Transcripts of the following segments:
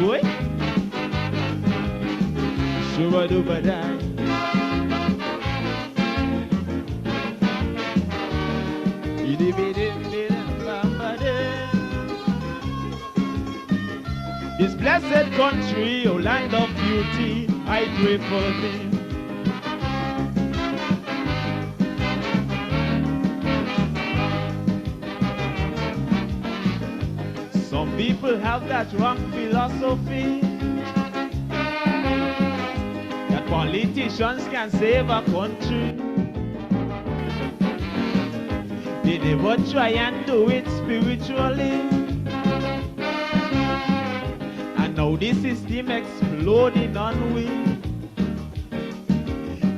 Boy, shuba duba die. This blessed country, oh land of beauty, I pray for thee. Some people have that wrong philosophy that politicians can save a country. They never try and do it spiritually. And now the system exploding on we.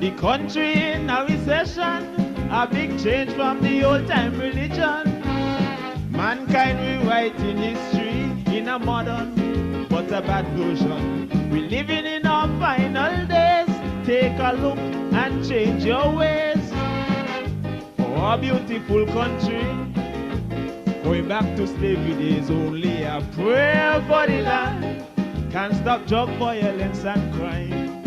The country in a recession, a big change from the old time religion. Mankind rewriting history in a modern but a bad version. We're living in our final days. Take a look and change your ways. For our beautiful country, going back to slavery days, only a prayer for the land can stop drug violence and crime.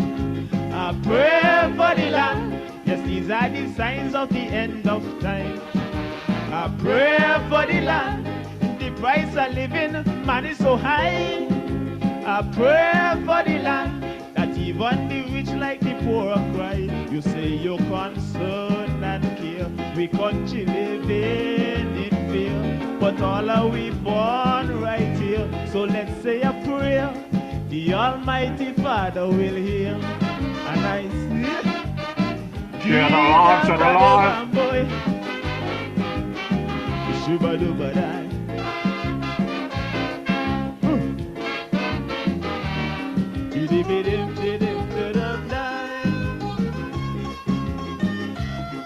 A prayer for the land, yes, these are the signs of the end of time. A prayer for the land, the price of living, man, is so high. A prayer for the land, that even the rich like the poor cry. You say you're concerned and care, we country living in fear, but all are we born right here. So let's say a prayer, the Almighty Father will hear. And I see, Hear the Lord, to the Lord. Shuba duba die.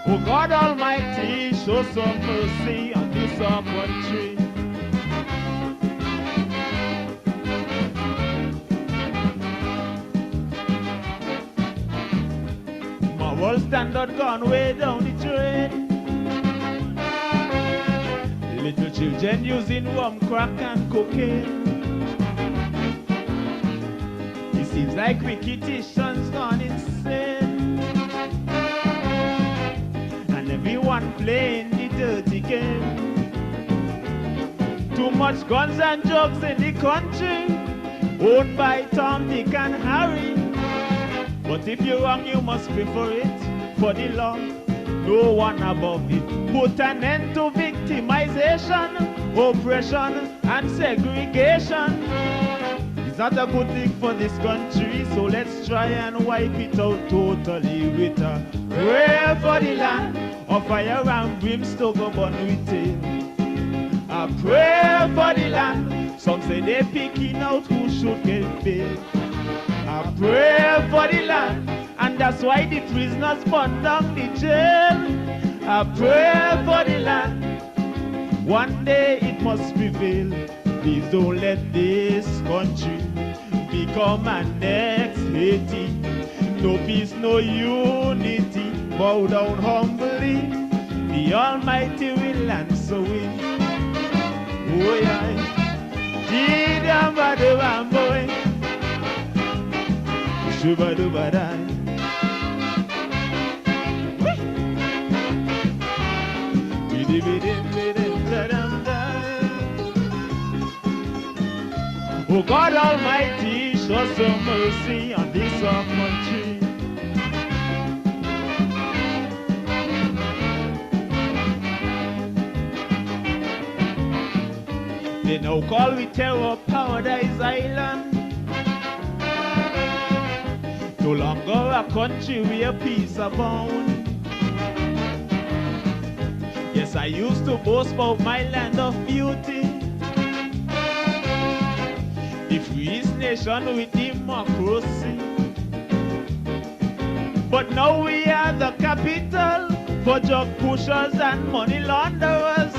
Oh God Almighty, show some mercy on this our country. Moral standard gone way down the drain. Little children using rum, crack and cocaine. It seems like wicked-itions gone insane, and everyone playing the dirty game. Too much guns and drugs in the country, owned by Tom, Dick and Harry. But if you're wrong, you must pay for it, for the law, no one above it. Put an end to victimization, oppression and segregation. It's not a good thing for this country, so let's try and wipe it out totally with a prayer for the land, of fire and brimstone go burn with it. A prayer for the land, some say they're picking out who should get paid. A prayer for the land, and that's why the prisoners burn down the jail. A prayer for the land, one day it must prevail. Please don't let this country become an next Haiti. No peace, no unity. Bow down humbly, the Almighty will answer it. Oh yeah, Didam boy, Shuba duba die. Oh God Almighty, show some mercy on this our country. They now call we terror Paradise Island. No longer a country where peace abound. Yes, I used to boast about my land of beauty, the freest nation with democracy. But now we are the capital for drug pushers and money launderers.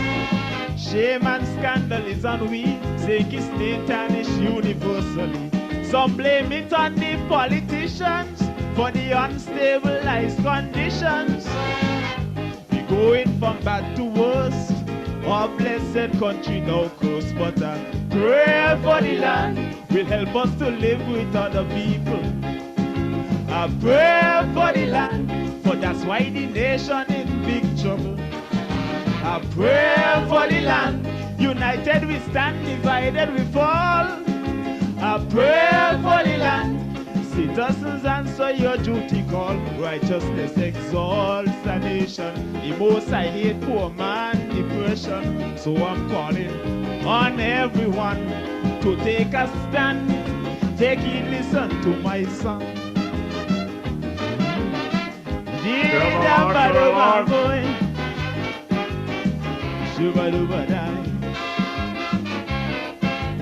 Shame and scandal is on we, take it state and it's universally. Some blame it on the politicians for the unstabilized conditions. We going from bad to worse, our blessed country now cursed. But a prayer for the land, will help us to live with other people. I pray for the land, for that's why the nation in big trouble. I pray for the land, united we stand, divided we fall. I pray for the land, citizens answer your duty call. Righteousness exalts a nation. The most I hate poor man depression. So I'm calling on everyone to take a stand. Take it, listen to my song.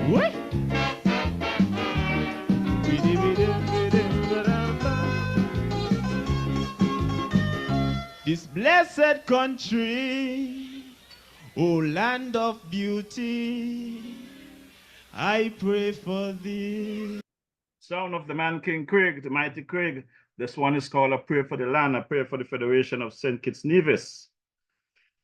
What? This blessed country, oh land of beauty, I pray for thee. Sound of the man King Craig, the mighty Craig. This one is called A Prayer for the Land, a prayer for the Federation of St. Kitts Nevis.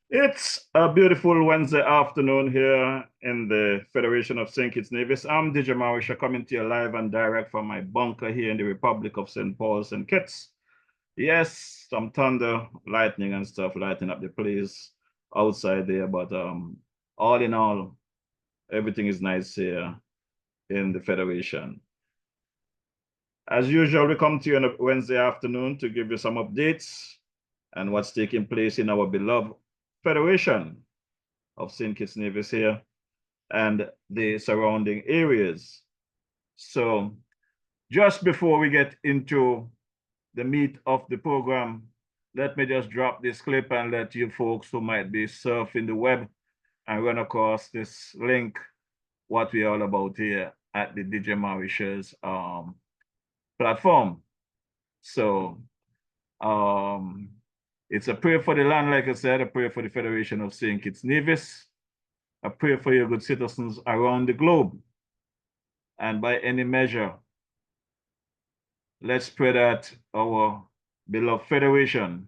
It's a beautiful Wednesday afternoon here in the Federation of St. Kitts Nevis. I'm DJ Marisha coming to you live and direct from my bunker here in the Republic of St. Paul, St. Kitts. Yes, some thunder, lightning and stuff lighting up the place outside there, but all in all, everything is nice here in the Federation. As usual, we come to you on a Wednesday afternoon to give you some updates and what's taking place in our beloved Federation of St. Kitts Nevis here and the surrounding areas. So just before we get into the meat of the program, let me just drop this clip and let you folks who might be surfing the web and run across this link, what we're all about here at the DJ Marisha's platform. So it's a prayer for the land, like I said, a prayer for the Federation of St. Kitts Nevis, a prayer for your good citizens around the globe. And by any measure, let's pray that our beloved Federation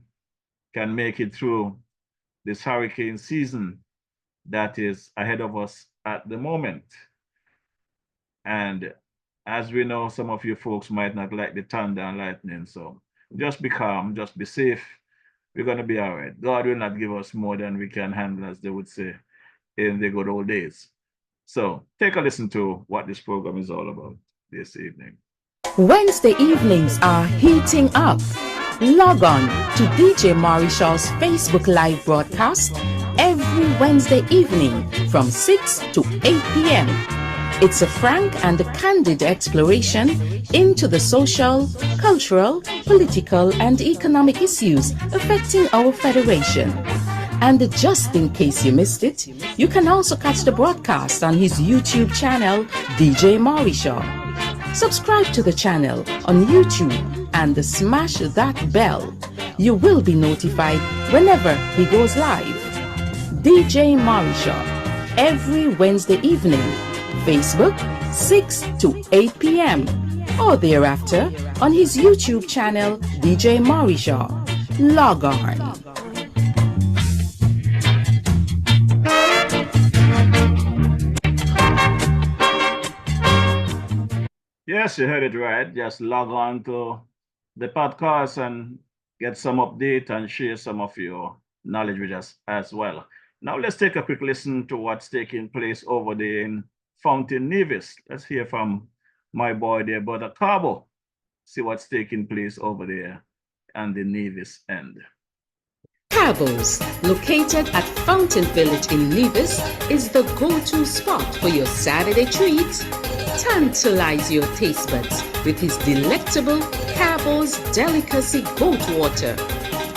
can make it through this hurricane season that is ahead of us at the moment. And as we know, some of you folks might not like the thunder and lightning, so just be calm, just be safe. We're going to be all right. God will not give us more than we can handle, as they would say in the good old days. So take a listen to what this program is all about this evening. Wednesday evenings are heating up. Log on to DJ Marisha's Facebook Live broadcast every Wednesday evening from 6 to 8 p.m. It's a frank and candid exploration into the social, cultural, political, and economic issues affecting our federation. And just in case you missed it, you can also catch the broadcast on his YouTube channel, DJ Marisha. Subscribe to the channel on YouTube and smash that bell. You will be notified whenever he goes live. DJ Marisha, every Wednesday evening, Facebook 6 to 8 p.m. or thereafter on his YouTube channel, DJ Marisha. Log on. Yes, you heard it right. Just log on to the podcast and get some update and share some of your knowledge with us as well. Now let's take a quick listen to what's taking place over there in Fountain Nevis. Let's hear from my boy there, Brother Cabo. See what's taking place over there on the Nevis end. Cabo's, located at Fountain Village in Nevis, is the go-to spot for your Saturday treats. Tantalize your taste buds with his delectable Cabo's Delicacy Goat Water.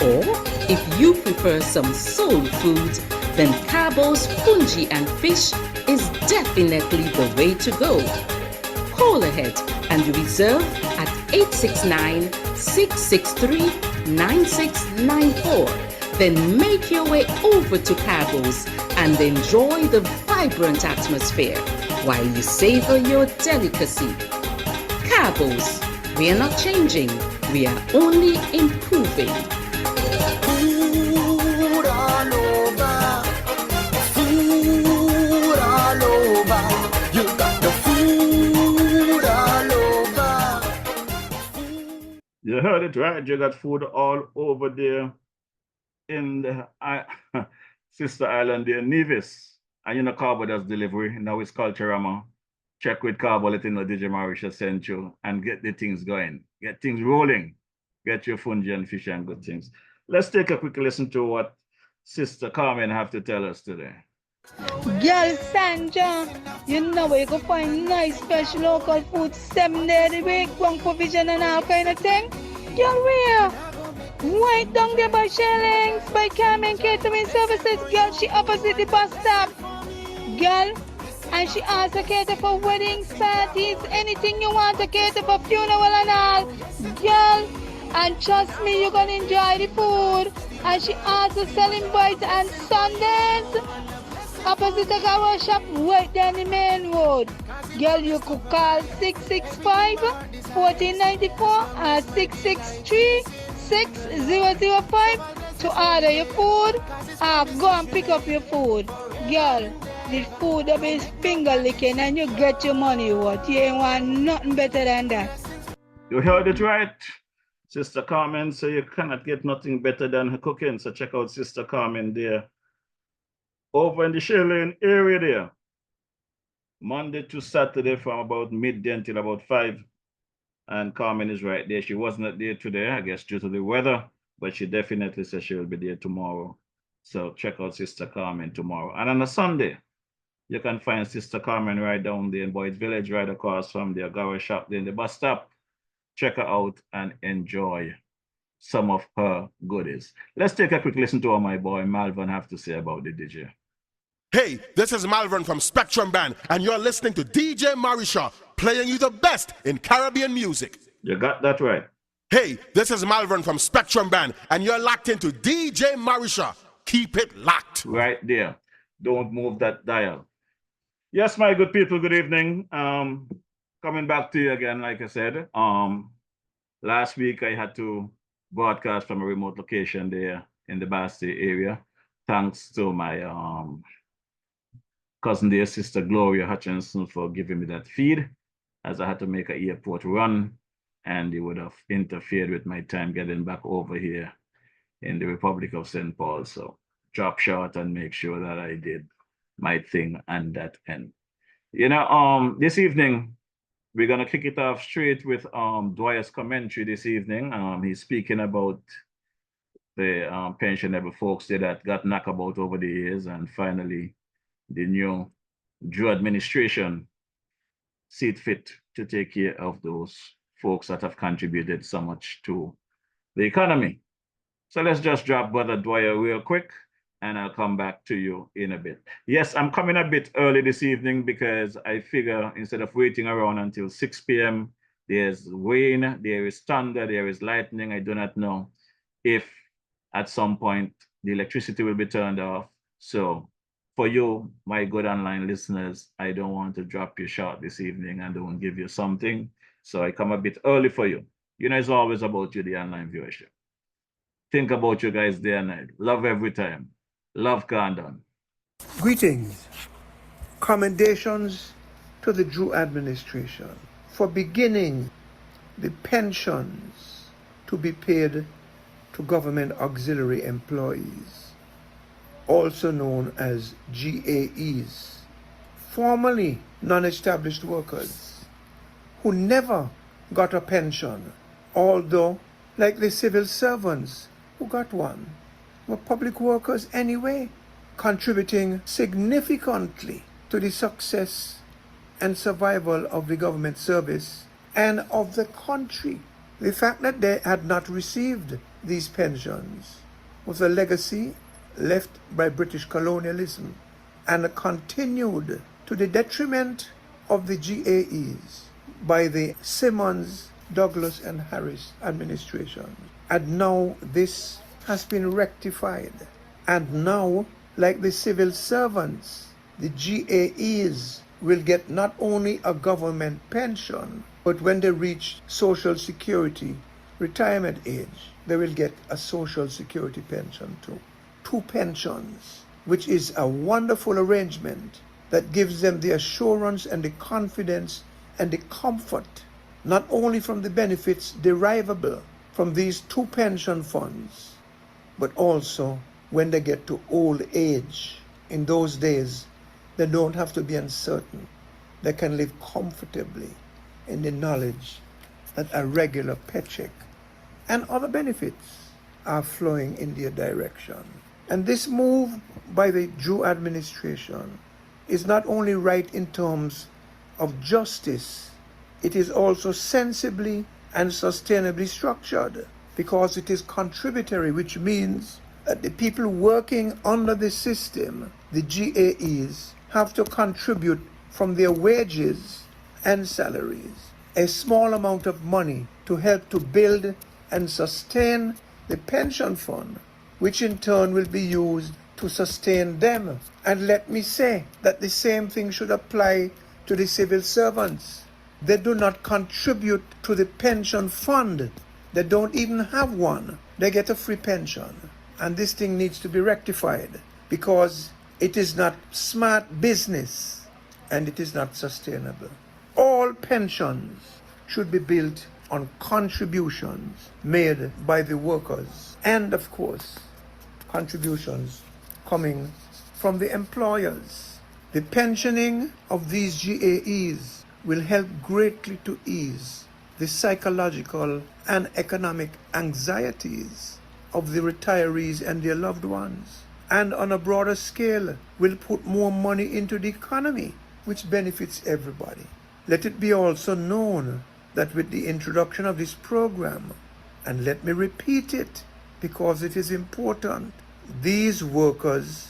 Or, if you prefer some soul food, then Cabo's Punji and Fish is definitely the way to go. Call ahead and reserve at 869-663-9694. Then make your way over to Cabo's and enjoy the vibrant atmosphere while you savor your delicacy. Cabo's, we are not changing, we are only improving. Food all over, food all over. You got the food You heard it right. You got food all over there in the sister island there, Nevis. And you know Carbo does delivery. Now it's Culturama. Check with Carbo, let him know DJ Marisha sent you and get the things going. Get things rolling. Get your fungi and fish and good things. Let's take a quick listen to what Sister Carmen have to tell us today. Girl Sandra, you know where you can find nice fresh local food 7 days a week, one provision and all kind of thing. Girl, where? Right down there by Shellings, by Carmen Catering Services. Girl, she opposite the bus stop. Girl, and she also cater for weddings, parties, anything you want to cater for, funeral and all. Girl, and trust me, you're gonna enjoy the food. And she also selling bites and sundaes. Opposite the car shop, right down the main road. Girl, you could call 665-1494 or 663-6005 to order your food or go and pick up your food. Girl, the food will be finger licking and you get your money worth. You ain't want nothing better than that. You heard it right. Sister Carmen, so you cannot get nothing better than her cooking. So check out Sister Carmen there. Over in the Sherlane area there. Monday to Saturday from about midday until about 5. And Carmen is right there. She wasn't there today, I guess, due to the weather, but she definitely says she will be there tomorrow. So check out Sister Carmen tomorrow. And on a Sunday, you can find Sister Carmen right down there in Boyd's Village, right across from the Agawa shop there in the bus stop. Check her out and enjoy some of her goodies. Let's take a quick listen to what my boy Malvin have to say about the DJ. Hey, this is Malvern from Spectrum Band, and you're listening to DJ Marisha, playing you the best in Caribbean music. You got that right. Hey, this is Malvern from Spectrum Band, and you're locked into DJ Marisha. Keep it locked. Right there. Don't move that dial. Yes, my good people, good evening. Coming back to you again, like I said. Last week I had to broadcast from a remote location there in the Basti area. Thanks to my cousin there, Sister Gloria Hutchinson, for giving me that feed, as I had to make an airport run, and it would have interfered with my time getting back over here in the Republic of St. Paul. So drop short and make sure that I did my thing and that end. You know, this evening, we're gonna kick it off straight with Dwyer's commentary this evening. He's speaking about the pensionable folks there that got knocked about over the years, and finally the new Drew administration see it fit to take care of those folks that have contributed so much to the economy. So let's just drop Brother Dwyer real quick, and I'll come back to you in a bit. Yes, I'm coming a bit early this evening because I figure instead of waiting around until 6 p.m., there's rain, there is thunder, there is lightning. I do not know if at some point the electricity will be turned off. So for you, my good online listeners, I don't want to drop you short this evening and don't give you something. So I come a bit early for you. You know, it's always about you, the online viewership. Think about you guys day and night. Love every time. Love Condon. Greetings. Commendations to the Drew administration for beginning the pensions to be paid to government auxiliary employees, also known as GAEs, formerly non-established workers who never got a pension, although, like the civil servants who got one, were public workers anyway, contributing significantly to the success and survival of the government service and of the country. The fact that they had not received these pensions was a legacy left by British colonialism and continued to the detriment of the GAEs by the Simmons, Douglas and Harris administration. And now this has been rectified. And now, like the civil servants, the GAEs will get not only a government pension, but when they reach Social Security retirement age, they will get a Social Security pension too. 2 pensions, which is a wonderful arrangement that gives them the assurance and the confidence and the comfort, not only from the benefits derivable from these two pension funds, but also when they get to old age. In those days, they don't have to be uncertain. They can live comfortably in the knowledge that a regular paycheck and other benefits are flowing in their direction. And this move by the Drew administration is not only right in terms of justice, it is also sensibly and sustainably structured because it is contributory, which means that the people working under the system, the GAEs, have to contribute from their wages and salaries a small amount of money to help to build and sustain the pension fund, which in turn will be used to sustain them. And let me say that the same thing should apply to the civil servants. They do not contribute to the pension fund. They don't even have one. They get a free pension. And this thing needs to be rectified because it is not smart business and it is not sustainable. All pensions should be built on contributions made by the workers and, of course, contributions coming from the employers. The pensioning of these GAEs will help greatly to ease the psychological and economic anxieties of the retirees and their loved ones, and on a broader scale will put more money into the economy, which benefits everybody. Let it be also known that with the introduction of this program, and let me repeat it because it is important, these workers,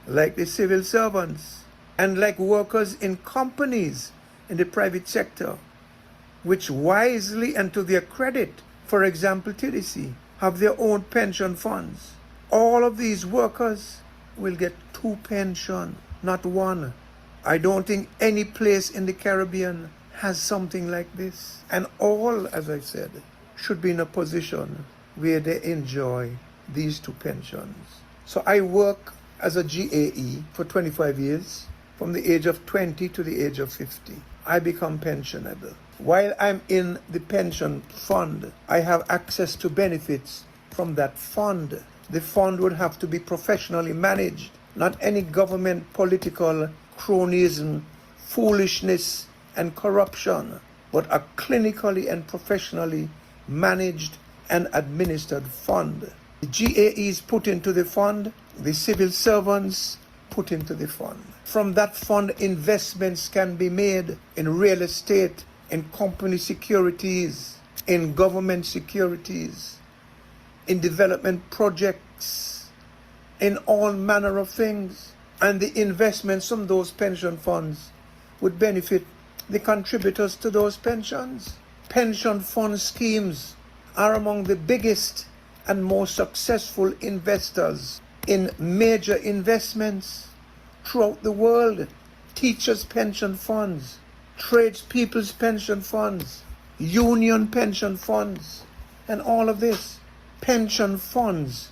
like the civil servants and like workers in companies in the private sector, which wisely and to their credit, for example TDC, have their own pension funds. All of these workers will get 2 pensions, not 1. I don't think any place in the Caribbean has something like this. And all, as I said, should be in a position where they enjoy these 2 pensions. So I work as a GAE for 25 years, from the age of 20 to the age of 50. I become pensionable. While I'm in the pension fund, I have access to benefits from that fund. The fund would have to be professionally managed, not any government political cronyism, foolishness, and corruption, but a clinically and professionally managed and administered fund. The GAEs put into the fund, the civil servants put into the fund. From that fund, investments can be made in real estate, in company securities, in government securities, in development projects, in all manner of things. And the investments from those pension funds would benefit the contributors to those pensions. Pension fund schemes are among the biggest and most successful investors in major investments throughout the world. Teachers' pension funds, tradespeople's pension funds, union pension funds, and all of this. Pension funds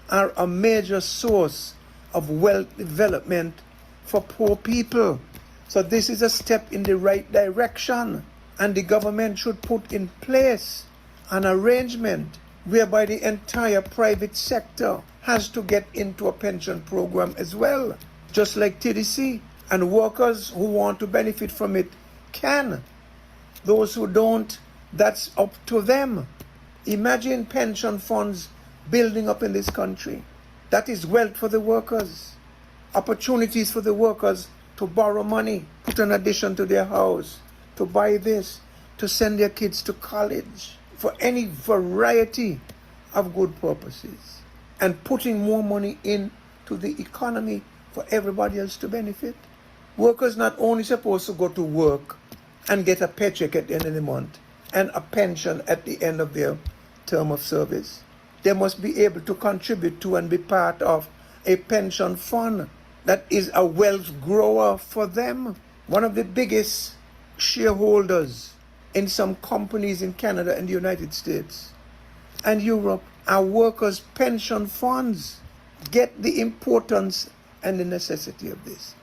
are a major source of wealth development for poor people. So this is a step in the right direction, and the government should put in place an arrangement whereby the entire private sector has to get into a pension program as well, just like TDC, and workers who want to benefit from it can. Those who don't, that's up to them. Imagine pension funds building up in this country. That is wealth for the workers, opportunities for the workers to borrow money, put an addition to their house, to buy this, to send their kids to college, for any variety of good purposes, and putting more money into the economy for everybody else to benefit. Workers not only supposed to go to work and get a paycheck at the end of the month and a pension at the end of their term of service, they must be able to contribute to and be part of a pension fund that is a wealth grower for them. One of the biggest shareholders in some companies in Canada and the United States and Europe are workers' pension funds. Get the importance and the necessity of this.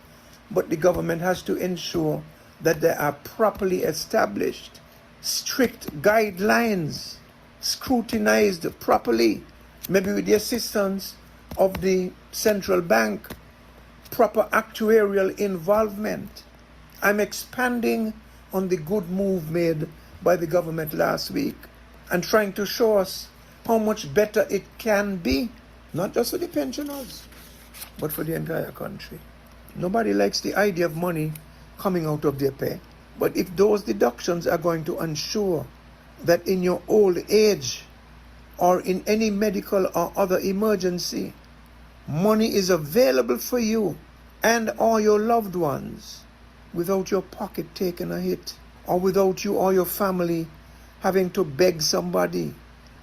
But the government has to ensure that they are properly established, strict guidelines scrutinized properly, maybe with the assistance of the central bank, proper actuarial involvement. I'm expanding on the good move made by the government last week and trying to show us how much better it can be, not just for the pensioners, but for the entire country. Nobody likes the idea of money coming out of their pay, but if those deductions are going to ensure that in your old age or in any medical or other emergency, money is available for you and or your loved ones without your pocket taking a hit, or without you or your family having to beg somebody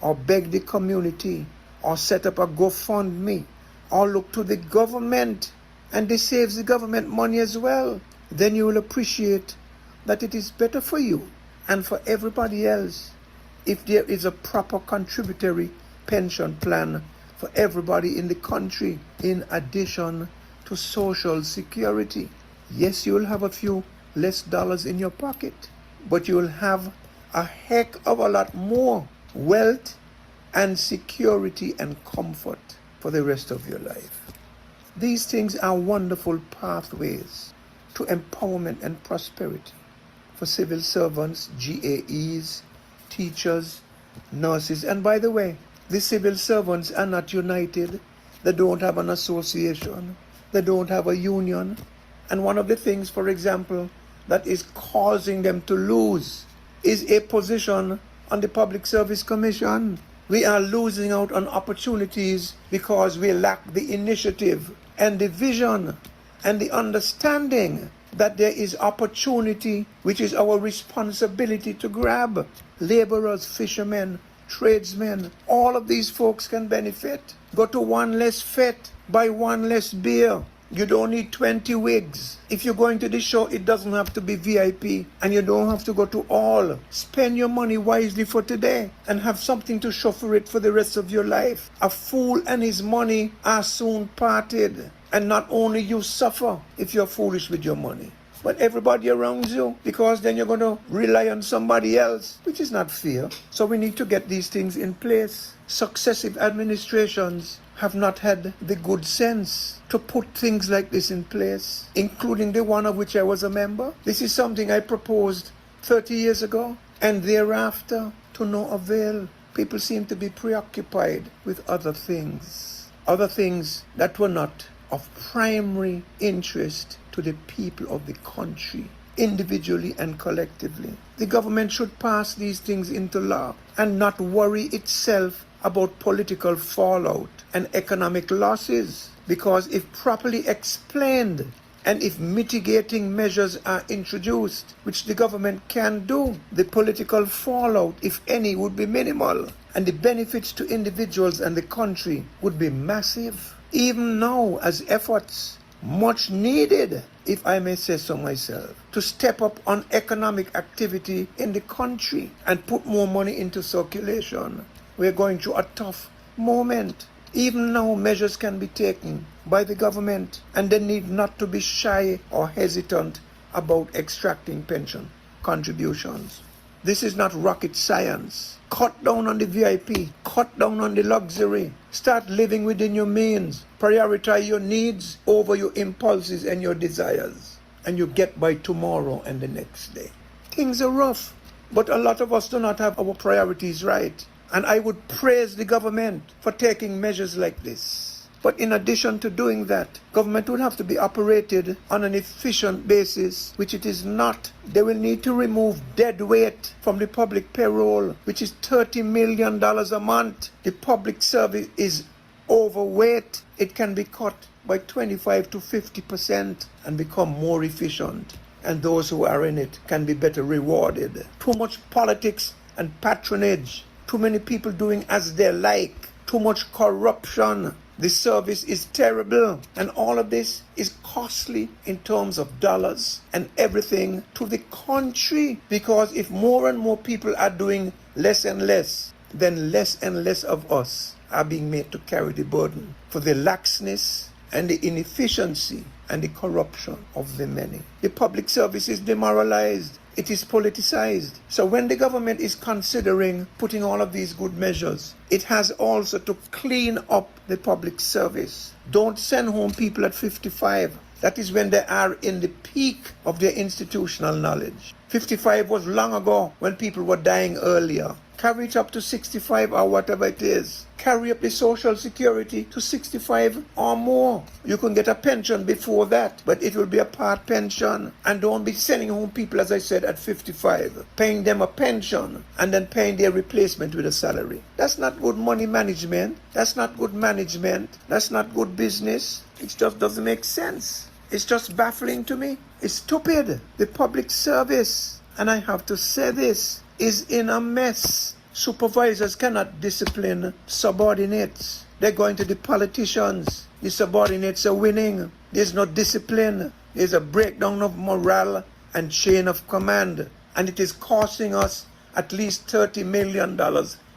or beg the community or set up a GoFundMe or look to the government, and this saves the government money as well, then you will appreciate that it is better for you and for everybody else if there is a proper contributory pension plan for everybody in the country, in addition to social security. Yes, you will have a few less dollars in your pocket, but you will have a heck of a lot more wealth and security and comfort for the rest of your life. These things are wonderful pathways to empowerment and prosperity for civil servants, GAEs, teachers, nurses. And by the way, the civil servants are not united. They don't have an association. They don't have a union. And one of the things, for example, that is causing them to lose is a position on the Public Service Commission. We are losing out on opportunities because we lack the initiative and the vision and the understanding that there is opportunity, which is our responsibility to grab. Laborers, fishermen, tradesmen, all of these folks can benefit. Go to one less fete, buy one less beer. You don't need 20 wigs. If you're going to the show, it doesn't have to be VIP, and you don't have to go to all. Spend your money wisely for today and have something to show for it for the rest of your life. A fool and his money are soon parted. And not only you suffer if you're foolish with your money, but everybody around you, because then you're going to rely on somebody else, which is not fair. So we need to get these things in place. Successive administrations have not had the good sense to put things like this in place, including the one of which I was a member. This is something I proposed 30 years ago, and thereafter, to no avail. People seem to be preoccupied with other things that were not of primary interest to the people of the country, individually and collectively. The government should pass these things into law and not worry itself about political fallout and economic losses, because if properly explained and if mitigating measures are introduced, which the government can do, the political fallout, if any, would be minimal, and the benefits to individuals and the country would be massive. Even now, as efforts, much needed, if I may say so myself, to step up on economic activity in the country and put more money into circulation. We're going through a tough moment. Even now, measures can be taken by the government, and they need not to be shy or hesitant about extracting pension contributions. This is not rocket science. Cut down on the VIP, cut down on the luxury. Start living within your means. Prioritize your needs over your impulses and your desires, and you get by tomorrow and the next day. Things are rough, but a lot of us do not have our priorities right. And I would praise the government for taking measures like this. But in addition to doing that, government would have to be operated on an efficient basis, which it is not. They will need to remove dead weight from the public payroll, which is $30 million a month. The public service is overweight. It can be cut by 25 to 50% and become more efficient. And those who are in it can be better rewarded. Too much politics and patronage. Too many people doing as they like. Too much corruption. The service is terrible, and all of this is costly in terms of dollars and everything to the country, because if more and more people are doing less and less, then less and less of us are being made to carry the burden for the laxness and the inefficiency and the corruption of the many. The public service is demoralized. It is politicized. So when the government is considering putting all of these good measures, it has also to clean up the public service. Don't send home people at 55. That is when they are in the peak of their institutional knowledge. 55 was long ago when people were dying earlier. Carry it up to 65 or whatever it is. Carry up the social security to 65 or more. You can get a pension before that, but it will be a part pension. And don't be sending home people, as I said, at 55, paying them a pension and then paying their replacement with a salary. That's not good money management. That's not good management. That's not good business. It just doesn't make sense. It's just baffling to me. It's stupid. The public service, and I have to say this, is in a mess. Supervisors cannot discipline subordinates. They're going to the politicians. The subordinates are winning. There's no discipline. There's a breakdown of morale and chain of command. And it is costing us at least $30 million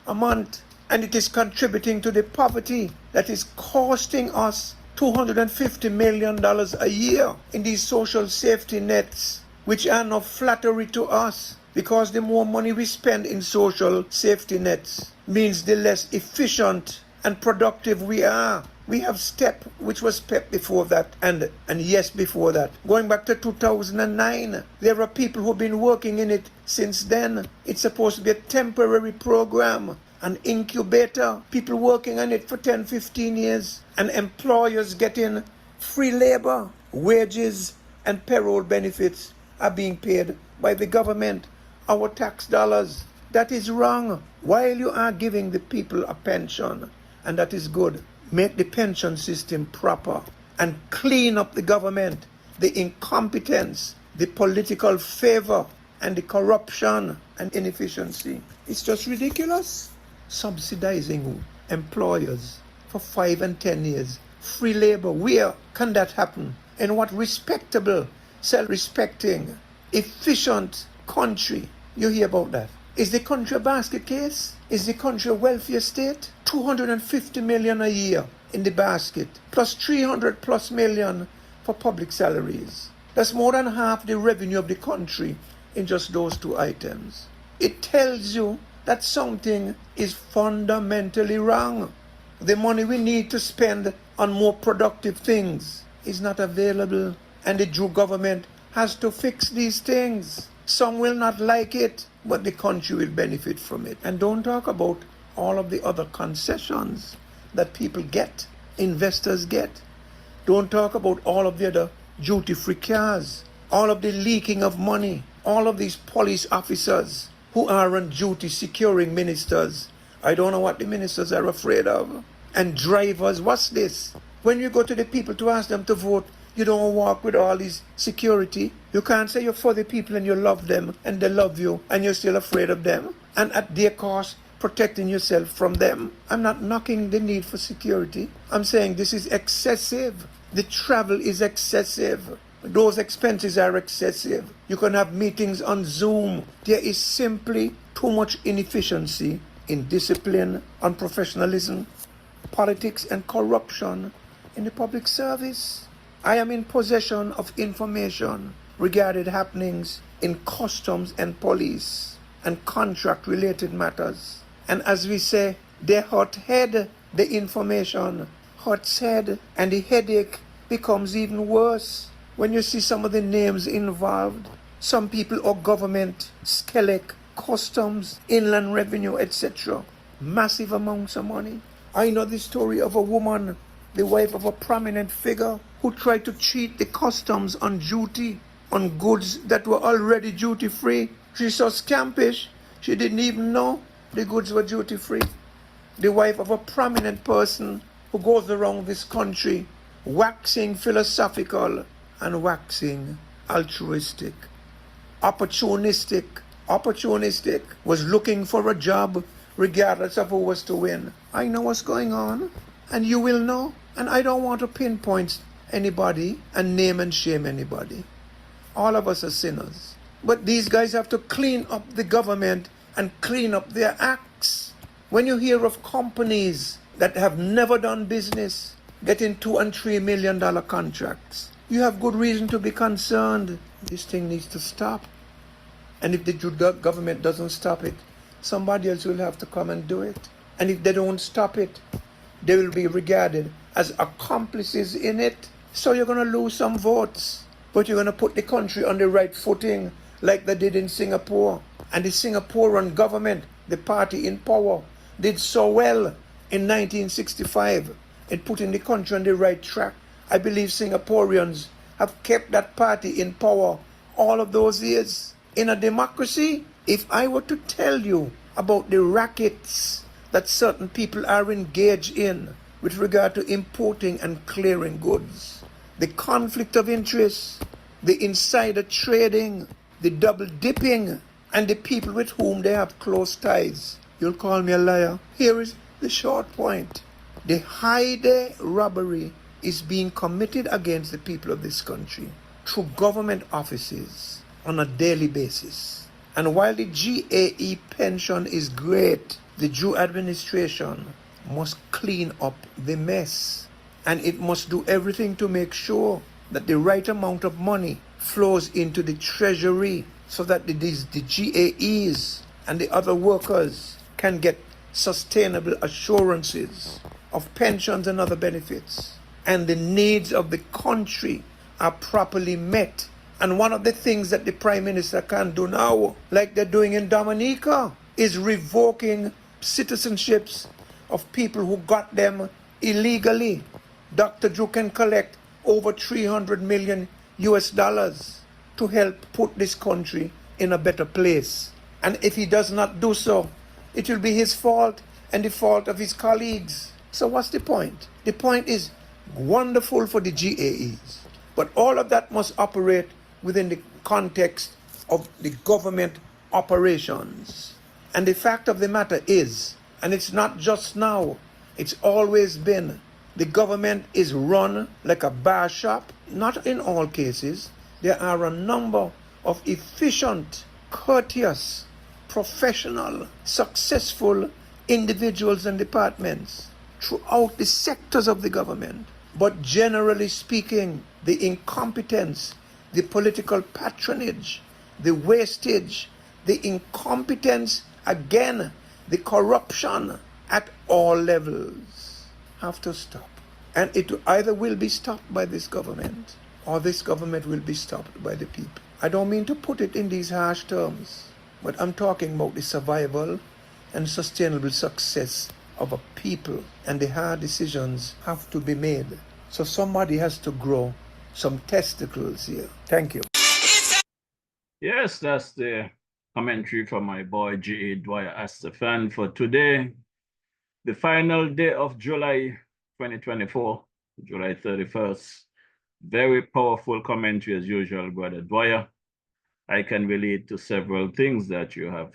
a month. And it is contributing to the poverty that is costing us $250 million a year in these social safety nets, which are no flattery to us. Because the more money we spend in social safety nets means the less efficient and productive we are. We have STEP, which was PEP before that, and YES before that. Going back to 2009, there are people who've been working in it since then. It's supposed to be a temporary program, an incubator, people working on it for 10, 15 years, and employers getting free labor, wages, and payroll benefits are being paid by the government. Our tax dollars. That is wrong. While you are giving the people a pension, and that is good, make the pension system proper and clean up the government, the incompetence, the political favor, and the corruption and inefficiency. It's just ridiculous. Subsidizing employers for 5 and 10 years. Free labor. Where can that happen? In what respectable, self-respecting, efficient country you hear about that? Is the country a basket case? Is the country a welfare state? $250 million a year in the basket, plus $300+ million for public salaries. That's more than half the revenue of the country in just those two items. It tells you that something is fundamentally wrong. The money we need to spend on more productive things is not available, and the Drew government has to fix these things. Some will not like it, but the country will benefit from it. And don't talk about all of the other concessions that people get, investors get. Don't talk about all of the other duty-free cars, all of the leaking of money, all of these police officers who are on duty securing ministers. I don't know what the ministers are afraid of. And drivers, what's this? When you go to the people to ask them to vote, you don't walk with all these security. You can't say you're for the people and you love them and they love you and you're still afraid of them. And at their cost, protecting yourself from them. I'm not knocking the need for security. I'm saying this is excessive. The travel is excessive. Those expenses are excessive. You can have meetings on Zoom. There is simply too much inefficiency in discipline, unprofessionalism, politics, and corruption in the public service. I am in possession of information regarding happenings in customs and police and contract-related matters. And as we say, they hot head the information, hot head, and the headache becomes even worse when you see some of the names involved. Some people are government, SCELEC, customs, inland revenue, etc. Massive amounts of money. I know the story of a woman, the wife of a prominent figure, who tried to cheat the customs on duty on goods that were already duty-free. She's so scampish, she didn't even know the goods were duty-free. The wife of a prominent person who goes around this country waxing philosophical and waxing altruistic. Opportunistic, was looking for a job regardless of who was to win. I know what's going on, and you will know. And I don't want to pinpoint anybody and name and shame anybody. All of us are sinners. But these guys have to clean up the government and clean up their acts. When you hear of companies that have never done business getting $2 and $3 million contracts, you have good reason to be concerned. This thing needs to stop. And if the government doesn't stop it, somebody else will have to come and do it. And if they don't stop it, they will be regarded as accomplices in it. So you're going to lose some votes, but you're going to put the country on the right footing like they did in Singapore. And the Singaporean government, the party in power, did so well in 1965 in putting the country on the right track. I believe Singaporeans have kept that party in power all of those years. In a democracy, if I were to tell you about the rackets that certain people are engaged in with regard to importing and clearing goods, the conflict of interest, the insider trading, the double dipping, and the people with whom they have close ties, you'll call me a liar. Here is the short point. The high-day robbery is being committed against the people of this country through government offices on a daily basis. And while the GAE pension is great, the Drew administration must clean up the mess. And it must do everything to make sure that the right amount of money flows into the treasury so that the GAEs and the other workers can get sustainable assurances of pensions and other benefits. And the needs of the country are properly met. And one of the things that the Prime Minister can do now, like they're doing in Dominica, is revoking citizenships of people who got them illegally. Dr. Drew can collect over $300 million to help put this country in a better place. And if he does not do so, it will be his fault and the fault of his colleagues. So what's the point? The point is wonderful for the GAEs, but all of that must operate within the context of the government operations. And the fact of the matter is, and it's not just now, it's always been, the government is run like a bar shop. Not in all cases. There are a number of efficient, courteous, professional, successful individuals and departments throughout the sectors of the government. But generally speaking, the incompetence, the political patronage, the wastage, the incompetence, again, the corruption at all levels have to stop. And it either will be stopped by this government or this government will be stopped by the people. I don't mean to put it in these harsh terms, but I'm talking about the survival and sustainable success of a people, and the hard decisions have to be made. So somebody has to grow some testicles here. Thank you. Yes, that's the commentary from my boy G.A. Dwyer Astafan for today, the final day of July 2024, July 31st. Very powerful commentary as usual, Brother Dwyer. I can relate to several things that you have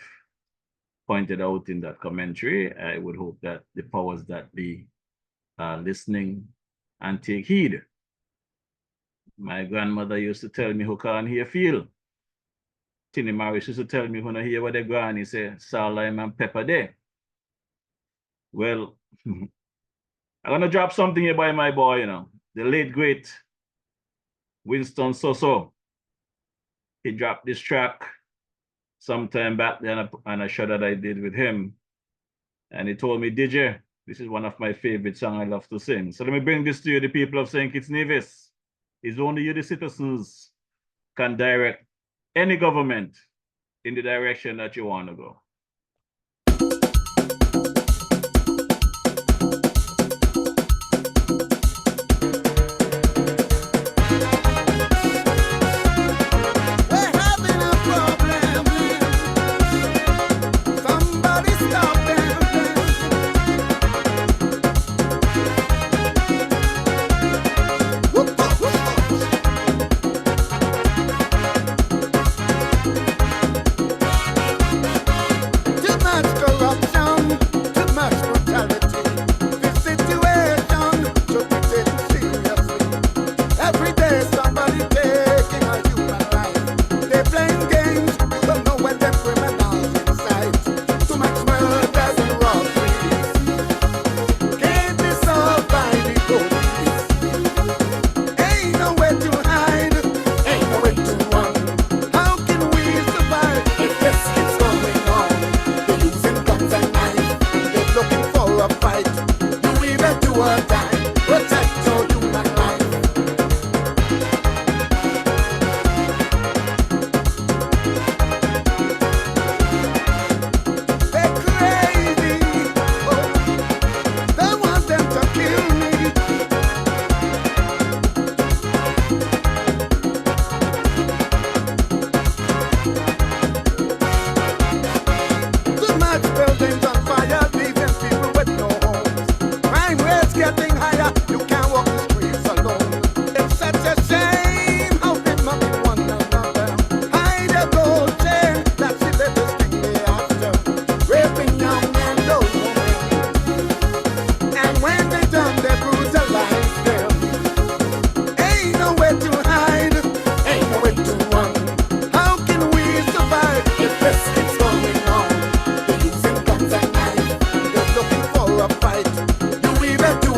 pointed out in that commentary. I would hope that the powers that be are listening and take heed. My grandmother used to tell me who can't hear feel. Tinny Marish used to tell me when I hear what the granny say, salt, lime, and pepper there. Well, I'm gonna drop something here by my boy, the late great Winston Soso. He dropped this track sometime back then on a show that I did with him. And he told me, DJ, this is one of my favorite songs I love to sing. So let me bring this to you, the people of St. Kitts Nevis. It's only you, the citizens, can direct any government in the direction that you want to go.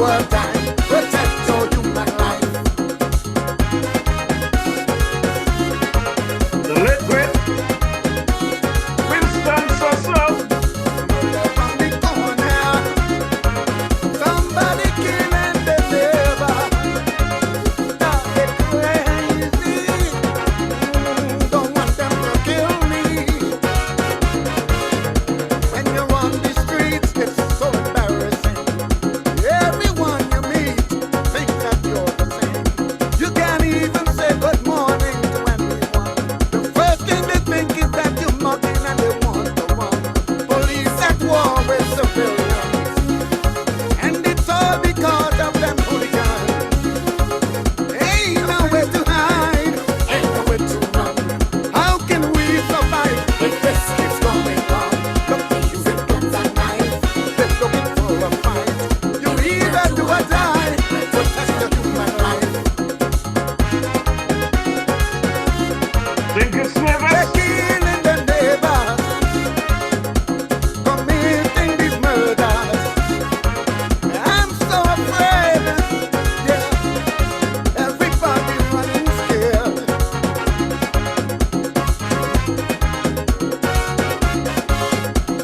a die. Protect your human life. The late great Winston Soso. From the corner, somebody killing the neighbor. Stop it crazy. Don't want them to kill me. When you're on the streets, it's so embarrassing. Everyone you meet thinks that you're the same. You can't even say good morning to anyone. The first thing they think is that you're mugging and they want to run. Police at war with civilians. And it's all because of them hooligans. Ain't nowhere to hide, ain't nowhere to run. How can we survive if this keeps going on? Confusing guns and knives, they're looking for a fight. You either do or die, protect your human life. Think it's They're never. killing the neighbors, committing these murders. I'm so afraid, yeah, everybody's running scared.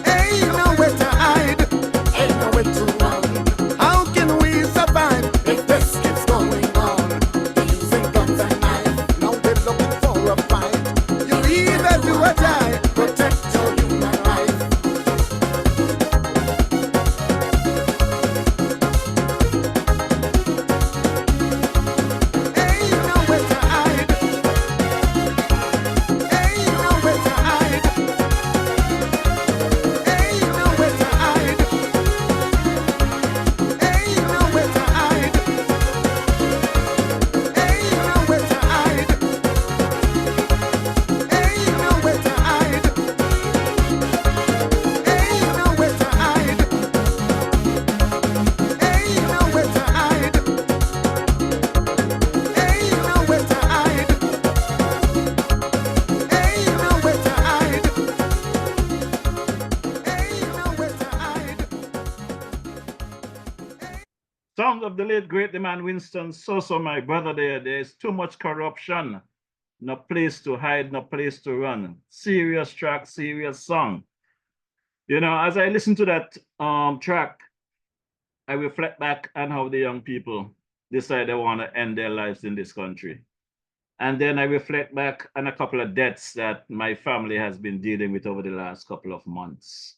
Ain't nowhere to hide, ain't nowhere to run. How can we survive if this keeps going on? They're using guns and knives, now they're looking for a fight. You either do or die, protect your human life. Ain't nowhere to hide, ain't nowhere to hide, ain't nowhere to hide, ain't nowhere to hide, ain't nowhere to hide, ain't nowhere to hide, ain't nowhere to hide, ain't nowhere to hide, ain't nowhere to hide, ain't nowhere to hide, ain't nowhere to hide. Song of the late great the man Winston Soso, my brother there. There's too much corruption. No place to hide, no place to run. Serious track, serious song. You know, as I listen to that track, I reflect back on how the young people decide they want to end their lives in this country. And then I reflect back on a couple of deaths that my family has been dealing with over the last couple of months.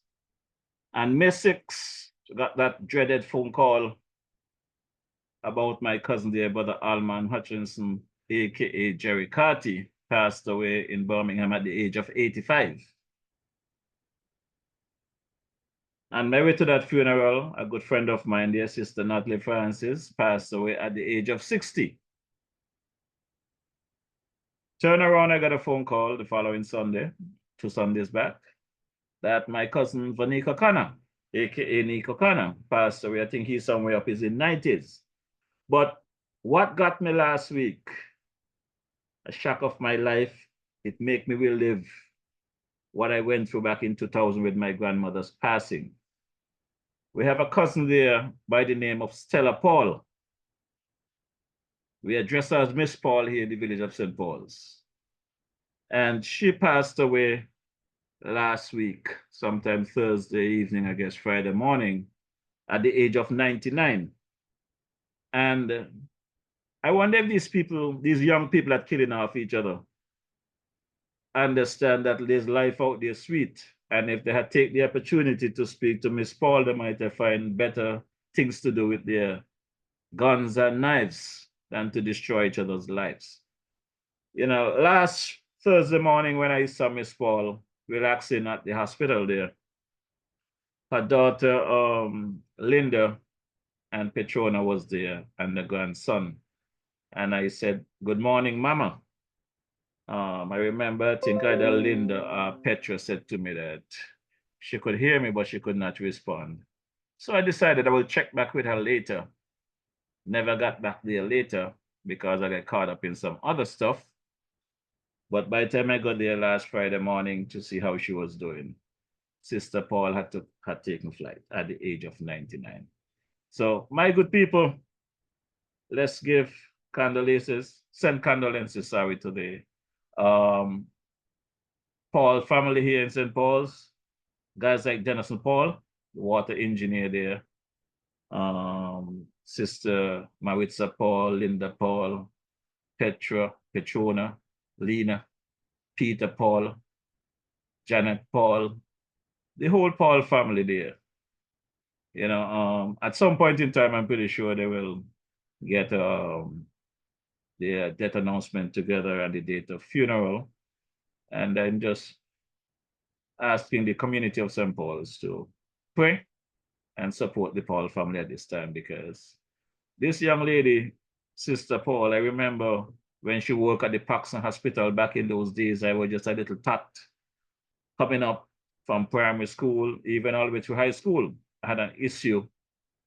And May 6 got that dreaded phone call about my cousin there, brother Alman Hutchinson, aka Jerry Carty, passed away in Birmingham at the age of 85. And married to that funeral, a good friend of mine, dear sister Natalie Francis, passed away at the age of 60. Turn around, I got a phone call the following Sunday, 2 Sundays back, that my cousin Vanika Kana, aka Nico Kana, passed away. I think he's somewhere up in his 90s. But what got me last week, a shock of my life, it made me relive what I went through back in 2000 with my grandmother's passing. We have a cousin there by the name of Stella Paul. We address her as Miss Paul here in the village of St. Paul's. And she passed away last week, sometime Thursday evening, I guess Friday morning, at the age of 99. And I wonder if these people, these young people that are killing off each other, understand that there's life out there sweet. And if they had taken the opportunity to speak to Miss Paul, they might have find better things to do with their guns and knives than to destroy each other's lives. You know, last Thursday morning when I saw Miss Paul relaxing at the hospital there, her daughter Linda and Petrona was there, and the grandson. And I said, "Good morning, Mama." I remember, I think either Linda or Petra said to me that she could hear me, but she could not respond. So I decided I will check back with her later. Never got back there later because I got caught up in some other stuff. But by the time I got there last Friday morning to see how she was doing, Sister Paul had taken flight at the age of 99. So, my good people, let's give send condolences, sorry, to the Paul family here in St. Paul's. Guys like Denison Paul, the water engineer there, Sister Maritza Paul, Linda Paul, Petrona, Lena, Peter Paul, Janet Paul, the whole Paul family there. You know, at some point in time, I'm pretty sure they will get their death announcement together and the date of funeral. And I'm just asking the community of St. Paul's to pray and support the Paul family at this time, because this young lady, Sister Paul, I remember when she worked at the Paxton Hospital back in those days, I was just a little tot coming up from primary school, even all the way to high school. I had an issue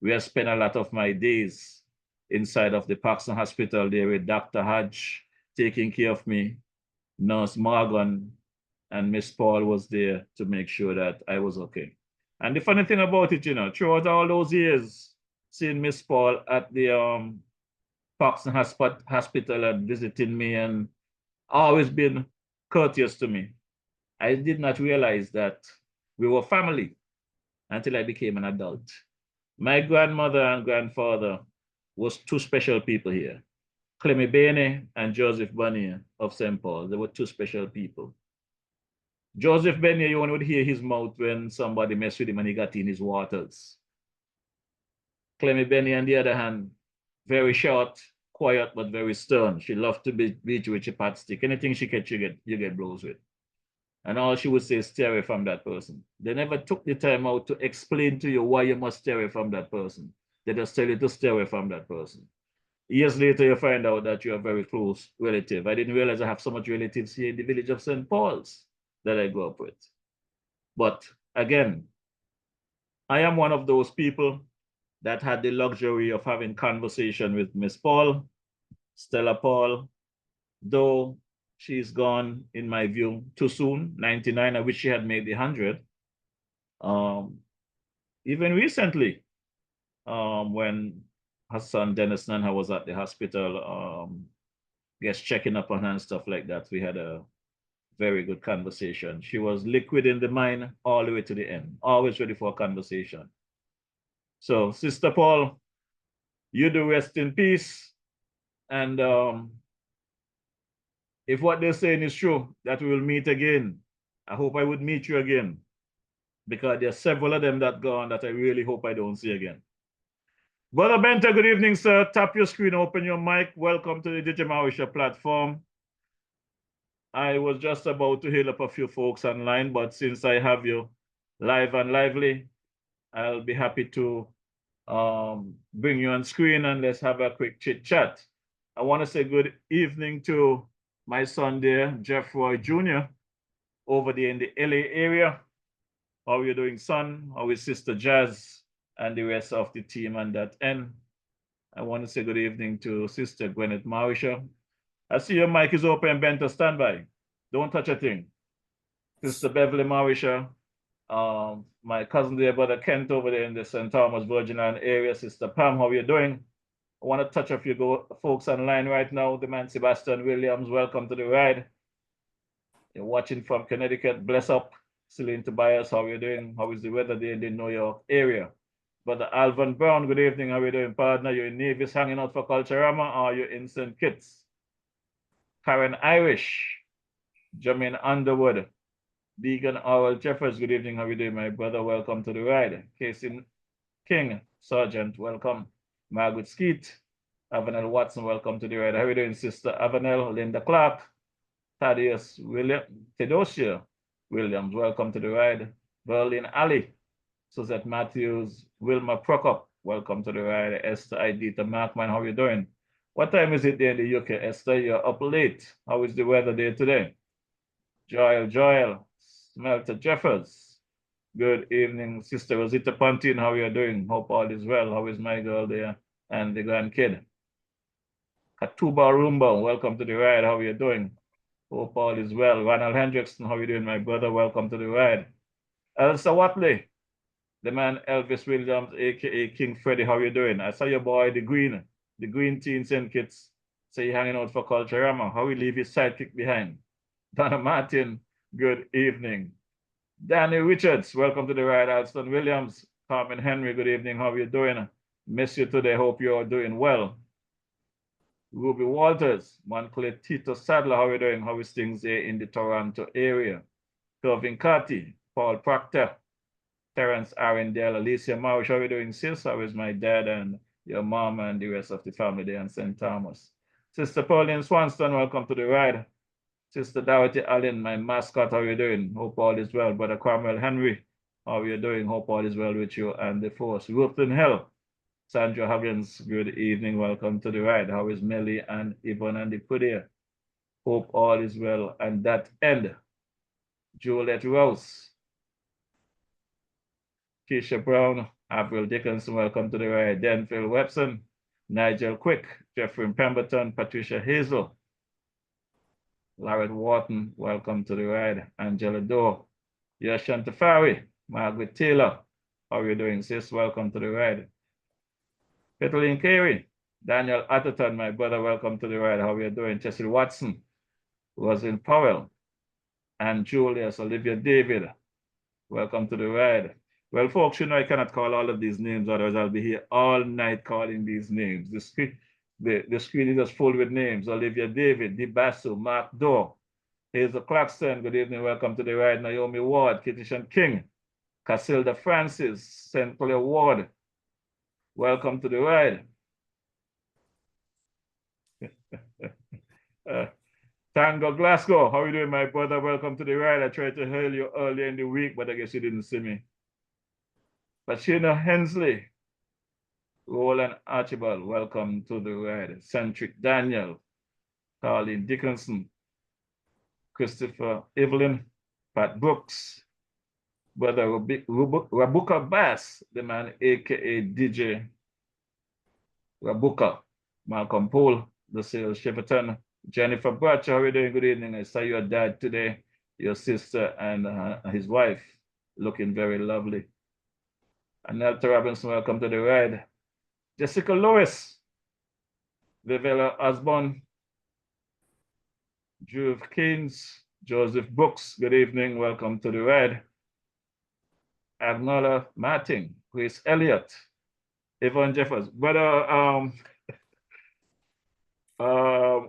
where I spent a lot of my days inside of the Paxton Hospital there with Dr. Hodge taking care of me, Nurse Morgan, and Miss Paul was there to make sure that I was okay. And the funny thing about it, you know, throughout all those years, seeing Miss Paul at the Paxton Hospital and visiting me and always been courteous to me, I did not realize that we were family until I became an adult. My grandmother and grandfather was two special people here, Clemmy Bainey and Joseph Bonnier of St. Paul. They were two special people. Joseph Bonnier, you would hear his mouth when somebody messed with him and he got in his waters. Clemmy Bainey, on the other hand, very short, quiet, but very stern. She loved to beat you with a pat stick. Anything she catch, you get blows with. And all she would say is stay away from that person. They never took the time out to explain to you why you must stay away from that person. They just tell you to stay away from that person. Years later, you find out that you're a very close relative. I didn't realize I have so much relatives here in the village of St. Paul's that I grew up with. But again, I am one of those people that had the luxury of having conversation with Miss Paul, Stella Paul, though she's gone, in my view, too soon, 99. I wish she had made the 100. Even recently, when her son Dennis Nanha was at the hospital, just checking up on her and stuff like that, we had a very good conversation. She was liquid in the mind all the way to the end, always ready for a conversation. So, Sister Paul, you do rest in peace. And if what they're saying is true, that we will meet again, I hope I would meet you again, because there are several of them that gone that I really hope I don't see again. Brother Benta, good evening, sir. Tap your screen, open your mic. Welcome to the DJ Maui Show platform. I was just about to hail up a few folks online, but since I have you live and lively, I'll be happy to bring you on screen and let's have a quick chit chat. I want to say good evening to my son there, Jeff Roy Jr., over there in the LA area. How are you doing, son? How is Sister Jazz and the rest of the team on that end? I want to say good evening to Sister Gwyneth Marisha. I see your mic is open, Benta, stand by. Don't touch a thing. Sister Beverly Marisha, my cousin there, Brother Kent over there in the St. Thomas Virgin Island area. Sister Pam, how are you doing? I want to touch a few folks online right now. The man Sebastian Williams, welcome to the ride. You're watching from Connecticut, bless up. Celine Tobias, how are you doing? How is the weather there in the New York area? Brother Alvin Brown, good evening. How are you doing, partner? You're in Nevis hanging out for Culturama, or you're in St. Kitts? Karen Irish, Jermaine Underwood, Deegan Oral Jeffers, good evening. How are you doing, my brother? Welcome to the ride. Casey King, Sergeant, welcome. Margaret Skeet, Avanel Watson, welcome to the ride. How are you doing, Sister Avanel? Linda Clark, Thaddeus Theodosia Williams, welcome to the ride. Berlin Ali, Suzette Matthews, Wilma Prokop, welcome to the ride. Esther Idita Markman, how are you doing? What time is it there in the UK, Esther? You're up late. How is the weather there today? Joel, Smelter Jeffers. Good evening, Sister Rosita Pontin. How are you doing? Hope all is well. How is my girl there and the grandkid? Katuba Rumba, welcome to the ride. How are you doing? Hope all is well. Ronald Hendrickson, how are you doing, my brother? Welcome to the ride. Elsa Watley, The man Elvis Williams, aka King Freddie, how you doing? I saw your boy, the Green Tea in St. Kitts. Say you hanging out for Culturama. How we leave his sidekick behind? Donna Martin, good evening. Danny Richards, welcome to the ride. Alston Williams, Carmen Henry, good evening. How are you doing? Miss you today. Hope you are doing well. Ruby Walters, Montclair Tito Sadler, how are you doing? How is things here in the Toronto area? Kelvin Carty, Paul Proctor, Terence Arendelle, Alicia Marish, how are you doing, sis? How is my dad and your mom and the rest of the family there in St. Thomas? Sister Pauline Swanston, welcome to the ride. Sister Dorothy Allen, my mascot, how are you doing? Hope all is well. Brother Carmel Henry, how are you doing? Hope all is well with you and the force. Ruthven Hill, Sandra Huggins, good evening. Welcome to the ride. How is Melly and Yvonne and the Pudia? Hope all is well. And that end, Juliet Rose, Keisha Brown, Avril Dickinson, welcome to the ride. Denville Webson, Nigel Quick, Jeffrey Pemberton, Patricia Hazel, Larry Wharton, welcome to the ride. Angela Doe, Yashan Tafari, Margaret Taylor, how are you doing, sis? Welcome to the ride. Petalyn Carey, Daniel Atherton, my brother, welcome to the ride. How are you doing? Cecil Watson, Rosalind Powell, and Julius, Olivia David, welcome to the ride. Well, folks, you know I cannot call all of these names, otherwise I'll be here all night calling these names. The screen is just full with names. Olivia David, Dibasso, Mark Doe, Hazel Claxton, good evening, welcome to the ride. Naomi Ward, Kitishan King, Casilda Francis, St. Clair Ward, welcome to the ride. Tango Glasgow, how are you doing, my brother? Welcome to the ride. I tried to hail you earlier in the week, but I guess you didn't see me. Pachino Hensley, Roland Archibald, welcome to the ride. Centric Daniel, Carlene Dickinson, Christopher Evelyn, Pat Brooks, brother Rabuka Bass, the man aka DJ Rabuka, Malcolm Poole, the sales Shepperton, Jennifer Bradshaw, how are you doing? Good evening. I saw your dad today, your sister and his wife, looking very lovely. Anelta Robinson, welcome to the ride. Jessica Lewis, Vivella Osborne, Juve Keynes, Joseph Brooks, good evening, welcome to the ride. Agnola Martin, Chris Elliott, Yvonne Jeffers, brother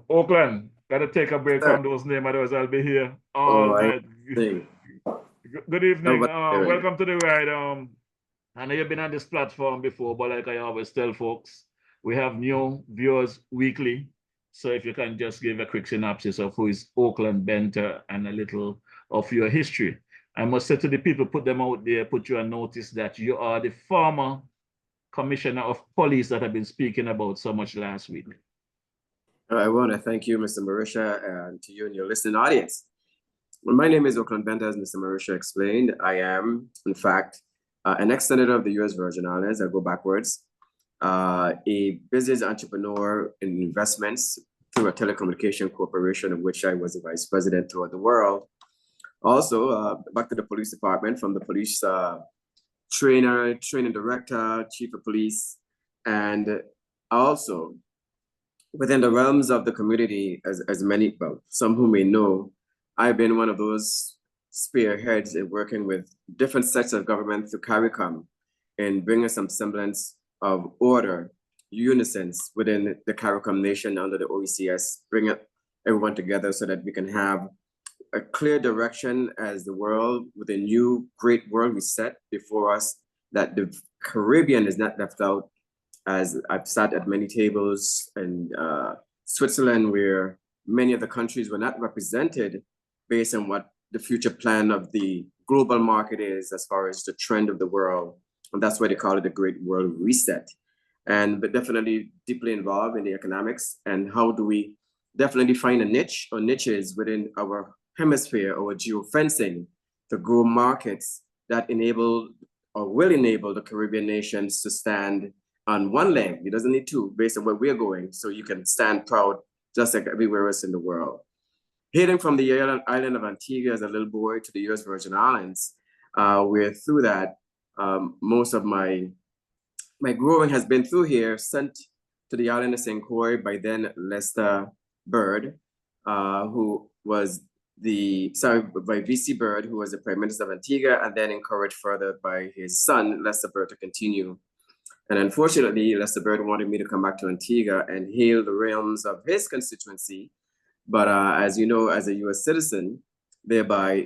Oakland, gotta take a break from those names, otherwise I'll be here all night. Good evening, welcome to the ride. I know you've been on this platform before, but like I always tell folks, we have new viewers weekly. So if you can just give a quick synopsis of who is Oakland Benter and a little of your history. I must say to the people, put them out there, put you on notice that you are the former commissioner of police that I've been speaking about so much last week. I want to thank you, Mr. Marisha, and to you and your listening audience. Well, my name is Oakland Benter, as Mr. Marisha explained. I am, in fact, an ex-senator of the U.S. Virgin Islands. I go backwards. A business entrepreneur in investments through a telecommunication corporation of which I was a vice president throughout the world. Also, back to the police department, from the police training director, chief of police, and also within the realms of the community, as many, well, some who may know, I've been one of those spearheads in working with different sectors of government through CARICOM in bringing some semblance of order, unison within the CARICOM nation under the OECS, bring everyone together so that we can have a clear direction as the world, with a new great world we set before us, that the Caribbean is not left out. As I've sat at many tables in Switzerland, where many of the countries were not represented based on what the future plan of the global market is as far as the trend of the world. And that's why they call it the Great World Reset. But definitely deeply involved in the economics and how do we definitely find a niche or niches within our hemisphere or geofencing to grow markets that enable or will enable the Caribbean nations to stand on one leg. It doesn't need two, based on where we're going, so you can stand proud just like everywhere else in the world. Hailing from the island of Antigua as a little boy to the U.S. Virgin Islands, where through that, most of my growing has been through here, sent to the island of St. Croix by then Lester Bird, who was by VC Bird, who was the Prime Minister of Antigua, and then encouraged further by his son, Lester Bird, to continue. And unfortunately, Lester Bird wanted me to come back to Antigua and heal the realms of his constituency. But as you know, as a US citizen, thereby,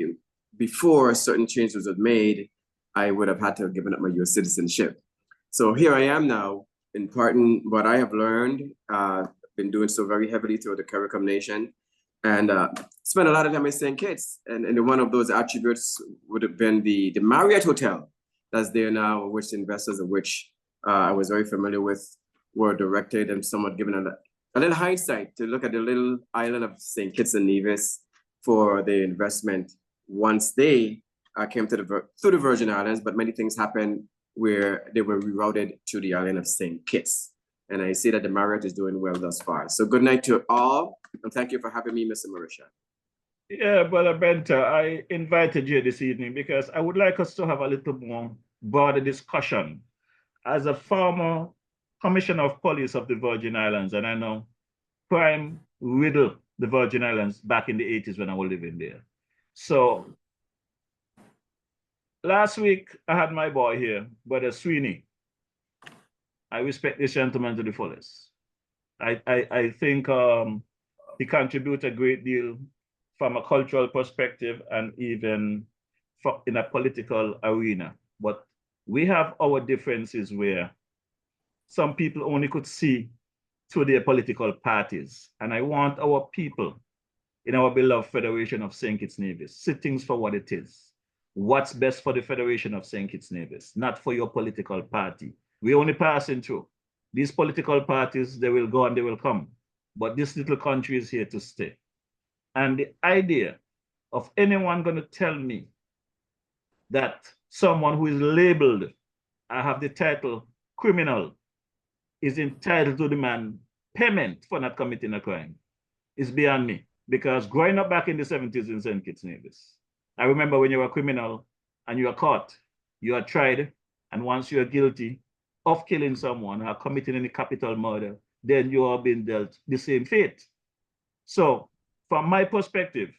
before certain changes were made, I would have had to have given up my US citizenship. So here I am now, imparting what I have learned, been doing so very heavily through the CARICOM Nation, and spent a lot of time in St. Kitts. And one of those attributes would have been the Marriott Hotel that's there now, which investors of which I was very familiar with were directed and somewhat given a little hindsight to look at the little island of St. Kitts and Nevis for the investment once they came to through the Virgin Islands, but many things happened where they were rerouted to the island of St. Kitts. And I see that the Marriott is doing well thus far. So good night to all, and thank you for having me, Mr. Marisha. Yeah, Brother Benta, I invited you this evening because I would like us to have a little more broader discussion. As a former Commissioner of Police of the Virgin Islands, and I know crime riddled the Virgin Islands back in the 80s when I was living there. So last week, I had my boy here, Brother Sweeney. I respect this gentleman to the fullest. I think he contributes a great deal from a cultural perspective and even in a political arena. But we have our differences where some people only could see through their political parties. And I want our people in our beloved Federation of St. Kitts Nevis, see things for what it is. What's best for the Federation of St. Kitts Nevis, not for your political party. We're only passing through. These political parties, they will go and they will come. But this little country is here to stay. And the idea of anyone going to tell me that someone who is labeled, I have the title criminal, is entitled to demand payment for not committing a crime is beyond me. Because growing up back in the 70s in St. Kitts Nevis, I remember when you were a criminal and you are caught, you are tried, and once you are guilty of killing someone or committing any capital murder, then you are being dealt the same fate. So from my perspective,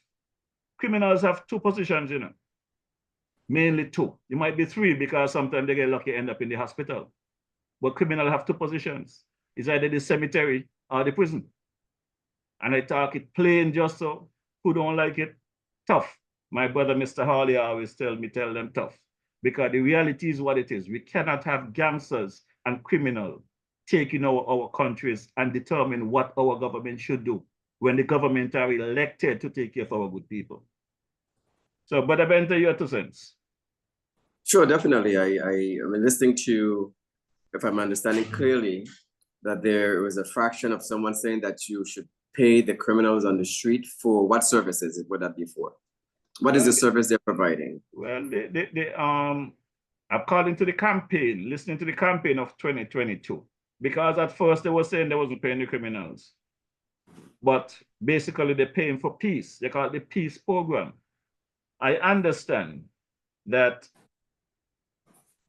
criminals have two positions, you know, mainly two. It might be three because sometimes they get lucky, end up in the hospital. But criminals have two positions. It's either the cemetery or the prison. And I talk it plain just so, who don't like it, tough. My brother, Mr. Hawley, always tell them tough. Because the reality is what it is. We cannot have gangsters and criminals taking our countries and determine what our government should do when the government are elected to take care of our good people. So, Brother Benta, your 2 cents. Sure, definitely. I'm listening to, if I'm understanding clearly, that there was a fraction of someone saying that you should pay the criminals on the street for what services would that be for? What is the service they're providing? Well, according to the campaign, listening to the campaign of 2022, because at first they were saying they wasn't paying the criminals, but basically they're paying for peace. They call it the peace program. I understand that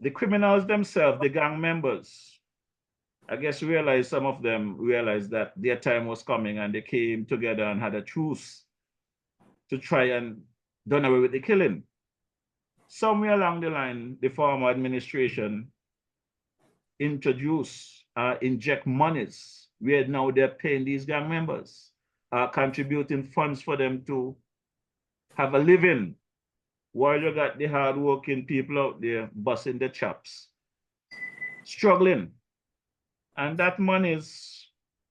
the criminals themselves, the gang members, I guess some of them realized that their time was coming and they came together and had a truce to try and done away with the killing. Somewhere along the line, the former administration inject monies where now they're paying these gang members, contributing funds for them to have a living while you got the hard-working people out there busting the chops, struggling. And that money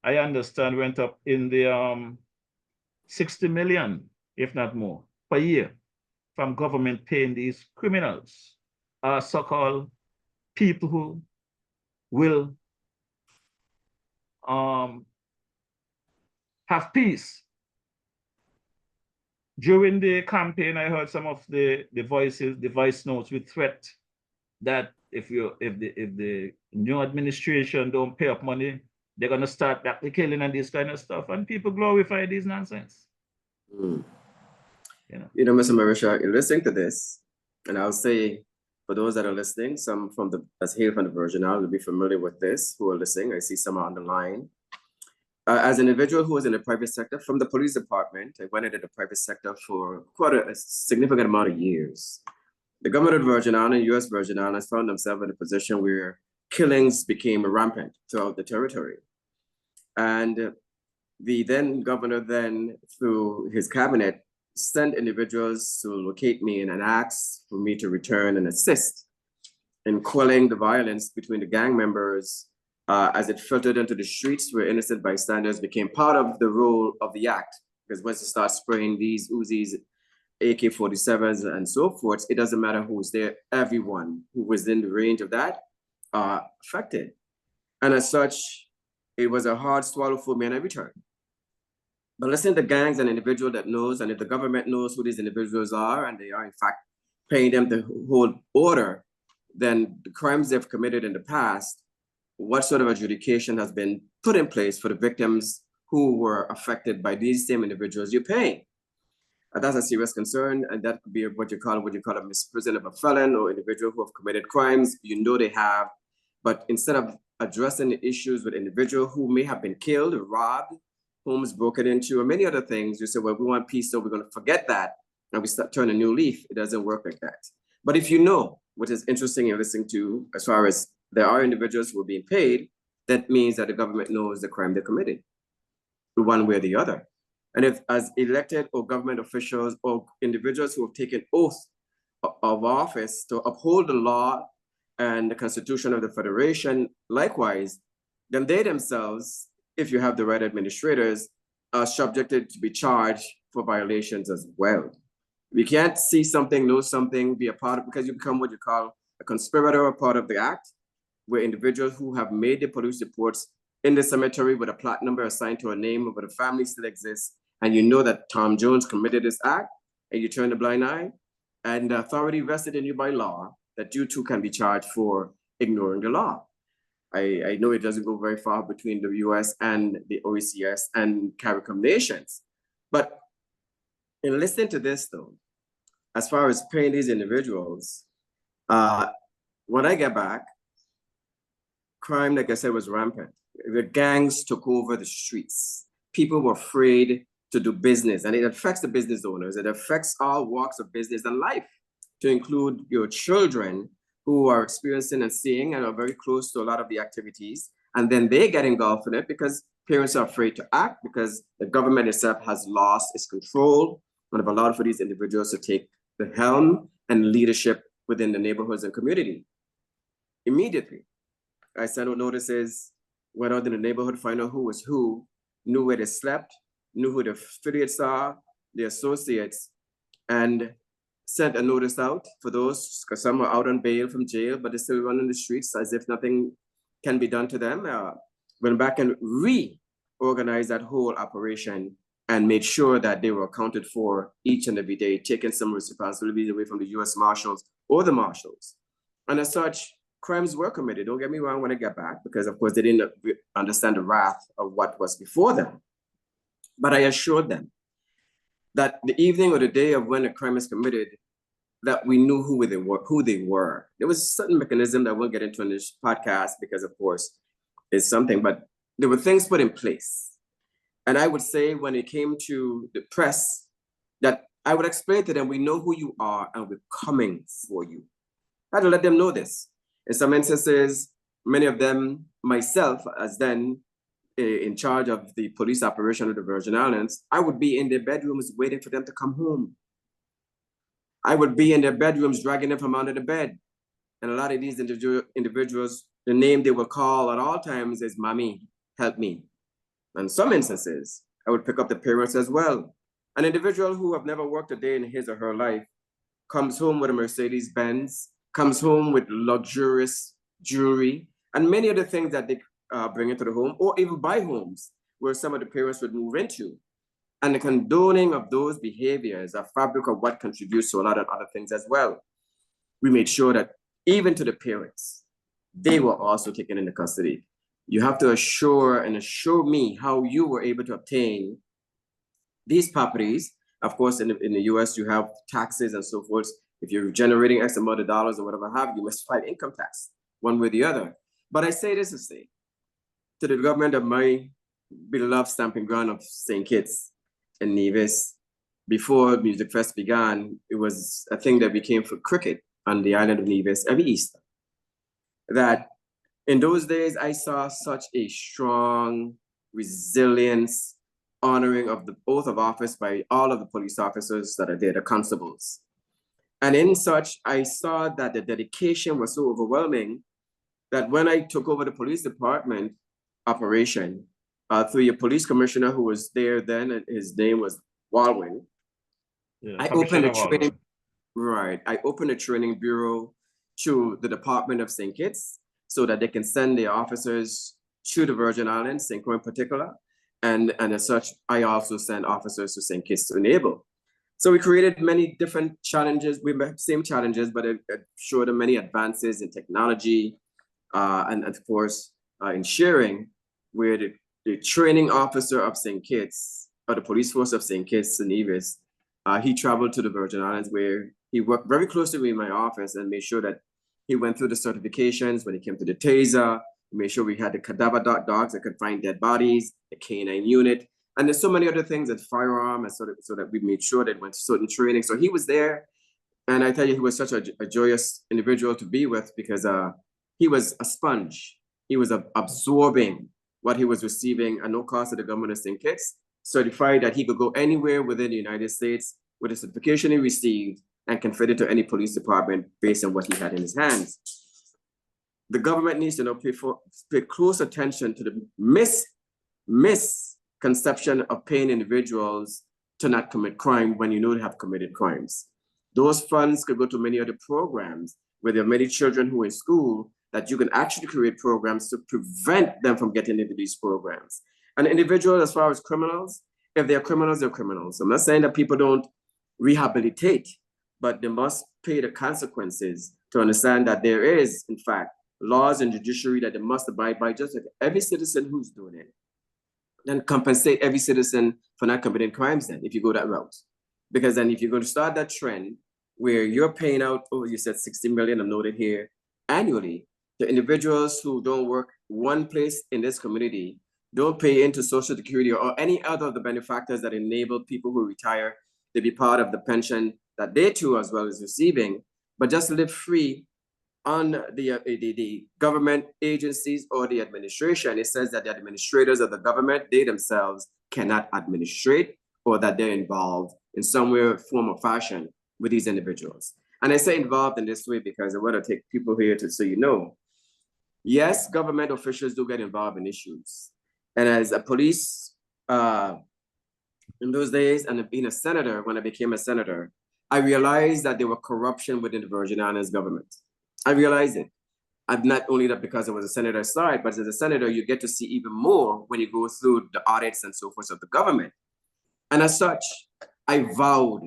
I understand, went up in the 60 million, if not more, per year from government paying these criminals, so-called people who will have peace. During the campaign, I heard some of the voice notes with threat that if the new administration don't pay up money, they're gonna start back the killing and this kind of stuff, and people glorify these nonsense. You know, Mr. Marisha, you're listening to this, and I'll say For those that are listening, some from as hail from the Virgin Islands will be familiar with this, who are listening. I see some on the line. As an individual who was in the private sector, from the police department, I went into the private sector for quite a significant amount of years. The government of the Virgin Islands, U.S. Virgin Islands, found themselves in a position where killings became rampant throughout the territory. And the then governor, through his cabinet, sent individuals to locate me and ask for me to return and assist in quelling the violence between the gang members as it filtered into the streets where innocent bystanders became part of the role of the act. Because once you start spraying these Uzis, AK-47s and so forth, it doesn't matter who's there, everyone who was in the range of that are affected. And as such, it was a hard swallow for me and I returned. But listen to gangs and individual that knows, and if the government knows who these individuals are, and they are in fact paying them to hold order, then the crimes they've committed in the past, what sort of adjudication has been put in place for the victims who were affected by these same individuals you're paying? And that's a serious concern, and that could be what you call a misprison of a felon or individual who have committed crimes. You know they have, but instead of addressing the issues with individual who may have been killed, robbed, homes broken into, or many other things, you say, well, we want peace, so we're going to forget that, and we start turning a new leaf. It doesn't work like that. But if you know what is interesting in listening to, as far as there are individuals who are being paid, that means that the government knows the crime they committed, one way or the other. And if as elected or government officials or individuals who have taken oath of office to uphold the law and the Constitution of the Federation, likewise, then they themselves, if you have the right administrators, are subjected to be charged for violations as well. We can't see something, know something, be a part of, because you become what you call a conspirator or part of the act, where individuals who have made the police reports in the cemetery with a plot number assigned to a name, but the family still exists, and you know that Tom Jones committed this act, and you turn a blind eye, and the authority vested in you by law, that you too can be charged for ignoring the law. I know it doesn't go very far between the US and the OECS and CARICOM nations, but in listening to this though, as far as paying these individuals, when I get back, crime, like I said, was rampant. The gangs took over the streets. People were afraid to do business, and it affects the business owners. It affects all walks of business and life, to include your children who are experiencing and seeing and are very close to a lot of the activities. And then they get engulfed in it because parents are afraid to act because the government itself has lost its control and have allowed for these individuals to take the helm and leadership within the neighborhoods and community. Immediately, I sent out notices, went out in the neighborhood, find out who was who, knew where they slept, knew who the affiliates are, the associates, and sent a notice out for those, because some are out on bail from jail, but they're still running the streets as if nothing can be done to them. Went back and reorganized that whole operation and made sure that they were accounted for each and every day, taking some responsibilities away from the U.S. Marshals or the Marshals. And as such, crimes were committed. Don't get me wrong when I get back, because of course they didn't understand the wrath of what was before them. But I assured them that the evening or the day of when a crime is committed, that we knew who they were. There was a certain mechanism that we'll get into in this podcast because, of course, it's something, but there were things put in place. And I would say when it came to the press, that I would explain to them, we know who you are and we're coming for you. I had to let them know this. In some instances, many of them, myself, as then in charge of the police operation of the Virgin Islands, I would be in their bedrooms waiting for them to come home. I would be in their bedrooms dragging them from under the bed. And a lot of these individuals, the name they will call at all times is Mommy, help me. In some instances, I would pick up the parents as well. An individual who have never worked a day in his or her life comes home with a Mercedes-Benz, comes home with luxurious jewelry, and many other things that they bring into the home, or even buy homes where some of the parents would move into. And the condoning of those behaviors, a fabric of what contributes to a lot of other things as well. We made sure that even to the parents, they were also taken into custody. You have to assure me how you were able to obtain these properties. Of course, in the US, you have taxes and so forth. If you're generating X amount of dollars or whatever have you, must file income tax one way or the other. But I say this to say to the government of my beloved stamping ground of St. Kitts and Nevis, before Music Fest began, it was a thing that became for cricket on the island of Nevis every Easter. That in those days, I saw such a strong resilience, honoring of the oath of office by all of the police officers that are there, the constables. And in such, I saw that the dedication was so overwhelming that when I took over the police department operation, through your police commissioner who was there then, and his name was Walwyn, I opened a training, right? I opened a training bureau to the Department of St. Kitts so that they can send their officers to the Virgin Islands, St. Croix in particular. And as such, I also send officers to St. Kitts to enable. So we created many different challenges. We met same challenges, but it showed many advances in technology and of course, in sharing, where the training officer of St. Kitts, or the police force of St. Kitts and Nevis, he traveled to the Virgin Islands where he worked very closely with my office and made sure that he went through the certifications when it came to the taser, made sure we had the cadaver dogs that could find dead bodies, the K9 unit, and there's so many other things, that firearm, and so that we made sure that went to certain training. So he was there, and I tell you, he was such a joyous individual to be with because he was a sponge. He was absorbing what he was receiving at no cost to the government of St. Kitts, certified that he could go anywhere within the United States with the certification he received and confide it to any police department based on what he had in his hands. The government needs to now pay close attention to the misconception of paying individuals to not commit crime when you know they have committed crimes. Those funds could go to many other programs where there are many children who are in school that you can actually create programs to prevent them from getting into these programs. And individuals, as far as criminals, if they're criminals, they're criminals. I'm not saying that people don't rehabilitate, but they must pay the consequences to understand that there is, in fact, laws and judiciary that they must abide by, just like every citizen who's doing it. Then compensate every citizen for not committing crimes then, if you go that route. Because then if you're going to start that trend where you're paying out, oh, you said 60 million, I'm noted here, annually, to individuals who don't work one place in this community, don't pay into Social Security or any other of the benefactors that enable people who retire to be part of the pension that they too as well as receiving, but just live free on the government agencies or the administration. It says that the administrators of the government, they themselves cannot administrate, or that they're involved in some way, form or fashion with these individuals. And I say involved in this way because I want to take people here to so you know, yes, government officials do get involved in issues. And as a police, in those days, and being a senator, when I became a senator, I realized that there was corruption within the Virgin Islands government. I realized it. And not only that because I was a senator side, but as a senator, you get to see even more when you go through the audits and so forth of the government. And as such, I vowed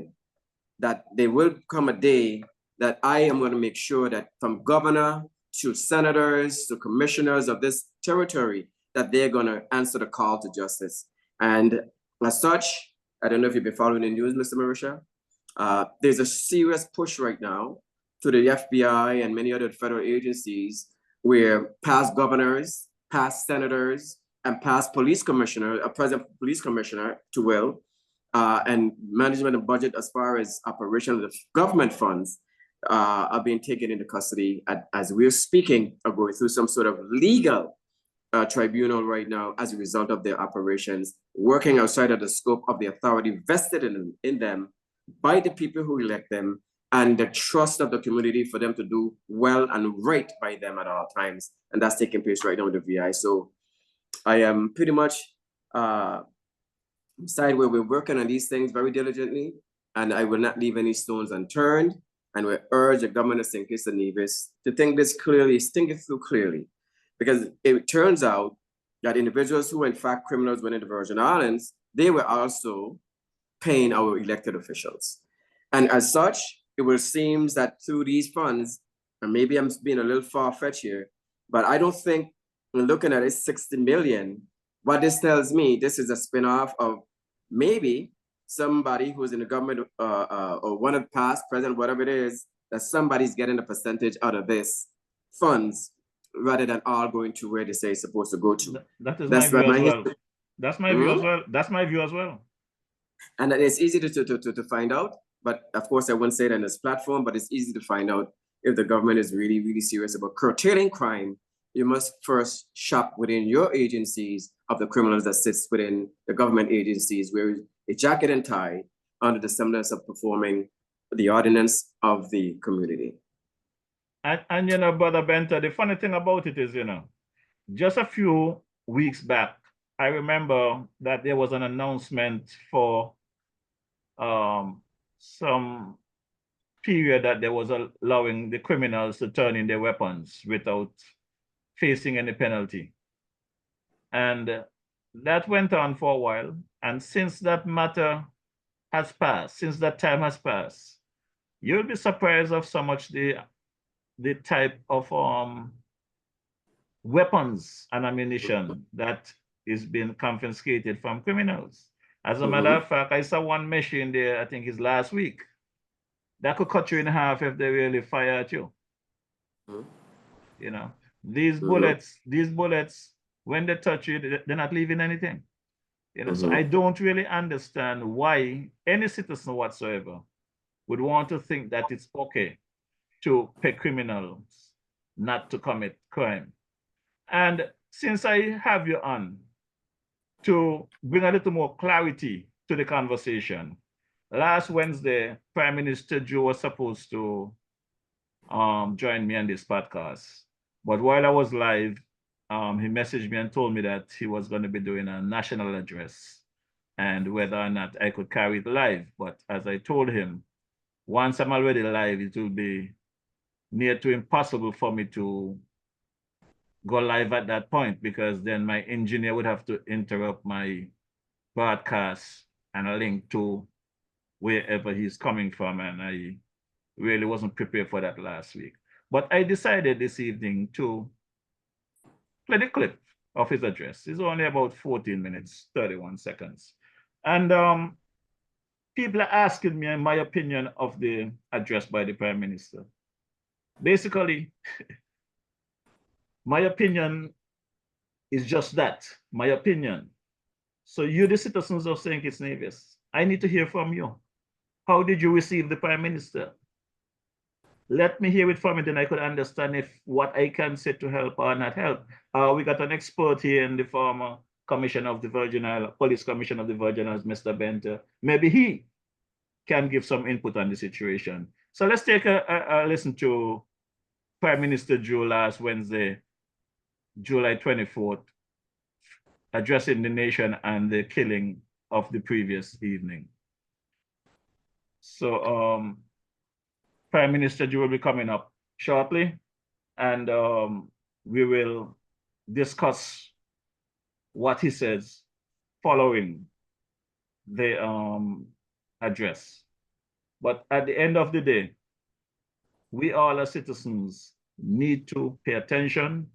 that there will come a day that I am going to make sure that from governor to senators to commissioners of this territory, that they're going to answer the call to justice. And as such, I don't know if you've been following the news, Mr. Marisha, there's a serious push right now to the FBI and many other federal agencies where past governors, past senators, and past police commissioner, present police commissioner, to will, and management and budget as far as operation of the government funds are being taken into custody as we're speaking, are going through some sort of legal tribunal right now as a result of their operations, working outside of the scope of the authority vested in them by the people who elect them and the trust of the community for them to do well and right by them at all times. And that's taking place right now with the VI. So I am pretty much side where we're working on these things very diligently, and I will not leave any stones unturned. And we urge the government of St. Kitts and Nevis to think this clearly, think it through clearly, because it turns out that individuals who were in fact criminals within the Virgin Islands, they were also paying our elected officials. And as such, it will seem that through these funds, and maybe I'm being a little far-fetched here, but I don't think when looking at it, 60 million, what this tells me, this is a spin-off of maybe somebody who's in the government or one of the past, present, whatever it is, that somebody's getting a percentage out of this funds rather than all going to where they say it's supposed to go to. That is That's my view what as my well. history. That's my view as well. That's my view as well. And it's easy to find out, but of course I wouldn't say that on this platform, but it's easy to find out if the government is really, really serious about curtailing crime. You must first shop within your agencies of the criminals that sits within the government agencies, where a jacket and tie under the semblance of performing the ordinance of the community. And you know, Brother Benter, the funny thing about it is, you know, just a few weeks back, I remember that there was an announcement for some period that there was allowing the criminals to turn in their weapons without facing any penalty. And that went on for a while. And since that matter has passed, since that time has passed, you'll be surprised of so much the type of weapons and ammunition that is being confiscated from criminals. As a matter of fact, I saw one machine there, I think it's last week, that could cut you in half if they really fire at you. You know, these bullets, when they touch you, they're not leaving anything. You know, so I don't really understand why any citizen whatsoever would want to think that it's okay to pay criminals not to commit crime. And since I have you on to bring a little more clarity to the conversation, last Wednesday, Prime Minister Joe was supposed to join me on this podcast. But while I was live, he messaged me and told me that he was going to be doing a national address and whether or not I could carry it live. But as I told him, once I'm already live, it will be near to impossible for me to go live at that point, because then my engineer would have to interrupt my broadcast and link to wherever he's coming from. And I really wasn't prepared for that last week. But I decided this evening to play the clip of his address. It's only about 14 minutes, 31 seconds. And people are asking me my opinion of the address by the Prime Minister. Basically, my opinion is just that, my opinion. So you, the citizens of St. Kitts Nevis, I need to hear from you. How did you receive the Prime Minister? Let me hear it from you, then I could understand if what I can say to help or not help. We got an expert here in the former Commissioner of the Virgin Islands, Police Commissioner of the Virgin Islands, Mr. Benter. Maybe he can give some input on the situation. So let's take a listen to Prime Minister Joe last Wednesday, July 24th, addressing the nation and the killing of the previous evening. So Prime Minister Joe will be coming up shortly, and we will discuss what he says following the address. But at the end of the day, we all as citizens need to pay attention.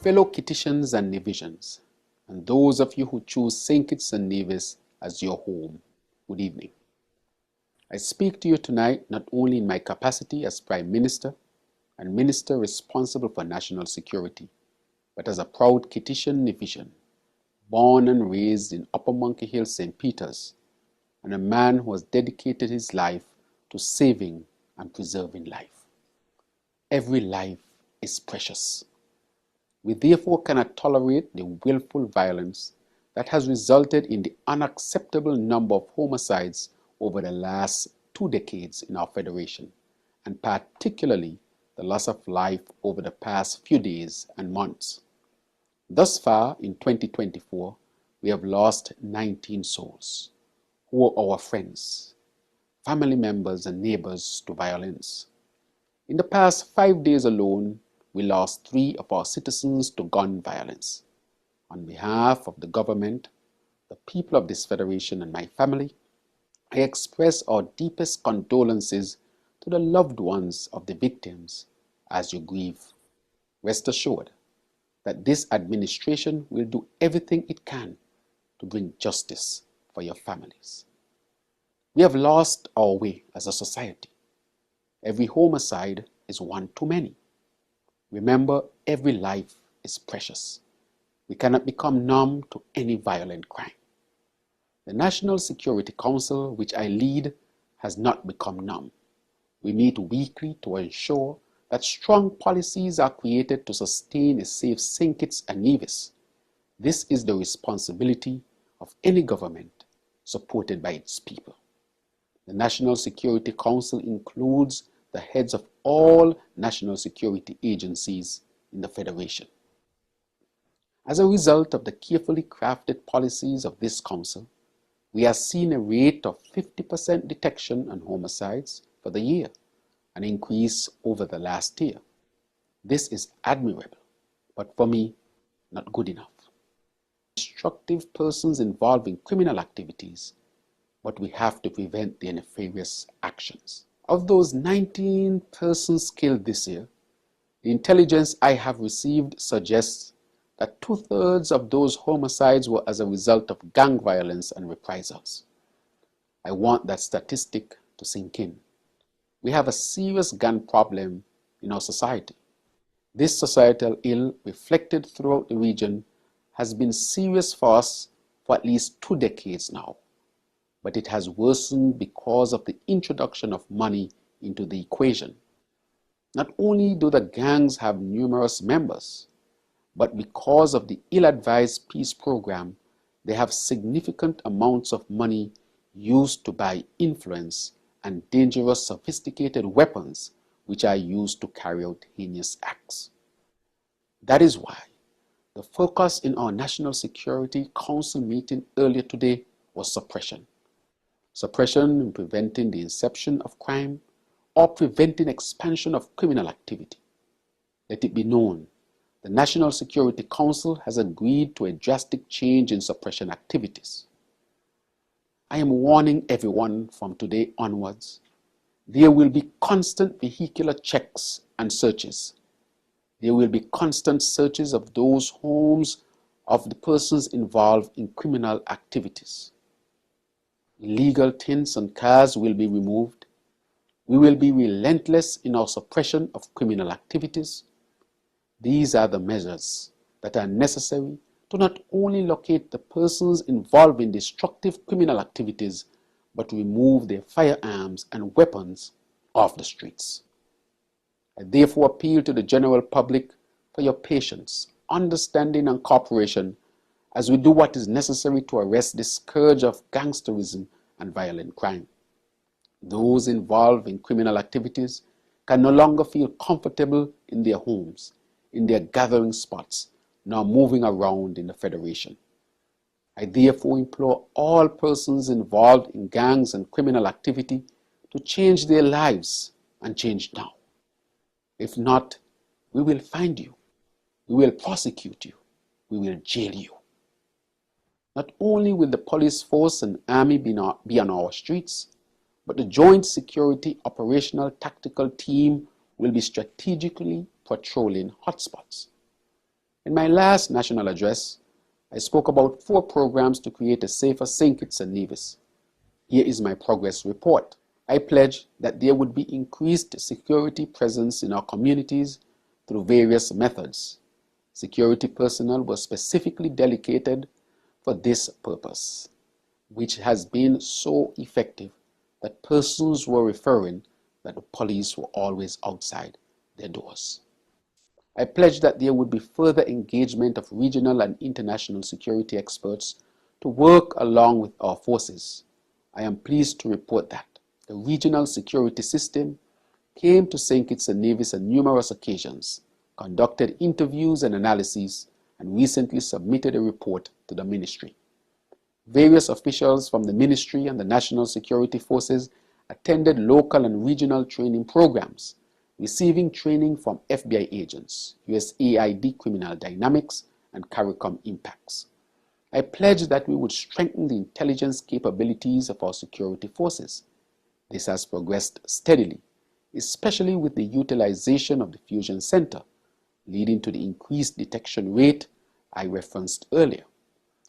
Fellow Kittitians and Nevisians, and those of you who choose St. Kitts and Nevis as your home, good evening. I speak to you tonight not only in my capacity as Prime Minister and Minister responsible for national security, but as a proud Kittitian Nevisian, born and raised in Upper Monkey Hill, St. Peter's, and a man who has dedicated his life to saving and preserving life. Every life is precious. We therefore cannot tolerate the willful violence that has resulted in the unacceptable number of homicides over the last 2 decades in our federation, and particularly the loss of life over the past few days and months. Thus far in 2024, we have lost 19 souls who were our friends, family members and neighbors to violence. In the past 5 days alone, we lost 3 of our citizens to gun violence. On behalf of the government, the people of this federation and my family, I express our deepest condolences to the loved ones of the victims as you grieve. Rest assured that this administration will do everything it can to bring justice for your families. We have lost our way as a society. Every homicide is one too many. Remember, every life is precious. We cannot become numb to any violent crime. The National Security Council, which I lead, has not become numb. We meet weekly to ensure that strong policies are created to sustain a safe St. Kitts and Nevis. This is the responsibility of any government supported by its people. The National Security Council includes the heads of all national security agencies in the Federation. As a result of the carefully crafted policies of this council, we have seen a rate of 50% detection on homicides for the year, an increase over the last year. This is admirable, but for me, not good enough. Destructive persons involved in criminal activities, but we have to prevent their nefarious actions. Of those 19 persons killed this year, the intelligence I have received suggests that 2/3 of those homicides were as a result of gang violence and reprisals. I want that statistic to sink in. We have a serious gun problem in our society. This societal ill, reflected throughout the region, has been serious for us for at least 2 decades now, but it has worsened because of the introduction of money into the equation. Not only do the gangs have numerous members, but because of the ill-advised peace program, they have significant amounts of money used to buy influence and dangerous sophisticated weapons which are used to carry out heinous acts. That is why the focus in our National Security Council meeting earlier today was suppression. Suppression in preventing the inception of crime or preventing expansion of criminal activity. Let it be known, the National Security Council has agreed to a drastic change in suppression activities. I am warning everyone from today onwards, there will be constant vehicular checks and searches. There will be constant searches of those homes of the persons involved in criminal activities. Illegal tints on cars will be removed. We will be relentless in our suppression of criminal activities. These are the measures that are necessary to not only locate the persons involved in destructive criminal activities, but remove their firearms and weapons off the streets. I therefore appeal to the general public for your patience, understanding, and cooperation as we do what is necessary to arrest this scourge of gangsterism and violent crime. Those involved in criminal activities can no longer feel comfortable in their homes, in their gathering spots, nor moving around in the Federation. I therefore implore all persons involved in gangs and criminal activity to change their lives and change now. If not, we will find you, we will prosecute you, we will jail you. Not only will the police force and army be on our streets, but the Joint Security Operational Tactical Team will be strategically patrolling hotspots. In my last national address, I spoke about 4 programs to create a safer St. Kitts and Nevis. Here is my progress report. I pledged that there would be increased security presence in our communities through various methods. Security personnel was specifically dedicated for this purpose, which has been so effective that persons were referring that the police were always outside their doors. I pledged that there would be further engagement of regional and international security experts to work along with our forces. I am pleased to report that the regional security system came to St. Kitts and Nevis on numerous occasions, conducted interviews and analyses, and recently submitted a report to the ministry. Various officials from the ministry and the national security forces attended local and regional training programs, receiving training from FBI agents, USAID Criminal Dynamics, and CARICOM Impacts. I pledged that we would strengthen the intelligence capabilities of our security forces. This has progressed steadily, especially with the utilization of the Fusion Center, leading to the increased detection rate I referenced earlier.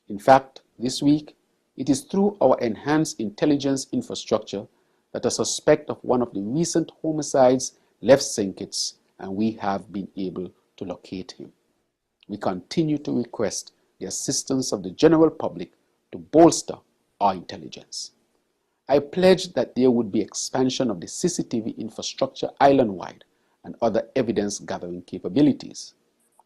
In fact, this week, it is through our enhanced intelligence infrastructure that a suspect of one of the recent homicides left St. Kitts, and we have been able to locate him. We continue to request the assistance of the general public to bolster our intelligence. I pledged that there would be expansion of the CCTV infrastructure island-wide and other evidence-gathering capabilities.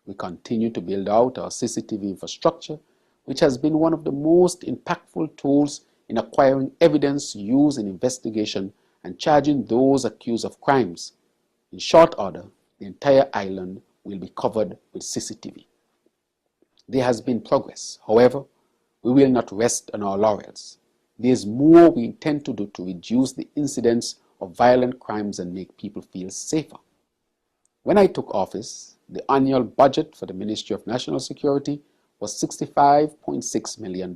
We continue to build out our CCTV infrastructure, which has been one of the most impactful tools in acquiring evidence used in investigation and charging those accused of crimes. In short order, the entire island will be covered with CCTV. There has been progress. However, we will not rest on our laurels. There is more we intend to do to reduce the incidence of violent crimes and make people feel safer. When I took office, the annual budget for the Ministry of National Security was $65.6 million.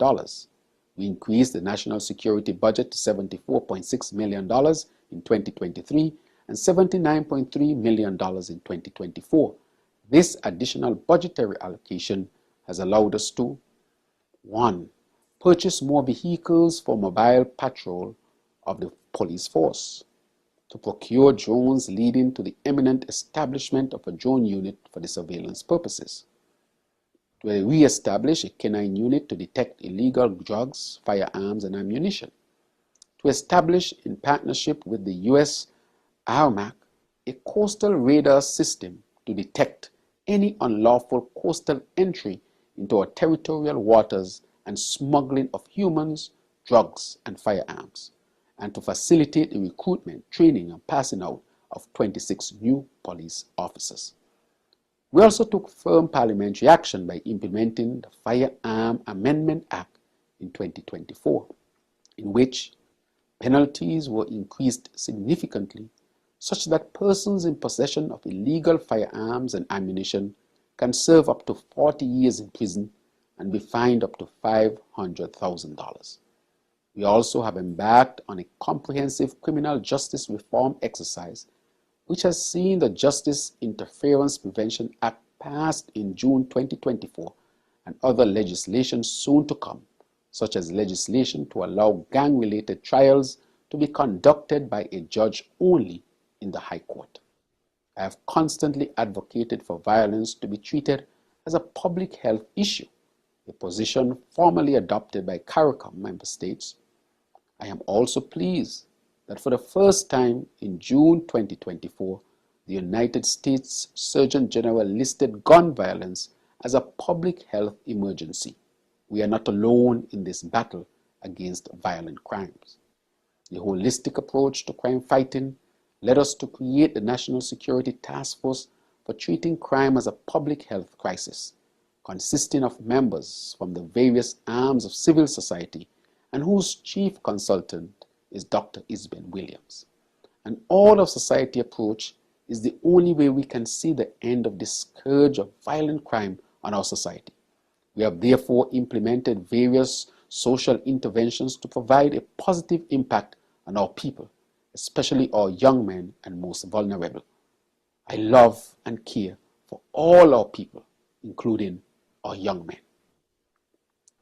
We increased the national security budget to $74.6 million in 2023 and $79.3 million in 2024. This additional budgetary allocation has allowed us to 1. Purchase more vehicles for mobile patrol of the police force, to procure drones leading to the imminent establishment of a drone unit for the surveillance purposes, to re-establish a canine unit to detect illegal drugs, firearms, and ammunition, to establish, in partnership with the U.S. ARMAC, a coastal radar system to detect any unlawful coastal entry into our territorial waters and smuggling of humans, drugs, and firearms, and to facilitate the recruitment, training, and passing out of 26 new police officers. We also took firm parliamentary action by implementing the Firearm Amendment Act in 2024, in which penalties were increased significantly such that persons in possession of illegal firearms and ammunition can serve up to 40 years in prison and be fined up to $500,000. We also have embarked on a comprehensive criminal justice reform exercise, which has seen the Justice Interference Prevention Act passed in June 2024 and other legislation soon to come, such as legislation to allow gang-related trials to be conducted by a judge only in the High Court. I have constantly advocated for violence to be treated as a public health issue, a position formally adopted by CARICOM member states. I am also pleased that for the first time in June 2024, the United States Surgeon General listed gun violence as a public health emergency. We are not alone in this battle against violent crimes. The holistic approach to crime fighting led us to create the National Security Task Force for treating crime as a public health crisis, consisting of members from the various arms of civil society and whose chief consultant is Dr. Isben Williams. An all-of-society approach is the only way we can see the end of this scourge of violent crime on our society. We have therefore implemented various social interventions to provide a positive impact on our people, especially our young men and most vulnerable. I love and care for all our people, including our young men.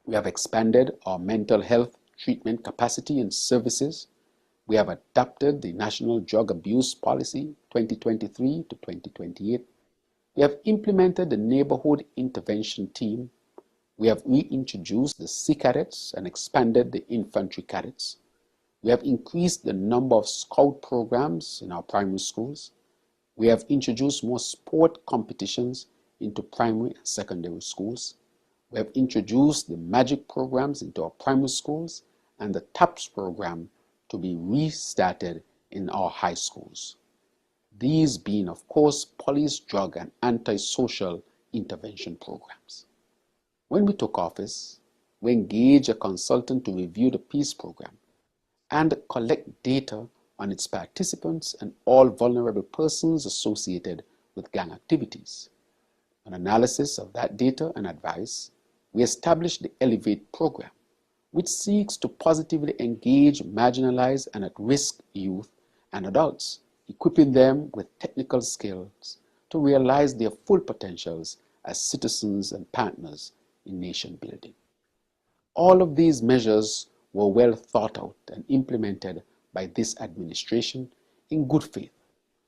We have expanded our mental health treatment capacity and services. We have adopted the National Drug Abuse Policy 2023 to 2028. We have implemented the Neighborhood Intervention Team. We have reintroduced the Sea Cadets and expanded the Infantry Cadets. We have increased the number of Scout programs in our primary schools. We have introduced more sport competitions into primary and secondary schools. We have introduced the MAGIC programs into our primary schools and the TAPS program to be restarted in our high schools. These being, of course, police, drug, and antisocial intervention programs. When we took office, we engaged a consultant to review the peace program and collect data on its participants and all vulnerable persons associated with gang activities. On analysis of that data and advice, we established the Elevate program, which seeks to positively engage marginalized and at-risk youth and adults, equipping them with technical skills to realize their full potentials as citizens and partners in nation building. All of these measures were well thought out and implemented by this administration in good faith,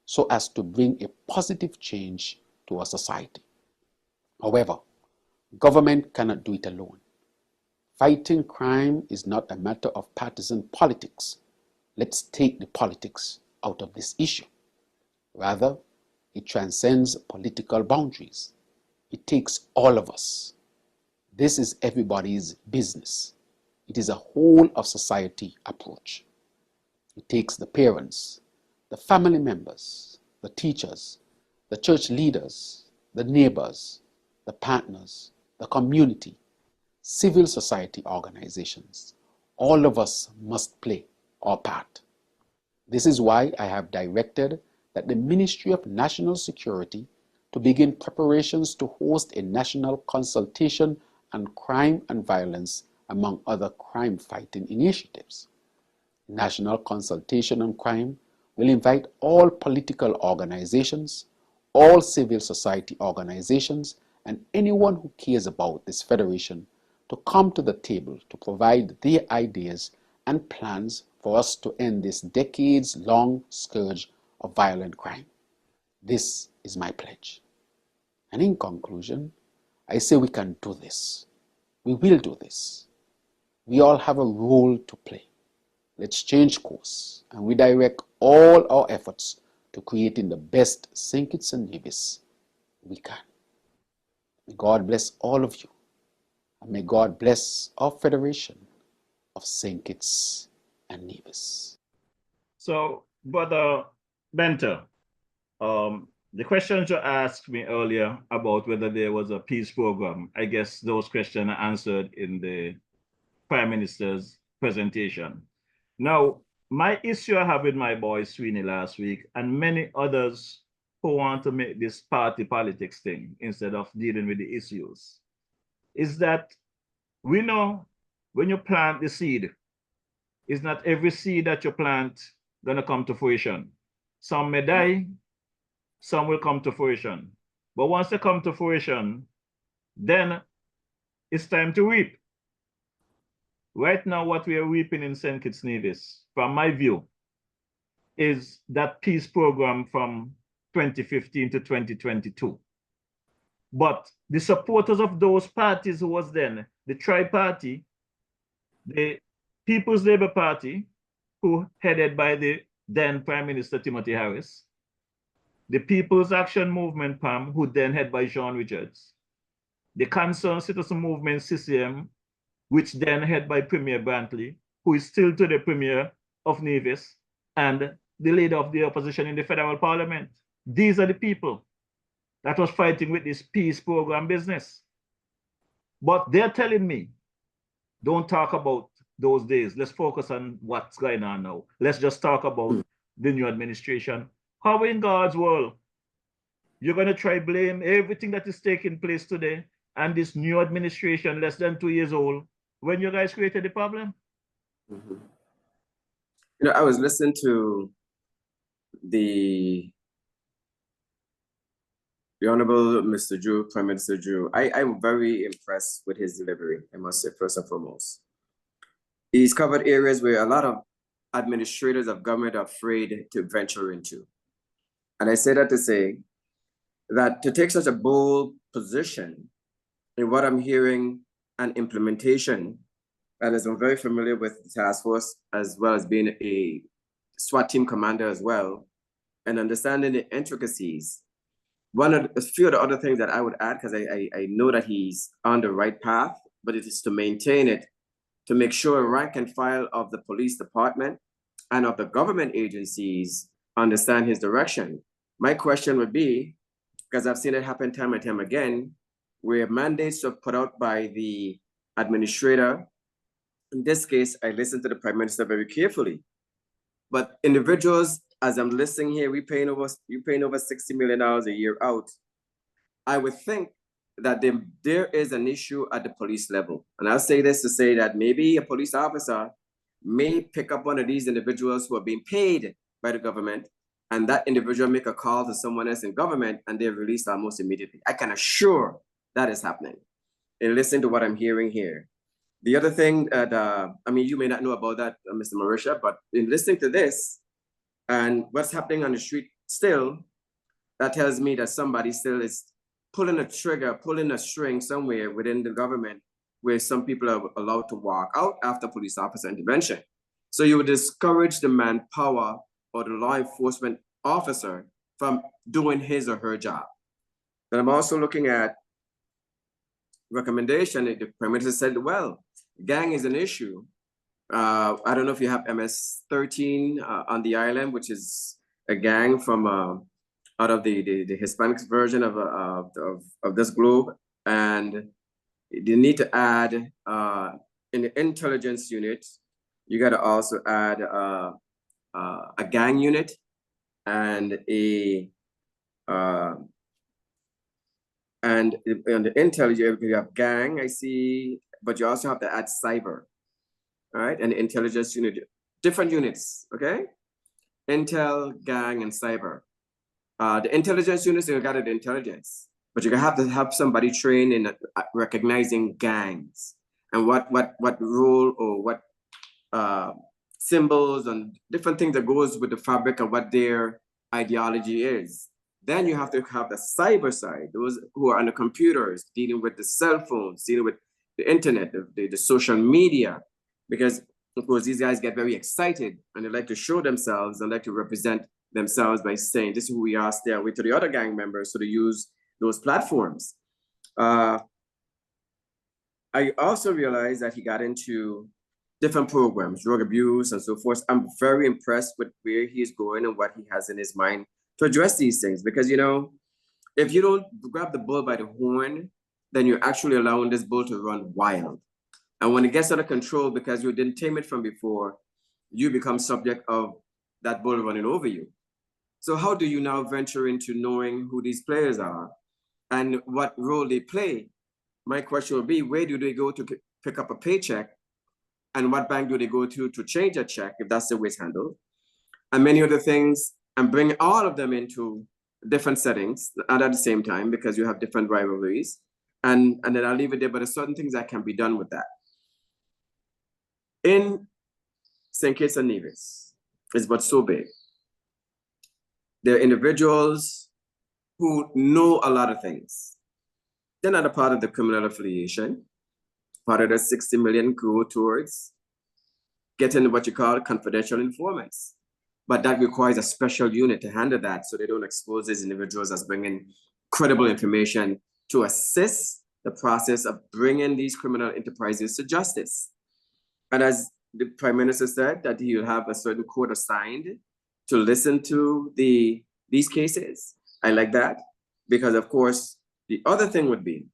so as to bring a positive change to our society. However, government cannot do it alone. Fighting crime is not a matter of partisan politics. Let's take the politics out of this issue. Rather, it transcends political boundaries. It takes all of us. This is everybody's business. It is a whole of society approach. It takes the parents, the family members, the teachers, the church leaders, the neighbors, the partners, the community, civil society organizations. All of us must play our part. This is why I have directed that the Ministry of National Security to begin preparations to host a national consultation on crime and violence, among other crime-fighting initiatives. National consultation on crime will invite all political organizations, all civil society organizations, and anyone who cares about this federation to come to the table to provide their ideas and plans for us to end this decades-long scourge of violent crime. This is my pledge. And in conclusion, I say we can do this. We will do this. We all have a role to play. Let's change course and redirect all our efforts to creating the best St. Kitts and Nevis we can. May God bless all of you, and may God bless our Federation of St. Kitts and Nevis. So, Brother Benter, the questions you asked me earlier about whether there was a peace program, I guess those questions are answered in the Prime Minister's presentation. Now, my issue I have with my boy Sweeney last week, and many others who want to make this party politics thing instead of dealing with the issues, is that we know when you plant the seed, it's not every seed that you plant gonna come to fruition. Some may die, some will come to fruition. But once they come to fruition, then it's time to reap. Right now, what we are reaping in St. Kitts Nevis, from my view, is that peace program from 2015 to 2022. But the supporters of those parties who was then the Tri-Party, the People's Labour Party, who headed by the then Prime Minister Timothy Harris, the People's Action Movement, PAM, who then headed by John Richards, the Concerned Citizen Movement, CCM, which then headed by Premier Brantley, who is still to the Premier of Nevis, and the leader of the opposition in the federal parliament. These are the people that was fighting with this peace program business. But they're telling me, don't talk about those days. Let's focus on what's going on now. Let's just talk about the new administration. How in God's world you're going to try blame everything that is taking place today and this new administration less than 2 years old when you guys created the problem? You know, I was listening to the Honorable Mr. Drew, Prime Minister Drew. I'm very impressed with his delivery, I must say, first and foremost. He's covered areas where a lot of administrators of government are afraid to venture into. And I say that to say that to take such a bold position in what I'm hearing and implementation, and as I'm very familiar with the task force, as well as being a SWAT team commander as well, and understanding the intricacies. A few of the other things that I would add, because I know that he's on the right path, but it is to maintain it, to make sure rank and file of the police department and of the government agencies understand his direction. My question would be, because I've seen it happen time and time again, where mandates are put out by the administrator. In this case, I listened to the Prime Minister very carefully. But individuals, as I'm listening here, you're paying over $60 million a year out. I would think that there is an issue at the police level. And I'll say this to say that maybe a police officer may pick up one of these individuals who are being paid by the government, and that individual make a call to someone else in government and they're released almost immediately. I can assure that is happening. And listen to what I'm hearing here. The other thing that, I mean, you may not know about that, Mr. Marisha, but in listening to this and what's happening on the street still, that tells me that somebody still is pulling a trigger, pulling a string somewhere within the government where some people are allowed to walk out after police officer intervention. So you would discourage the manpower or the law enforcement officer from doing his or her job. But I'm also looking at recommendation. The Prime Minister said, well, gang is an issue. I don't know if you have MS-13 on the island, which is a gang from out of the Hispanic version of this globe. And they need to add in the intelligence unit, you got to also add a gang unit and and in the intelligence, you have gang, I see, but you also have to add cyber, all right? And the intelligence unit, different units, okay? Intel, gang, and cyber. The intelligence units, you got the intelligence, but you have to have somebody trained in recognizing gangs and what role or what symbols and different things that goes with the fabric of what their ideology is. Then you have to have the cyber side, those who are on the computers, dealing with the cell phones, dealing with the internet, the social media, because of course these guys get very excited and they like to show themselves and like to represent themselves by saying, this is who we are, stay away to the other gang members, so they use those platforms. I also realized that he got into different programs, drug abuse and so forth. I'm very impressed with where he's going and what he has in his mind to address these things. Because, you know, if you don't grab the bull by the horn, then you're actually allowing this bull to run wild. And when it gets out of control, because you didn't tame it from before, you become subject of that bull running over you. So how do you now venture into knowing who these players are and what role they play? My question would be, where do they go to pick up a paycheck? And what bank do they go to change a check, if that's the way it's handled? And many other things, and bring all of them into different settings, not at the same time, because you have different rivalries. And then I'll leave it there, but there's certain things that can be done with that. In St. Kitts and Nevis, it's but so big. There are individuals who know a lot of things. They're not a part of the criminal affiliation. Part of the 60 million go towards getting what you call confidential informants. But that requires a special unit to handle that so they don't expose these individuals as bringing credible information to assist the process of bringing these criminal enterprises to justice. And as the Prime Minister said, that he will have a certain court assigned to listen to these cases. I like that, because of course, the other thing would be,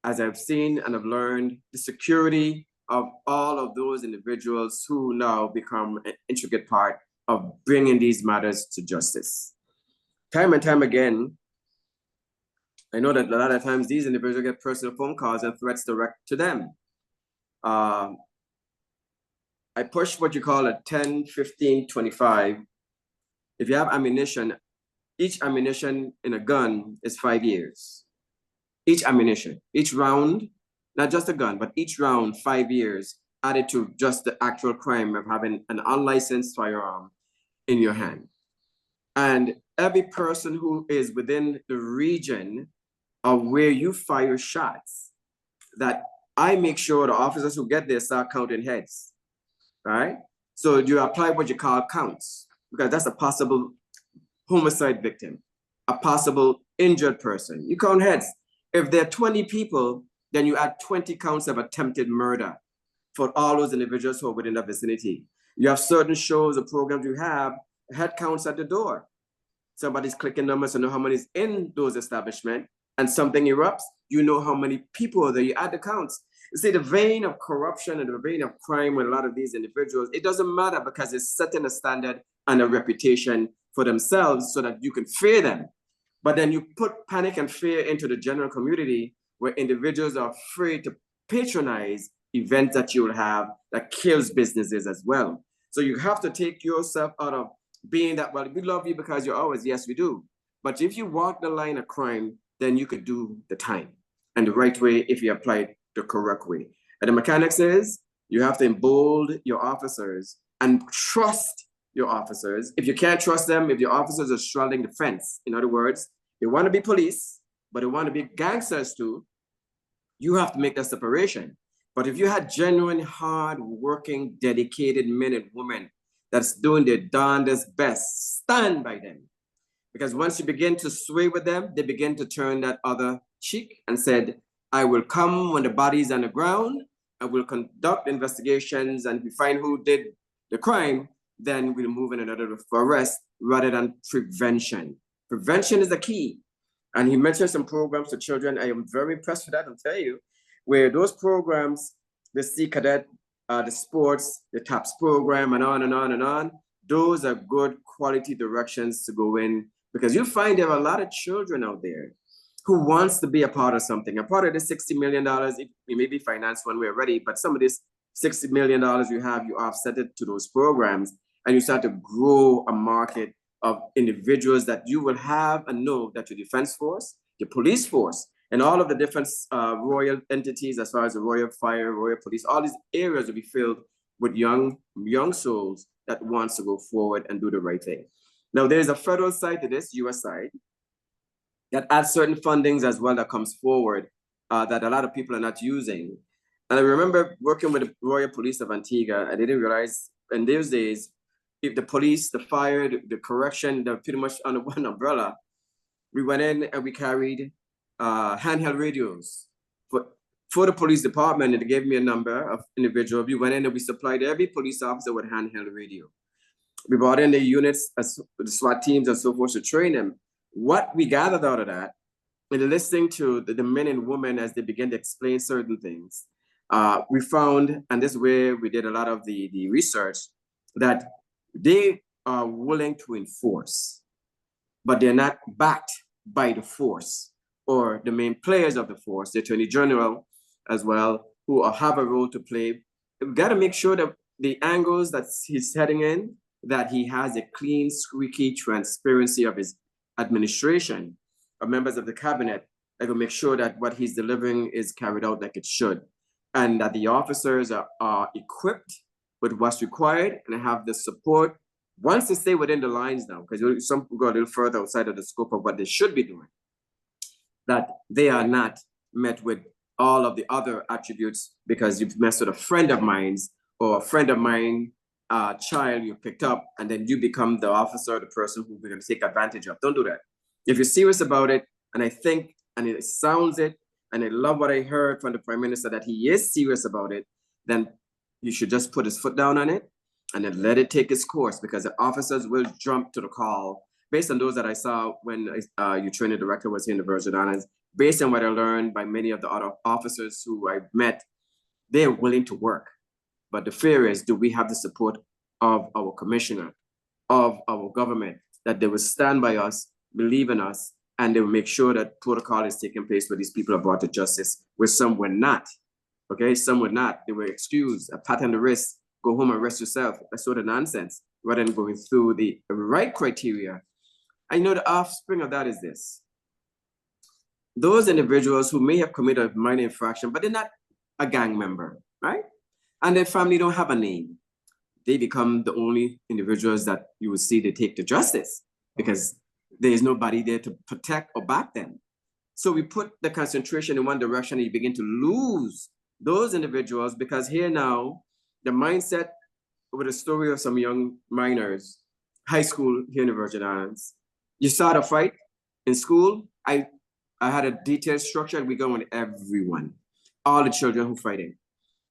as I've seen and I've learned, the security of all of those individuals who now become an intricate part of bringing these matters to justice. Time and time again, I know that a lot of times these individuals get personal phone calls and threats direct to them. I push what you call a 10, 15, 25. If you have ammunition, each ammunition in a gun is 5 years. Each ammunition, each round, not just a gun, but each round, 5 years, added to just the actual crime of having an unlicensed firearm in your hand. And every person who is within the region of where you fire shots, that I make sure the officers who get there start counting heads, right? So you apply what you call counts, because that's a possible homicide victim, a possible injured person. You count heads. If there are 20 people, then you add 20 counts of attempted murder for all those individuals who are within the vicinity. You have certain shows or programs you have head counts at the door. Somebody's clicking numbers to know how many is in those establishments, and something erupts, you know how many people are there. You add the counts. You see, the vein of corruption and the vein of crime with a lot of these individuals, it doesn't matter because it's setting a standard and a reputation for themselves so that you can fear them. But then you put panic and fear into the general community where individuals are afraid to patronize events that you'll have that kills businesses as well. So you have to take yourself out of being that, well, we love you because you're ours. Yes, we do. But if you walk the line of crime, then you could do the time and the right way if you apply it the correct way. And the mechanics is you have to embolden your officers and trust your officers. If you can't trust them, if your officers are straddling the fence, in other words, they want to be police, but they want to be gangsters too, you have to make that separation. But if you had genuine, hard-working, dedicated men and women that's doing their darndest best, stand by them. Because once you begin to sway with them, they begin to turn that other cheek and said, I will come when the body's on the ground, I will conduct investigations, and if we find who did the crime, then we'll move in another for arrest rather than prevention. Prevention is the key. And he mentioned some programs for children. I am very impressed with that, I'll tell you, where those programs, the Sea Cadet, the sports, the TAPS program, and on and on and on, those are good quality directions to go in, because you'll find there are a lot of children out there who wants to be a part of something. A part of this $60 million, it may be financed one way already, but some of this $60 million you have, you offset it to those programs, and you start to grow a market of individuals that you will have and know that your defense force, your police force, and all of the different royal entities, as far as the Royal Fire, Royal Police, all these areas will be filled with young souls that wants to go forward and do the right thing. Now, there's a federal side to this, US side, that adds certain fundings as well that comes forward that a lot of people are not using. And I remember working with the Royal Police of Antigua, I didn't realize in those days, if the police, the fire, the correction, they're pretty much under one umbrella. We went in and we carried handheld radios for the police department, and they gave me a number of individuals. We went in and we supplied every police officer with handheld radio. We brought in the units, the SWAT teams and so forth to train them. What we gathered out of that, and listening to the men and women as they begin to explain certain things, we found, and this is where we did a lot of the research, that they are willing to enforce, but they're not backed by the force or the main players of the force, the Attorney General as well, who have a role to play. We've got to make sure that the angles that he's heading in, that he has a clean, squeaky transparency of his administration, of members of the cabinet, that will make sure that what he's delivering is carried out like it should, and that the officers are equipped with what's required and have the support once they stay within the lines now, because some people go a little further outside of the scope of what they should be doing, that they are not met with all of the other attributes because you've messed with a friend of mine's or a friend of mine child you picked up, and then you become the officer, the person who we're going to take advantage of. Don't do that. If you're serious about it, and I think, and it sounds it, and I love what I heard from the Prime Minister that he is serious about it, then you should just put his foot down on it and then let it take its course, because the officers will jump to the call based on those that I saw when your training director was here in the Virgin Islands, based on what I learned by many of the other officers who I met. They're willing to work. But the fear is, do we have the support of our commissioner, of our government, that they will stand by us, believe in us, and they will make sure that protocol is taking place where these people are brought to justice, where some were not. Okay, some were not. They were excused, a pat on the wrist, go home and rest yourself. That sort of nonsense, rather than going through the right criteria. I know the offspring of that is this. Those individuals who may have committed a minor infraction, but they're not a gang member, right? And their family don't have a name. They become the only individuals that you will see they take to justice, because there is nobody there to protect or back them. So we put the concentration in one direction and you begin to lose those individuals, because here now, the mindset with the story of some young minors, high school here in the Virgin Islands, you start a fight in school. I had a detailed structure, and we go with everyone, all the children who are fighting,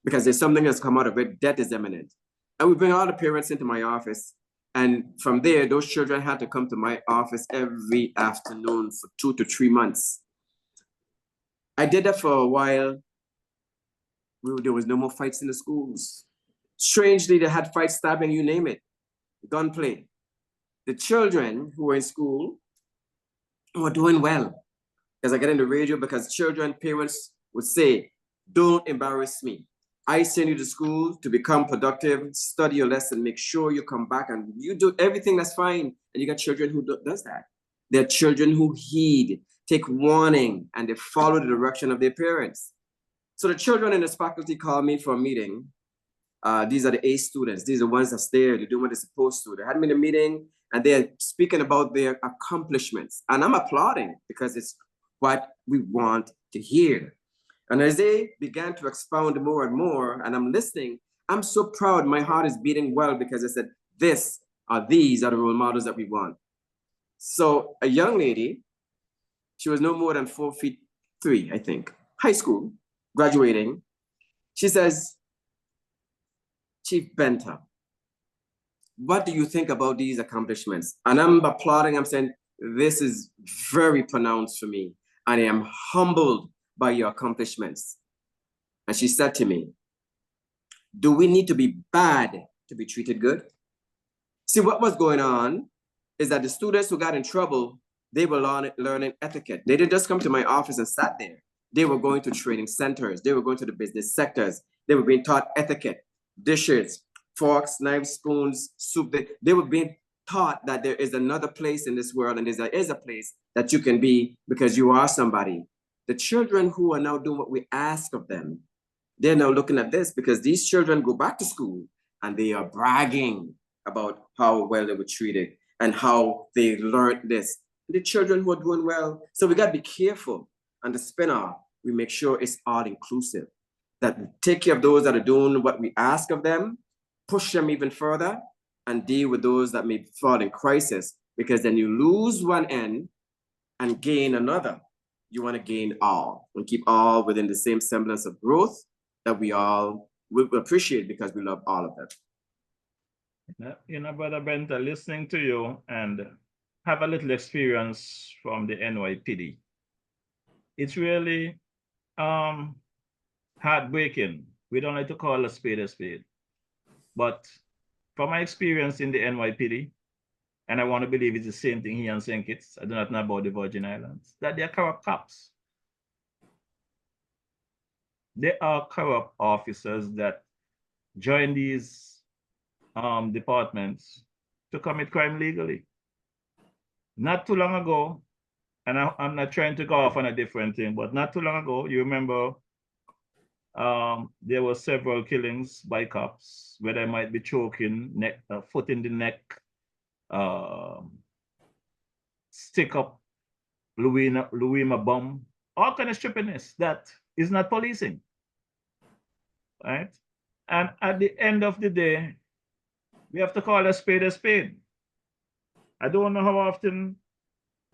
because there's something that's come out of it, death is imminent. And we bring all the parents into my office. And from there, those children had to come to my office every afternoon for 2 to 3 months. I did that for a while. There was no more fights in the schools. Strangely, they had fights, stabbing, you name it, gunplay. The children who were in school were doing well. Because I get in the radio, because children, parents would say, don't embarrass me. I send you to school to become productive, study your lesson, make sure you come back and you do everything, that's fine. And you got children who does that. There are children who heed, take warning, and they follow the direction of their parents. So the children in this faculty called me for a meeting. These are the A students. These are the ones that stay there. They do what they're supposed to. They had me in a meeting and they're speaking about their accomplishments. And I'm applauding because it's what we want to hear. And as they began to expound more and more, and I'm listening, I'm so proud. My heart is beating well because I said, these are the role models that we want. So a young lady, she was no more than 4'3", I think, high school, graduating. She says, Chief Benta, what do you think about these accomplishments? And I'm applauding, I'm saying, this is very pronounced for me. And I am humbled by your accomplishments. And she said to me, do we need to be bad to be treated good? See, what was going on is that the students who got in trouble, they were learning etiquette. They didn't just come to my office and sat there. They were going to training centers. They were going to the business sectors. They were being taught etiquette, dishes, forks, knives, spoons, soup. They were being taught that there is another place in this world, and there is a place that you can be because you are somebody. The children who are now doing what we ask of them, they're now looking at this because these children go back to school and they are bragging about how well they were treated and how they learned this. The children who are doing well. So we got to be careful. And the spin-off, we make sure it's all inclusive, that we take care of those that are doing what we ask of them, push them even further, and deal with those that may fall in crisis, because then you lose one end and gain another. You want to gain all and keep all within the same semblance of growth that we all will appreciate because we love all of them. You know, Brother Benta, listening to you and have a little experience from the NYPD. It's really heartbreaking. We don't like to call a spade a spade. But from my experience in the NYPD, and I want to believe it's the same thing here in St. Kitts, I do not know about the Virgin Islands, that they are corrupt cops. They are corrupt officers that join these departments to commit crime legally. Not too long ago, and I'm not trying to go off on a different thing, but not too long ago, you remember there were several killings by cops where they might be choking, foot in the neck, stick up Louima bomb, all kind of stupidness that is not policing, right? And at the end of the day, we have to call a spade a spade. I don't know how often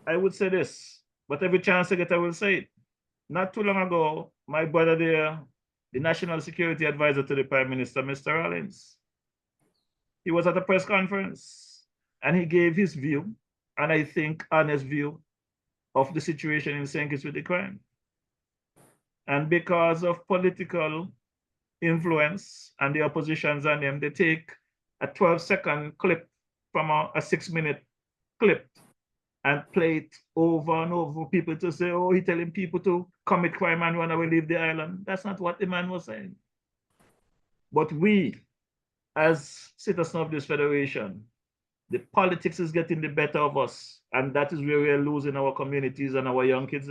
I would say this, but every chance I get, I will say it. Not too long ago, my brother there, the National Security Advisor to the Prime Minister, Mr. Rollins, he was at a press conference and he gave his view, and I think honest view, of the situation in St. Kitts with the crime. And because of political influence and the oppositions on them, they take a 12-second clip from a 6-minute clip and play it over and over for people to say, oh, he's telling people to commit crime and run away, leave the island. That's not what the man was saying. But we, as citizens of this federation, the politics is getting the better of us. And that is where we are losing our communities and our young kids.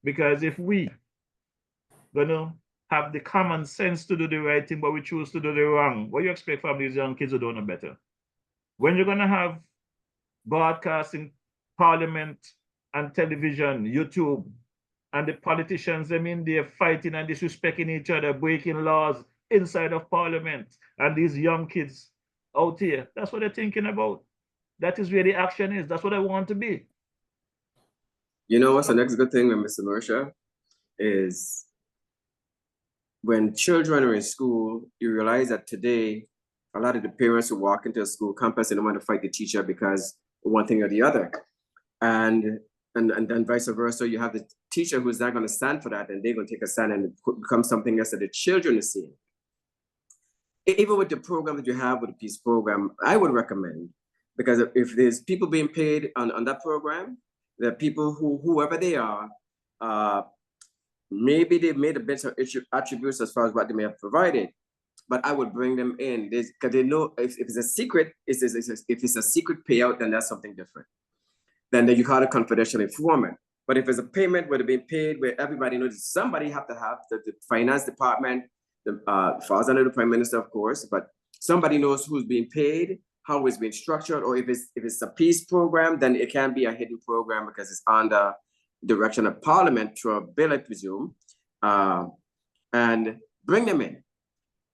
Because if we gonna have the common sense to do the right thing, but we choose to do the wrong, what do you expect from these young kids who don't know better? When you're gonna have broadcasting, parliament and television, YouTube, and the politicians, them in there fighting and disrespecting each other, breaking laws inside of parliament, and these young kids out here, that's what they're thinking about. That is where the action is. That's what I want to be. You know what's the next good thing with Mr. Mersha is when children are in school, you realize that today, a lot of the parents who walk into a school campus and don't want to fight the teacher because one thing or the other. And vice versa, you have the teacher who's not going to stand for that, and they're going to take a stand and it become something else that the children are seeing. Even with the program that you have with the peace program, I would recommend, because if there's people being paid on that program, the people whoever they are, maybe they've made a better attributes as far as what they may have provided, but I would bring them in because they know if it's a secret, if it's a secret payout, then that's something different. Then you call it confidential informant. But if it's a payment where they're being paid, where everybody knows somebody have to have the finance department, falls under the prime minister, of course, but somebody knows who's being paid, how it's being structured, or if it's a peace program, then it can be a hidden program because it's under direction of parliament through a bill, I presume, and bring them in.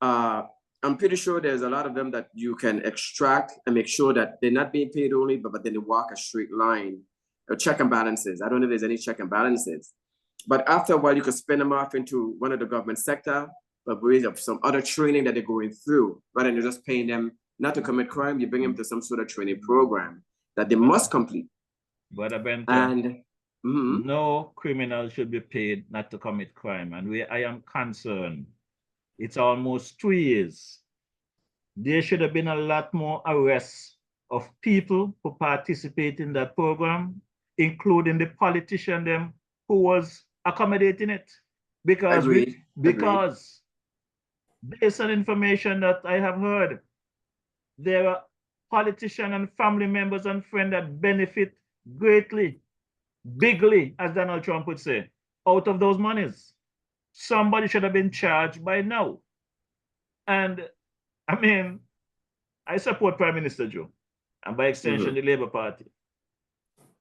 I'm pretty sure there's a lot of them that you can extract and make sure that they're not being paid only, but then they walk a straight line, or check and balances. I don't know if there's any check and balances, but after a while, you could spin them off into one of the government sector, but ways of some other training that they're going through, rather than just paying them not to commit crime. You bring them to some sort of training program that they must complete. Brother Benton, And no criminal should be paid not to commit crime. And where I am concerned, it's almost 2 years. There should have been a lot more arrests of people who participate in that program, including the politician them who was accommodating it. Because based on information that I have heard, there are politicians and family members and friends that benefit greatly, bigly, as Donald Trump would say, out of those monies. Somebody should have been charged by now. And I mean, I support Prime Minister Joe, and by extension, the Labour Party.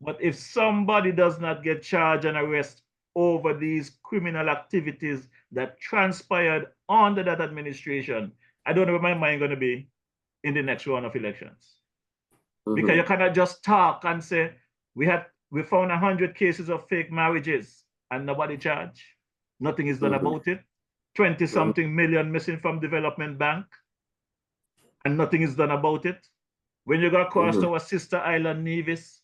But if somebody does not get charged and arrested over these criminal activities that transpired under that administration, I don't know where my mind going to be in the next round of elections. Because you cannot just talk and say, we found 100 cases of fake marriages and nobody charged. Nothing is done about it. 20-something million missing from Development Bank and nothing is done about it. When you go across to our sister island, Nevis,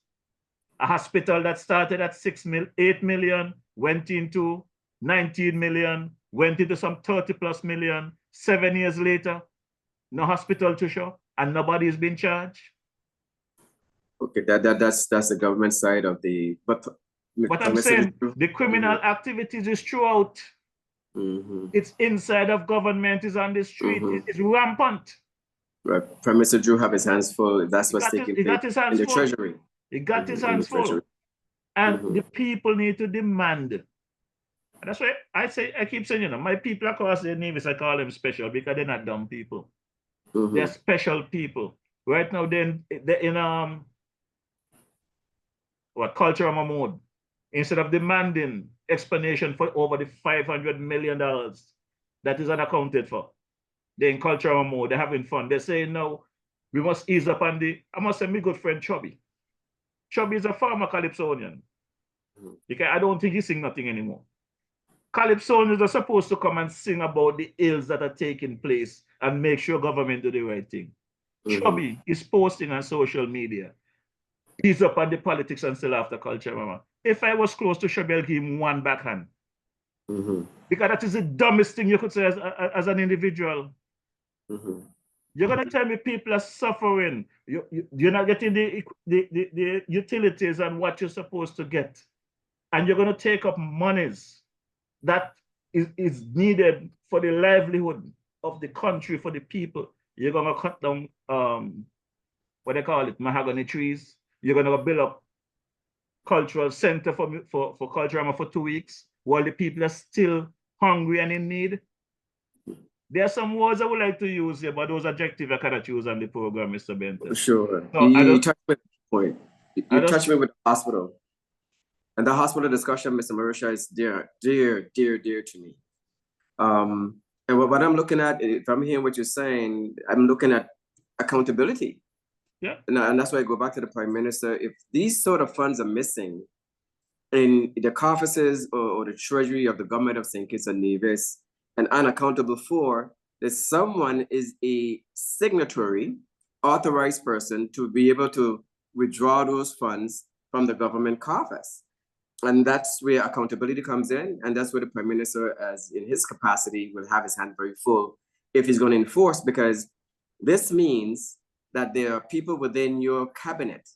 a hospital that started at 8 million, went into 19 million, went into some 30+ million, 7 years later, no hospital to show, and nobody is being charged. Okay, that's the government side of the, but I'm saying the criminal activities is throughout. It's inside of government, is on the street, it's rampant. Right. Prime Minister Drew have his hands full. That's what's taking place in the Treasury. He got his hands full. And the people need to demand. And that's why I keep saying, you know, my people across the Nevis, I call them special because they're not dumb people. They're special people. Right now, they're in cultural mode. Instead of demanding explanation for over the $500 million that is unaccounted for, they're in cultural mode. They're having fun. They're saying, no, we must ease up on I must say, my good friend Chubby. Chubby is a former Calypsonian. Because I don't think he sing nothing anymore. Calypsonians are supposed to come and sing about the ills that are taking place and make sure government do the right thing. Chubby is posting on social media. He's up on the politics and still after culture, mama. If I was close to Chubby, I'll give him one backhand. Because that is the dumbest thing you could say as an individual. You're going to tell me people are suffering. You're not getting the utilities and what you're supposed to get. And you're going to take up monies that is needed for the livelihood of the country, for the people. You're going to cut down, what they call it, mahogany trees. You're going to build up cultural center for culture for 2 weeks while the people are still hungry and in need. There are some words I would like to use here, but those adjectives I cannot use on the program, Mr. Benton. Sure. So you touched me with the point. You touched me with the hospital. And the hospital discussion, Mr. Marisha, is dear, dear, dear, dear to me. And what I'm looking at, if I'm hearing what you're saying, I'm looking at accountability. Yeah. And that's why I go back to the Prime Minister. If these sort of funds are missing in the offices or the treasury of the government of St. Kitts and Nevis and unaccountable for, that someone is a signatory, authorized person to be able to withdraw those funds from the government coffers. And that's where accountability comes in, and that's where the Prime Minister, as in his capacity, will have his hand very full if he's going to enforce, because this means that there are people within your cabinet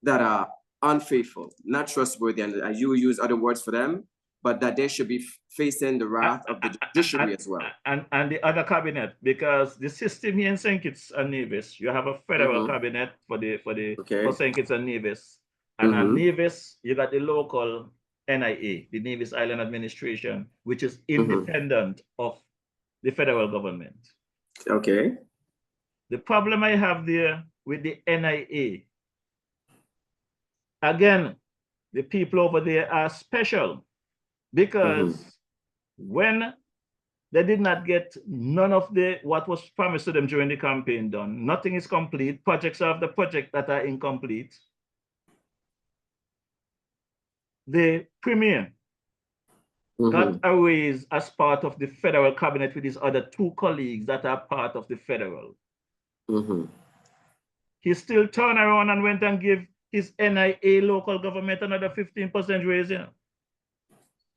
that are unfaithful, not trustworthy, and you use other words for them, but that they should be facing the wrath of the judiciary as well. And the other cabinet, because the system here in St. Kitts and Nevis, you have a federal cabinet for St. Kitts and Nevis. And at Nevis, you got the local NIA, the Nevis Island Administration, which is independent of the federal government. Okay. The problem I have there with the NIA, again, the people over there are special because when they did not get none of what was promised to them during the campaign done, nothing is complete, projects after project that are incomplete. The premier got a raise as part of the federal cabinet with his other 2 colleagues that are part of the federal. He still turned around and went and gave his NIA local government another 15% raise,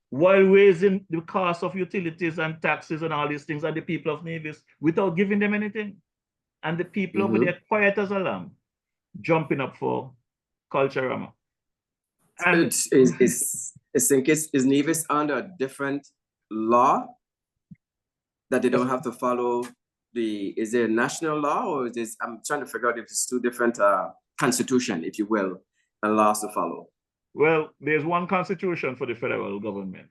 while raising the cost of utilities and taxes and all these things at the people of Nevis without giving them anything. And the people over there, quiet as a lamb, jumping up for Culturama. And Is Nevis under a different law that they don't have to follow is there a national law, or is this, I'm trying to figure out if it's 2 different constitution, if you will, and laws to follow? Well, there's one constitution for the federal government.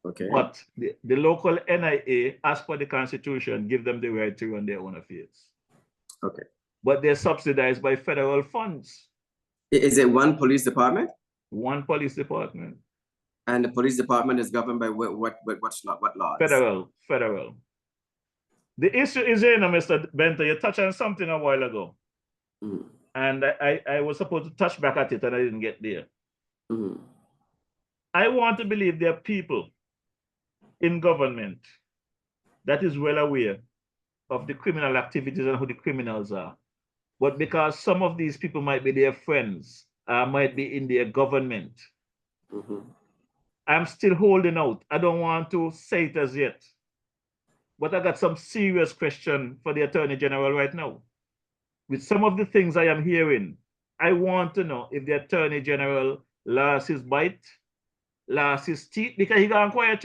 Okay. But the local NIA, as per the constitution, give them the right to run their own affairs. Okay. But they're subsidized by federal funds. Is it one police department? One police department. And the police department is governed by what laws? Federal. The issue is here, Mr. Benter, you touched on something a while ago. And I was supposed to touch back at it and I didn't get there. I want to believe there are people in government that is well aware of the criminal activities and who the criminals are. But because some of these people might be their friends, might be in their government, I'm still holding out. I don't want to say it as yet. But I got some serious question for the Attorney General right now. With some of the things I am hearing, I want to know if the Attorney General lost his bite, lost his teeth, because he got quiet,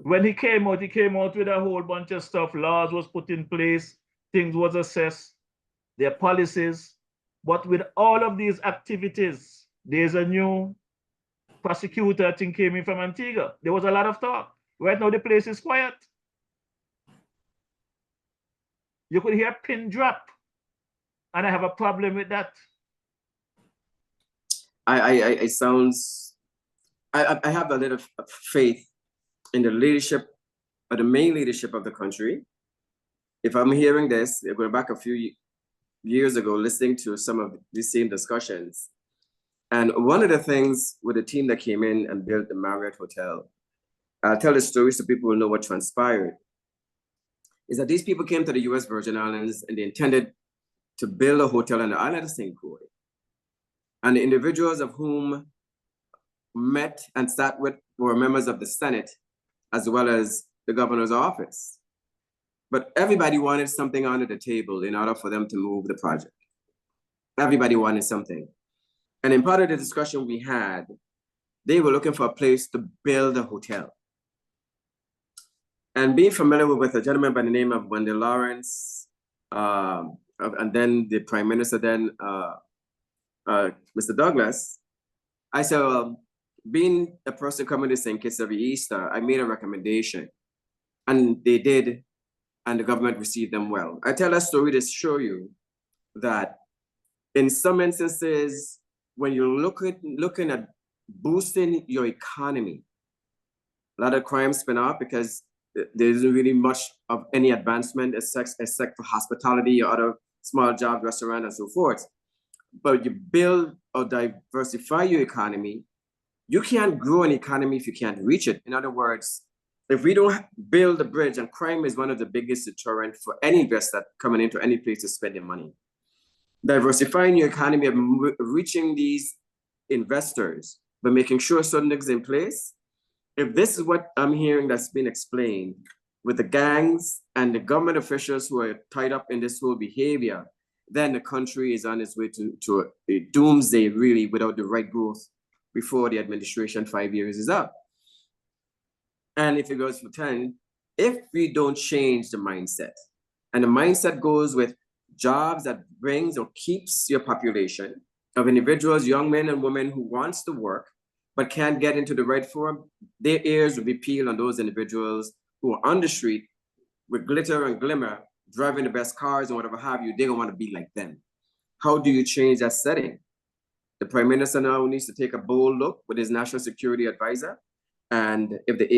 When he came out with a whole bunch of stuff. Laws was put in place, things was assessed, their policies. But with all of these activities, there's a new prosecutor, I think, came in from Antigua. There was a lot of talk. Right now, the place is quiet. You could hear a pin drop, and I have a problem with that. It sounds, I have a little faith in the leadership, or the main leadership of the country. If I'm hearing this, going back a few years ago, listening to some of these same discussions, and one of the things with the team that came in and built the Marriott Hotel, I'll tell the story so people will know what transpired, is that these people came to the US Virgin Islands and they intended to build a hotel on the island of St. Croix. And the individuals of whom met and sat with were members of the Senate, as well as the governor's office. But everybody wanted something under the table in order for them to move the project. Everybody wanted something. And in part of the discussion we had, they were looking for a place to build a hotel. And being familiar with a gentleman by the name of Wendell Lawrence, and then the Prime Minister, then Mr. Douglas, I said, well, being a person coming to St. Kitts every Easter, I made a recommendation, and they did, and the government received them well. I tell that story to show you that in some instances, when you're looking at boosting your economy, a lot of crime spin off because there isn't really much of any advancement except for hospitality or other small jobs, restaurant, and so forth. But you build or diversify your economy, you can't grow an economy if you can't reach it. In other words, if we don't build a bridge, and crime is one of the biggest deterrent for any investor coming into any place to spend their money. Diversifying your economy and reaching these investors, but making sure certain things in place. If this is what I'm hearing that's been explained with the gangs and the government officials who are tied up in this whole behavior, then the country is on its way to a doomsday, really, without the right growth before the administration 5 years is up. And if it goes for 10, if we don't change the mindset, and the mindset goes with jobs that brings or keeps your population of individuals, young men and women who wants to work, but can't get into the right forum, their ears will be peeled on those individuals who are on the street with glitter and glimmer, driving the best cars and whatever have you. They don't want to be like them. How do you change that setting? The Prime Minister now needs to take a bold look with his National Security Advisor. And if the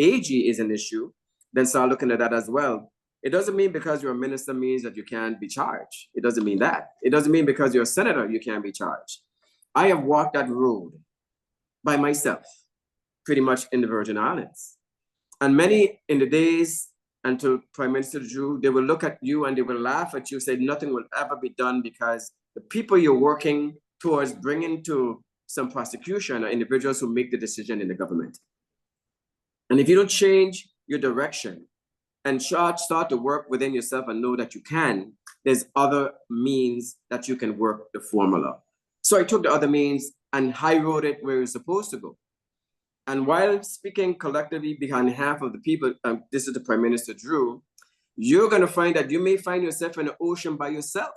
AG is an issue, then start looking at that as well. It doesn't mean because you're a minister means that you can't be charged. It doesn't mean that. It doesn't mean because you're a senator, you can't be charged. I have walked that road by myself, pretty much in the Virgin Islands. And many in the days until Prime Minister Drew, they will look at you and they will laugh at you, say nothing will ever be done because the people you're working towards bringing to some prosecution are individuals who make the decision in the government. And if you don't change your direction and start to work within yourself and know that you can, there's other means that you can work the formula. So I took the other means and high road it where it's supposed to go. And while speaking collectively behind half of the people, this is the Prime Minister Drew, you're going to find that you may find yourself in the ocean by yourself.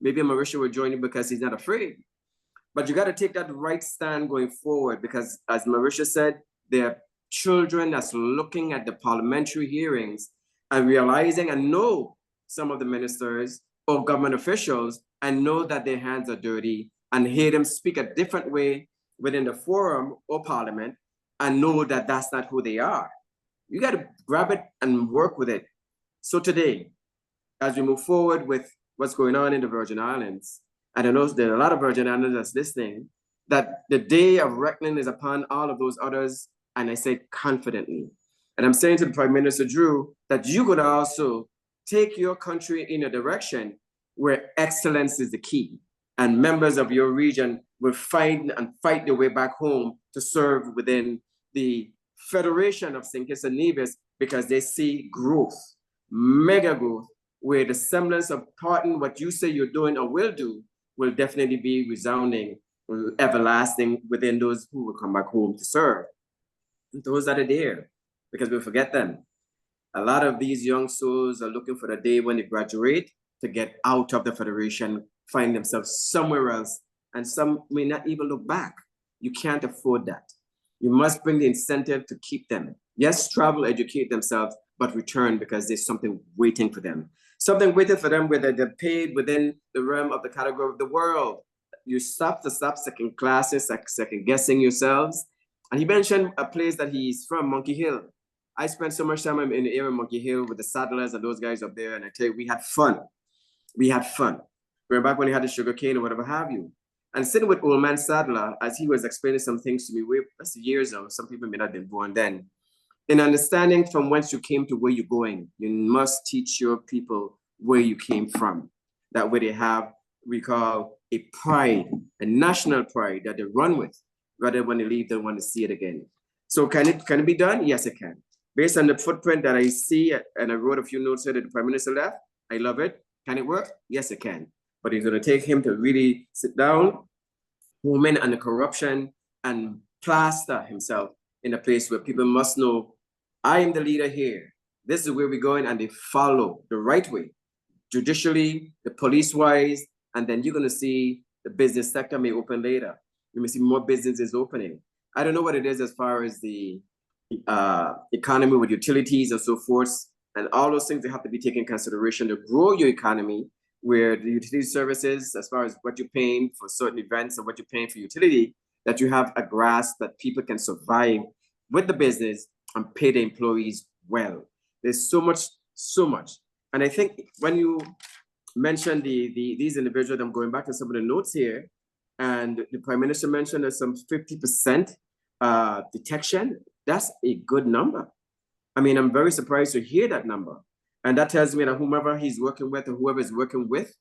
Maybe Marisha will join you because he's not afraid. But you got to take that right stand going forward because, as Marisha said, there are children that's looking at the parliamentary hearings and realizing and know some of the ministers or government officials and know that their hands are dirty and hear them speak a different way within the forum or parliament and know that that's not who they are. You got to grab it and work with it. So today, as we move forward with what's going on in the Virgin Islands, and I know there are a lot of Virgin Islanders that's listening, that the day of reckoning is upon all of those others, and I say confidently. And I'm saying to the Prime Minister Drew that you're going to also take your country in a direction where excellence is the key, and members of your region will find and fight their way back home to serve within the Federation of St. Kitts and Nevis because they see growth, mega growth, where the semblance of part in what you say you're doing or will do will definitely be resounding, everlasting within those who will come back home to serve. Those that are there, because we forget them. A lot of these young souls are looking for the day when they graduate to get out of the Federation, find themselves somewhere else, and some may not even look back. You can't afford that. You must bring the incentive to keep them. Yes, travel, educate themselves, but return because there's something waiting for them. Something waiting for them whether they're paid within the realm of the category of the world. You stop second classes, second guessing yourselves. And he mentioned a place that he's from, Monkey Hill. I spent so much time in the area of Monkey Hill with the Saddlers and those guys up there, and I tell you, we had fun. We had fun. We're back when he had the sugar cane or whatever have you. And sitting with Old Man Sadler, as he was explaining some things to me, that's years ago, some people may not have been born then. In understanding from whence you came to where you're going, you must teach your people where you came from. That way they have, we call a pride, a national pride that they run with, rather when they leave, they want to see it again. So can it be done? Yes, it can. Based on the footprint that I see, and I wrote a few notes here that the Prime Minister left, I love it. Can it work? Yes, it can. But it's going to take him to really sit down, home in on the corruption, and plaster himself in a place where people must know, I am the leader here. This is where we're going, and they follow the right way, judicially, the police-wise, and then you're going to see the business sector may open later. You may see more businesses opening. I don't know what it is as far as the economy with utilities and so forth, and all those things that have to be taken into consideration to grow your economy, where the utility services, as far as what you're paying for certain events and what you're paying for utility, that you have a grasp that people can survive with the business and pay the employees well. There's so much. And I think when you mentioned these individuals, I'm going back to some of the notes here, and the Prime Minister mentioned there's some 50% detection. That's a good number. I mean, I'm very surprised to hear that number. And that tells me that whomever he's working with or whoever is working with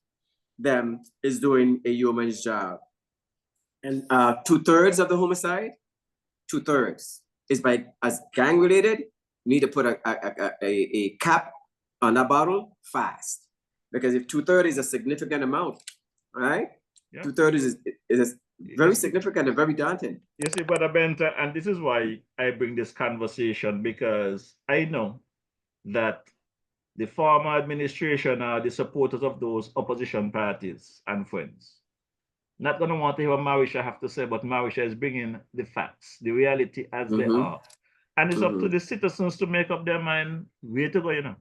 them is doing a yeoman's job. And 2/3 of the homicide, 2/3 is as gang related. You need to put a cap on that bottle fast, because if 2/3 is a significant amount, right? Yeah. 2/3 is very significant and very daunting. You see, Brother Benta, and this is why I bring this conversation, because I know that the former administration are the supporters of those opposition parties and friends. Not going to want to hear what Marisha have to say, but Marisha is bringing the facts, the reality as they are. And it's up to the citizens to make up their mind where to go, you know,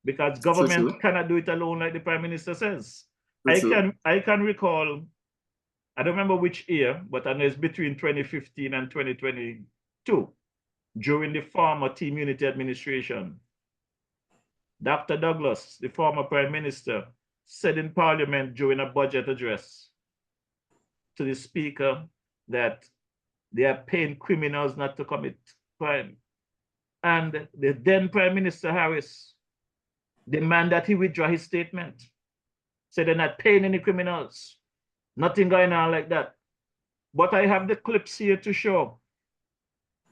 because government cannot do it alone, like the Prime Minister says. I can recall, I don't remember which year, but I know it's between 2015 and 2022, during the former Team Unity administration. Dr. Douglas, the former Prime Minister, said in Parliament during a budget address to the Speaker that they are paying criminals not to commit crime. And the then Prime Minister Harris demanded that he withdraw his statement. Said they're not paying any criminals. Nothing going on like that. But I have the clips here to show.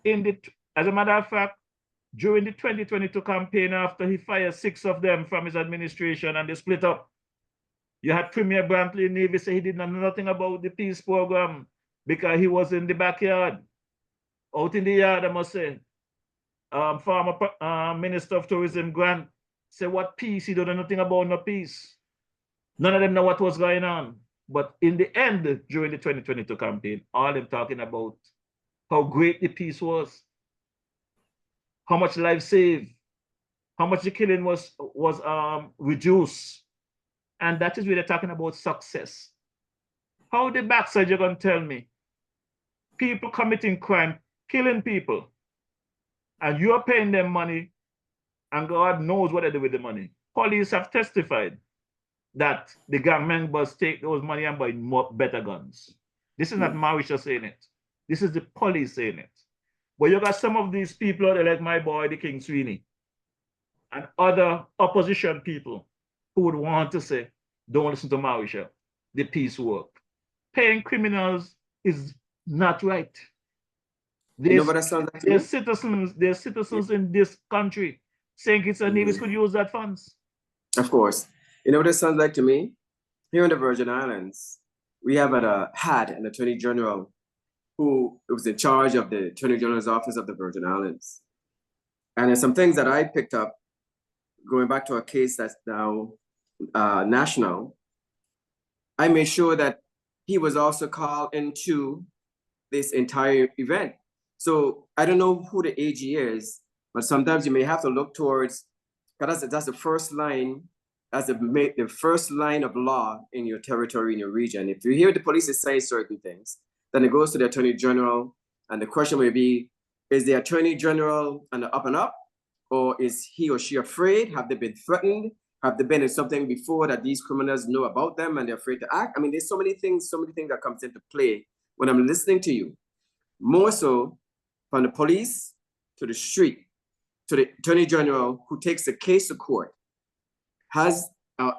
As a matter of fact, during the 2022 campaign, after he fired 6 of them from his administration and they split up, you had Premier Brantley Navy say he did not know nothing about the peace program because he was in the backyard, out in the yard, I must say. Former Minister of Tourism Grant said, what peace? He don't know nothing about no peace. None of them know what was going on. But in the end, during the 2022 campaign, all of them talking about how great the peace was, how much life saved, how much the killing was reduced. And that is where they're talking about success. How the backside you're going to tell me? People committing crime, killing people, and you're paying them money, and God knows what they do with the money. Police have testified that the gang members take those money and buy better guns. This is not Marisha saying it. This is the police saying it. But you got some of these people out there, like my boy, the King Sweeney, and other opposition people who would want to say, don't listen to Marisha, the peace work. Paying criminals is not right. There's citizens in this country saying it's a Nevis could use that funds. Of course. You know what it sounds like to me? Here in the Virgin Islands, we have had an Attorney General who was in charge of the Attorney General's Office of the Virgin Islands. And there's some things that I picked up going back to a case that's now national. I made sure that he was also called into this entire event. So I don't know who the AG is, but sometimes you may have to look towards, because that's the first line, that's the first line of law in your territory, in your region. If you hear the police say certain things, then it goes to the Attorney General, and the question may be, is the Attorney General on the up and up, or is he or she afraid? Have they been threatened? Have they been in something before that these criminals know about them and they're afraid to act? I mean, there's so many things that comes into play when I'm listening to you. More so from the police to the street, to the Attorney General who takes the case to court.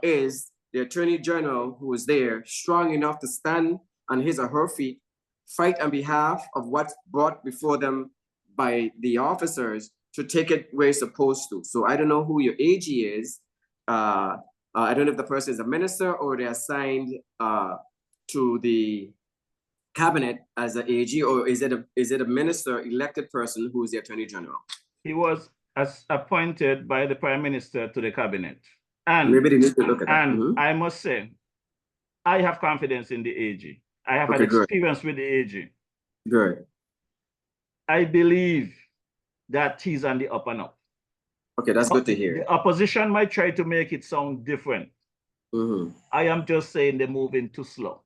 Is the Attorney General who is there strong enough to stand on his or her feet, fight on behalf of what's brought before them by the officers to take it where it's supposed to? So I don't know who your AG is. I don't know if the person is a minister or they're assigned to the cabinet as an AG, or is it a minister elected person who is the Attorney General? He was appointed by the Prime Minister to the cabinet. And maybe they need to look at that. And I must say, I have confidence in the AG. I have had experience with the AG. Good. I believe that he's on the up and up. Okay, that's good to hear. The opposition might try to make it sound different. I am just saying they're moving too slow.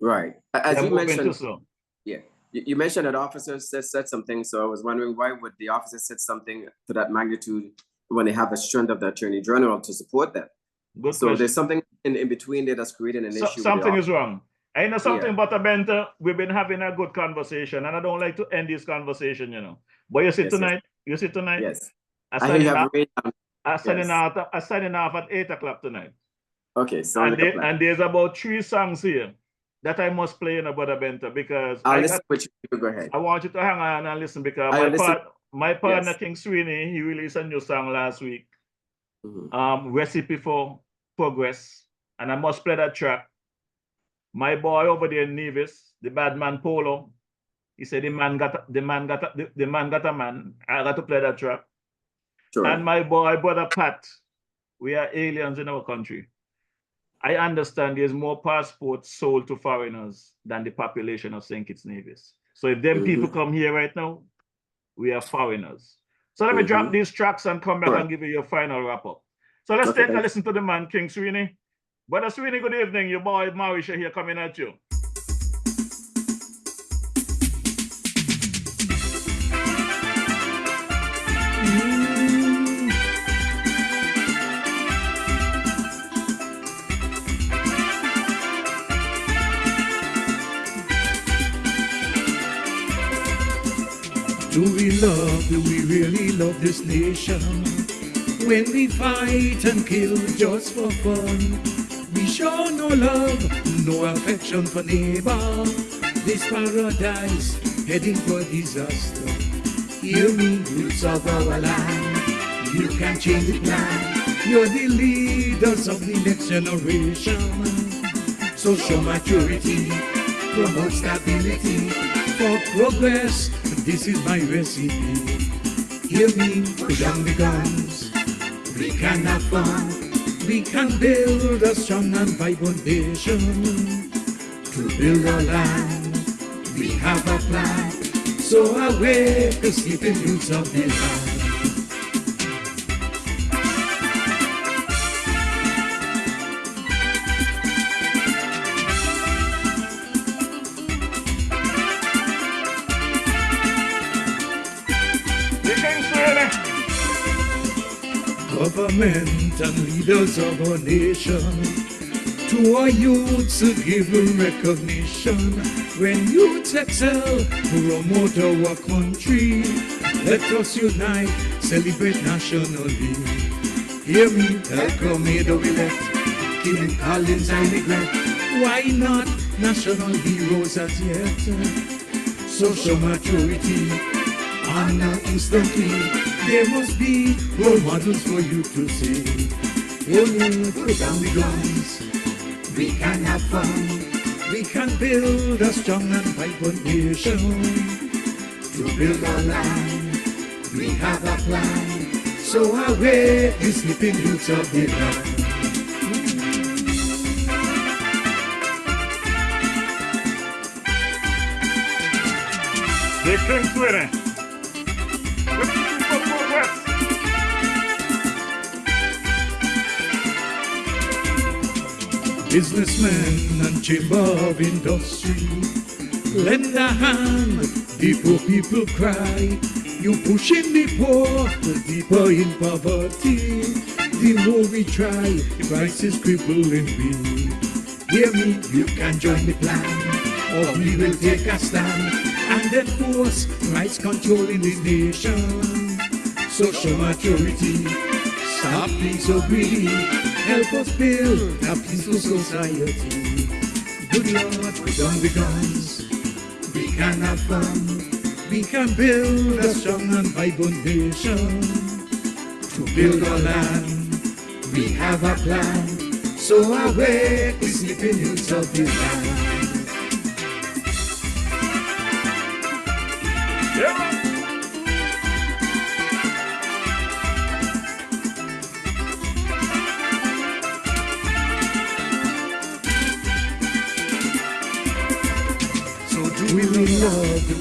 Right. As you mentioned, yeah, you mentioned that officers said something, so I was wondering, why would the officers said something to that magnitude when they have the strength of the Attorney General to support them? Good so question. There's something in between there that's creating an issue. Something is wrong. I know something about Benta. We've been having a good conversation, and I don't like to end this conversation, you know. But you see tonight. You see tonight. Yes. I'm signing off at 8 o'clock tonight. Okay, so and there's about 3 songs here that I must play in a Brother Bento, because I'll listen with you. Go ahead. I want you to hang on and listen, because I'll listen. my partner Yes. King Sweeney, he released a new song last week, Mhm. Recipe for Progress, and I must play that track. My boy over there in Nevis, the bad man Polo, he said the man got a man. I got to play that track. Sure. And my boy, Brother Pat, we are aliens in our country. I understand there's more passports sold to foreigners than the population of St. Kitts Nevis. So if them people come here right now, we are foreigners. So let me drop these tracks and come back Sure. and give you your final wrap up. So let's Okay, take a thanks. listen to the man, King Sweeney. Brother Sweeney, good evening. Your boy Marisha here coming at you. Do we really love this nation? When we fight and kill just for fun, we show no love, no affection for neighbor. This paradise heading for disaster. Hear me, roots of our land. You can change it now. You're the leaders of the next generation. Social maturity, promote stability, for progress. This is my recipe. Hear me, put down the guns. We can have fun. We can build a strong and vibrant nation. To build our land, we have a plan. So awake the sleeping roots of the land. Government and leaders of our nation, to our youths give recognition. When youths excel, promote our country. Let us unite, celebrate nationally. Hear me, Elcomado we left, King Collins I neglect. Why not national heroes as yet? Social maturity, honor instantly. There must be role models for you to see. Hear me, put down the guns. We can have fun. We can build a strong and vibrant nation. To build our land, we have a plan. So awake the sleeping roots of the land. The King Sweeney. Businessmen and chamber of industry, lend a hand, the poor people cry. You pushing the poor deeper in poverty. The more we try, the price is crippling me. Hear me, you can join the plan, or we will take a stand and enforce rights control in the nation. Social maturity, stop being so greedy. Help us build a peaceful society. Good Lord, put down the guns. We can have fun. We can build a strong and vibrant nation. To build our land, we have a plan. So awake the sleeping youths of the land. Do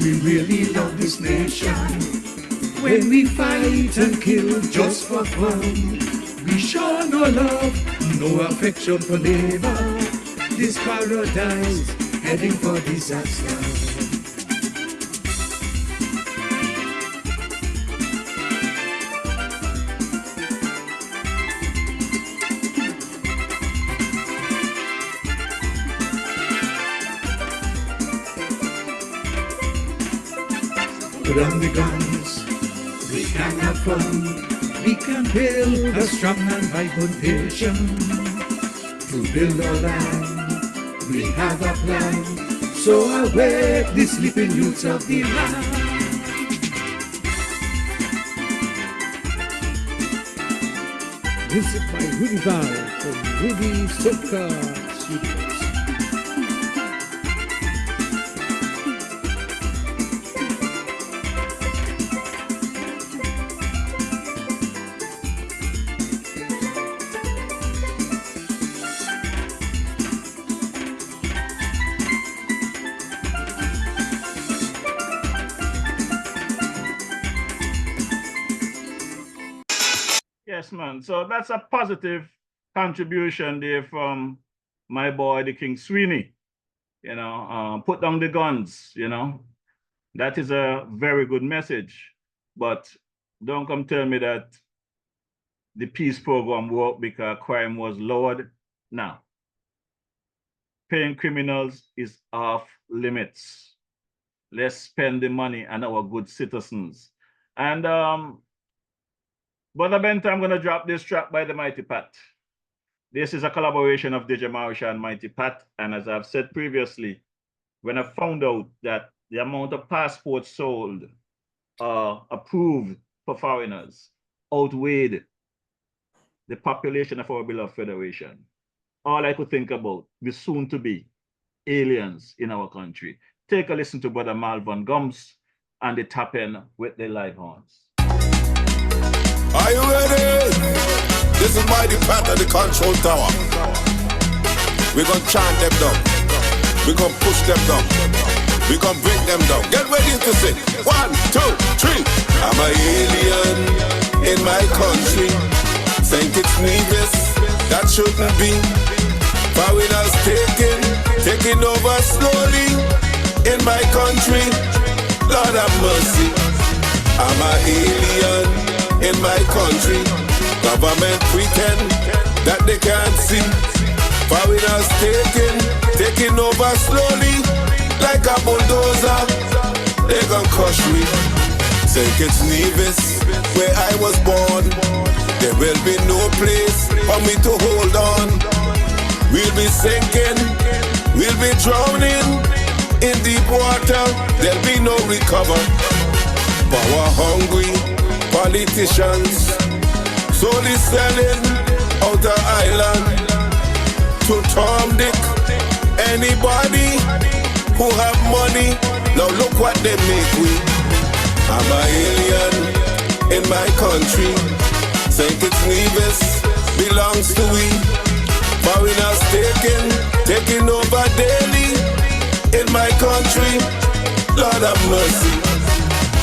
we really love this nation? When we fight and kill just for fun, we show no love, no affection for neighbor. This paradise heading for disaster. Put on the guns, we can have fun. We can build a strong and vibrant nation. To build our land, we have a plan. So awake the sleeping youths of the land. Music by Rudy Val from Rudy Soca Studios. Yes, man. So that's a positive contribution there from my boy, the King Sweeney. You know, put down the guns, you know. That is a very good message. But don't come tell me that the peace program worked because crime was lowered. Now, paying criminals is off limits. Let's spend the money on our good citizens. And Brother Benta, I'm going to drop this track by the Mighty Pat. This is a collaboration of DJ Marisha and Mighty Pat. And as I've said previously, when I found out that the amount of passports sold, approved for foreigners, outweighed the population of our beloved Federation, all I could think about was soon to be aliens in our country. Take a listen to Brother Malvern Gums and the Tap In with the live horns. Are you ready? This is Mighty Pat at the control tower. We're gonna chant them down. We're gonna push them down. We're gonna bring them down. Get ready to sing. 1, 2, 3. I'm an alien in my country. St. Kitts Nevis, that shouldn't be. Foreigners taking over slowly in my country. Lord have mercy. I'm an alien in my country. Government pretend that they can't see. Foreigners taking over slowly like a bulldozer. They gon' crush me. St. Kitts Nevis, where I was born, there will be no place for me to hold on. We'll be sinking, we'll be drowning in deep water. There'll be no recover. Power hungry politicians slowly selling out the island to Tom, Dick, anybody who have money. Now look what they make we. I'm an alien in my country. St. Kitts Nevis belongs to we. Foreigners taking over daily in my country. Lord have mercy.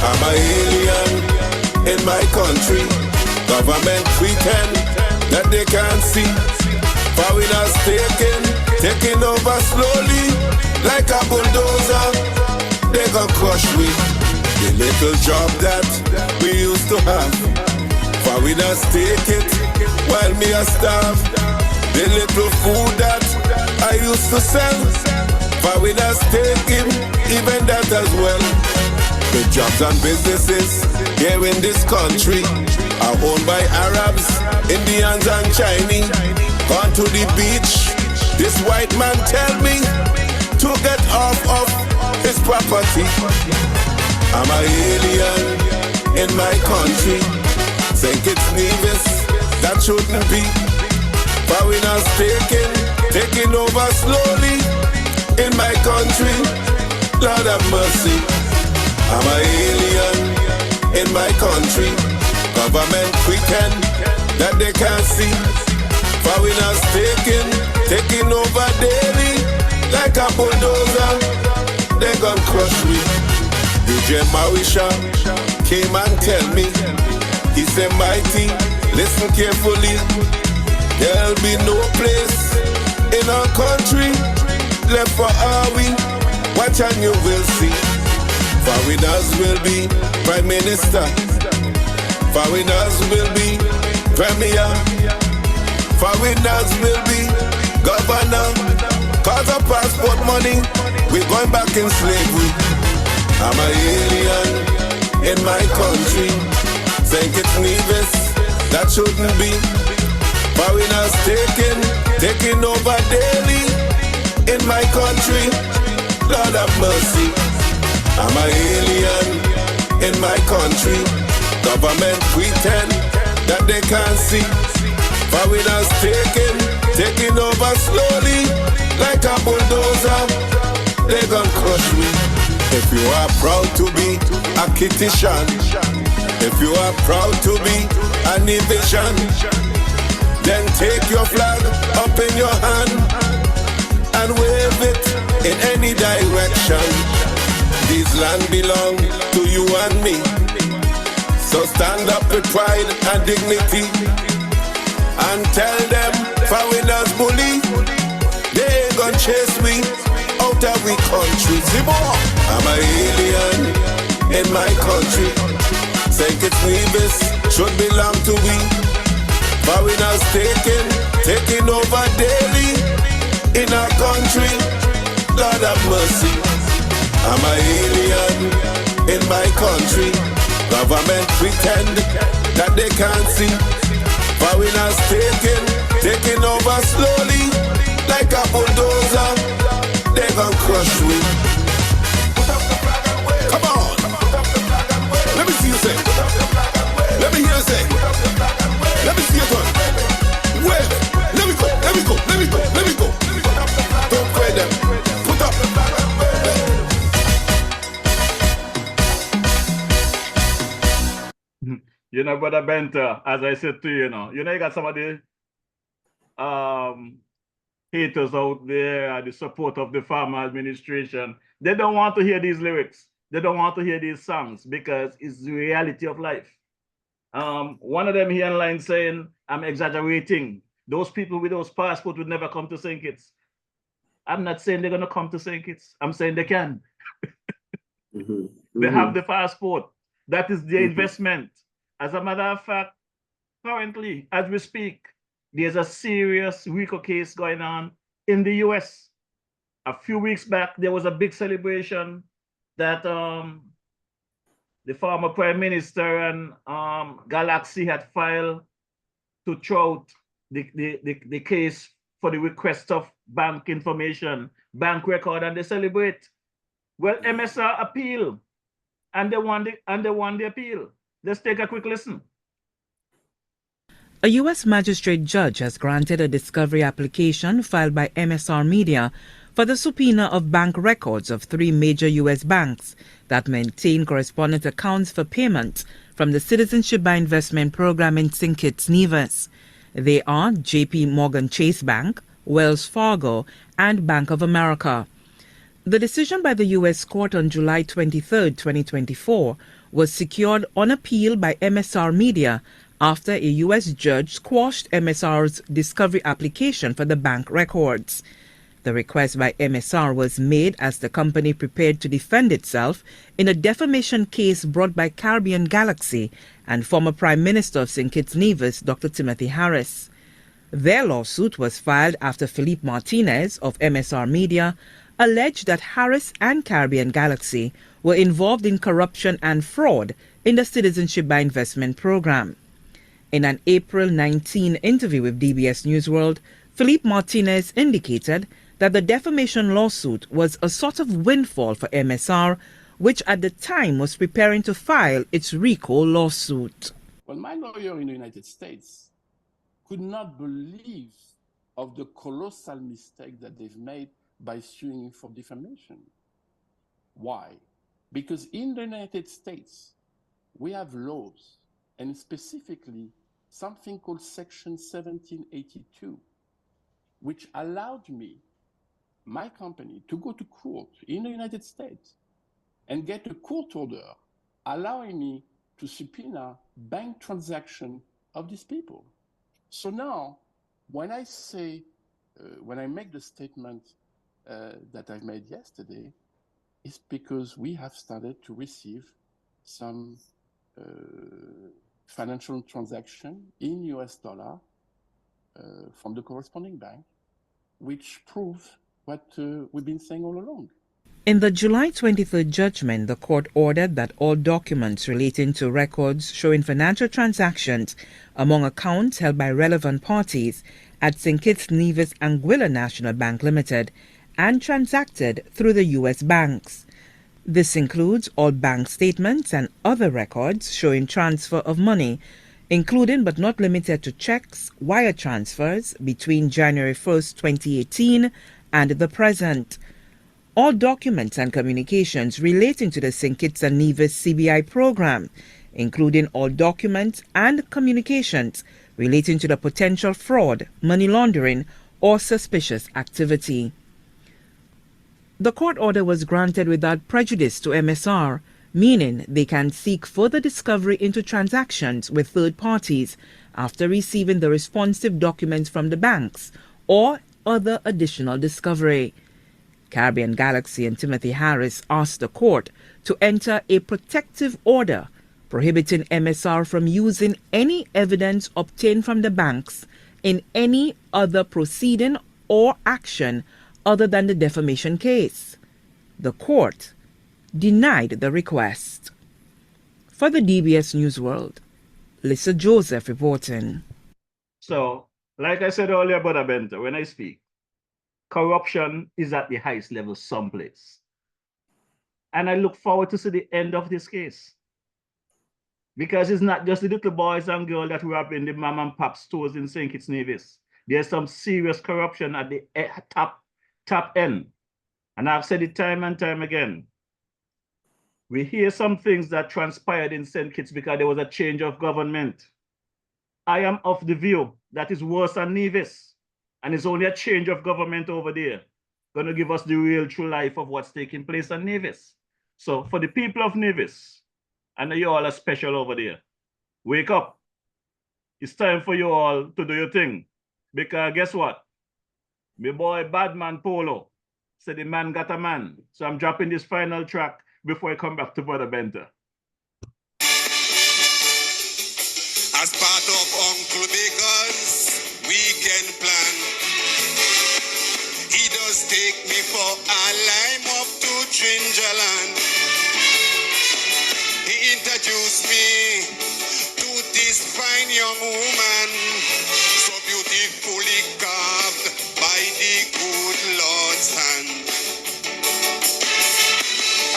I'm an alien in my country. Government pretend that they can't see. Foreigners taking over slowly like a bulldozer. They gon' crush we. The little job that we used to have, foreigners take it while me a starve. The little food that I used to sell, foreigners take him, even that as well. The jobs and businesses here in this country are owned by Arabs, Indians and Chinese. Gone to the beach, this white man tell me to get off of his property. I'm an alien in my country. St. Kitts Nevis, that shouldn't be. Foreigners taking over slowly in my country. Lord have mercy. I'm an alien in my country. Government pretend that they can't see. Foreigners taking over daily like a bulldozer. They gon' crush me. DJ Marisha came and tell me. He said, Mighty, listen carefully. There'll be no place in our country left for are we. Watch and you will see. Foreigners will be Prime Minister. Foreigners will be Premier. Foreigners will be Governor. Cause of passport money, we're going back in slavery. I'm an alien in my country. St. Kitts Nevis, that shouldn't be. Foreigners taking over daily in my country. Lord have mercy. I'm an alien in my country. Government pretend that they can't see. Foreigners taking over slowly like a bulldozer. They gon' crush me. If you are proud to be a Kittitian, if you are proud to be an Evision, then take your flag up in your hand and wave it in any direction. This land belong to you and me, so stand up with pride and dignity and tell them foreigners bully, they ain't gon' chase me out of we country. I'm an alien in my country. St. Kitts Nevis should belong to we. Foreigners taking over daily in our country. Lord have mercy. I'm an alien in my country. Government pretend that they can't see. Foreigners taking over slowly like a bulldozer. They gon' crush me. Come on. Let me see you say. Let me hear you say. Let me see you turn. Wave. Let me go. Let me go. Let me go. Let me go. Don't quit them. Put up. You know, Brother Benter, as I said to you, you got some of the haters out there, the support of the farmer administration. They don't want to hear these lyrics. They don't want to hear these songs because it's the reality of life. One of them here online saying, I'm exaggerating. Those people with those passports would never come to St. Kitts. I'm not saying they're going to come to St. Kitts. I'm saying they can. They have the passport. That is their investment. As a matter of fact, currently, as we speak, there's a serious RICO case going on in the US. A few weeks back, there was a big celebration that the former Prime Minister and Galaxy had filed to throw out the case for the request of bank information, bank record, and they celebrate. Well, MSR appeal, and they won the appeal. Let's take a quick listen. A U.S. magistrate judge has granted a discovery application filed by MSR Media for the subpoena of bank records of 3 major U.S. banks that maintain correspondent accounts for payment from the Citizenship by Investment program in St. Kitts Nevis. They are J.P. Morgan Chase Bank, Wells Fargo, and Bank of America. The decision by the U.S. court on July 23, 2024, was secured on appeal by MSR Media after a U.S. judge squashed MSR's discovery application for the bank records. The request by MSR was made as the company prepared to defend itself in a defamation case brought by Caribbean Galaxy and former Prime Minister of St. Kitts Nevis, Dr. Timothy Harris. Their lawsuit was filed after Philippe Martinez of MSR Media alleged that Harris and Caribbean Galaxy were involved in corruption and fraud in the Citizenship by Investment program. In an April 19 interview with DBS Newsworld, Philippe Martinez indicated that the defamation lawsuit was a sort of windfall for MSR, which at the time was preparing to file its RICO lawsuit. Well, my lawyer in the United States could not believe of the colossal mistake that they've made by suing for defamation. Why? Because in the United States, we have laws, and specifically something called Section 1782, which allowed me, my company, to go to court in the United States and get a court order allowing me to subpoena bank transaction of these people. So now, when I say, when I make the statement that I made yesterday, it's because we have started to receive some financial transaction in US dollar from the corresponding bank, which proves what we've been saying all along. In the July 23rd judgment, the court ordered that all documents relating to records showing financial transactions among accounts held by relevant parties at St. Kitts Nevis Anguilla National Bank Limited and transacted through the U.S. banks. This includes all bank statements and other records showing transfer of money, including but not limited to checks, wire transfers between January 1st, 2018 and the present. All documents and communications relating to the St. Kitts and Nevis CBI program, including all documents and communications relating to the potential fraud, money laundering, or suspicious activity. The court order was granted without prejudice to MSR, meaning they can seek further discovery into transactions with third parties after receiving the responsive documents from the banks or other additional discovery. Caribbean Galaxy and Timothy Harris asked the court to enter a protective order prohibiting MSR from using any evidence obtained from the banks in any other proceeding or action other than the defamation case. The court denied the request. For the DBS News World, Lisa Joseph reporting. So, like I said earlier, Brother Bento, when I speak, corruption is at the highest level someplace. And I look forward to see the end of this case. Because it's not just the little boys and girls that grew up in the mom and pop stores in St. Kitts Nevis. There's some serious corruption at the top end. And I've said it time and time again. We hear some things that transpired in St. Kitts because there was a change of government. I am of the view that is worse than Nevis. And it's only a change of government over there going to give us the real true life of what's taking place in Nevis. So for the people of Nevis, I know you all are special over there. Wake up. It's time for you all to do your thing. Because guess what? My boy Badman Polo said the man got a man. So I'm dropping this final track before I come back to Brother Bento. As part of Uncle Bacon's weekend plan, he does take me for a lime up to Trinjaland. He introduced me to this fine young woman, so beautifully carved by the good Lord's hand.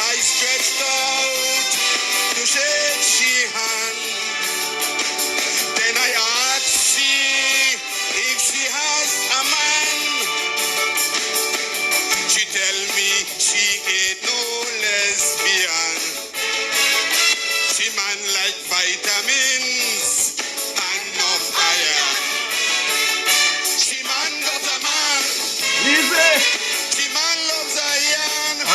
I stretched out to shake she hand. Then I asked she if she has a man. She tell me she ain't no lesbian. She man like vitamins and no iron. She man got a man. Easy. She man loves iron.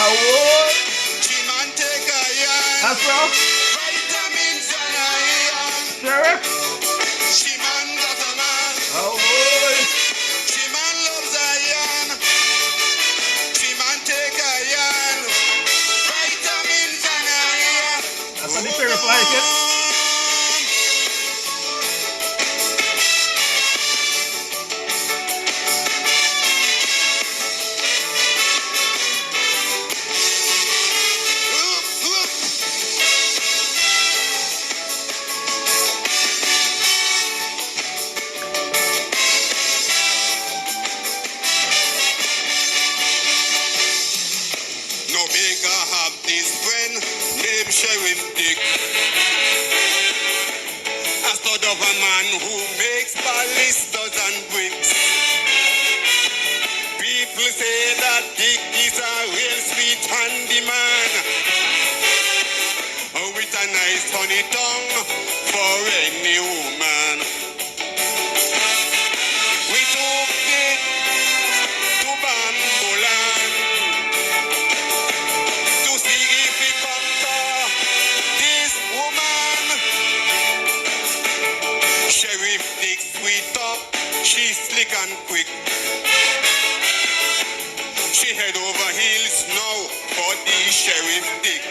She man take iron. That's all. Vitamins and iron. Sheriff. She man got a man. She man loves iron. She man take iron. Vitamins and iron. That's how the sheriff like it. No maker have this friend named Sheriff Dick. A stud of a man who makes ballistas and bricks. People say that Dick is a real sweet handyman, with a nice funny tongue for any woman. We took Dick to Bamboland to see if he conquer this woman. Sheriff Dick sweet up, she slick and quick. She head over heels now for the Sheriff Dick.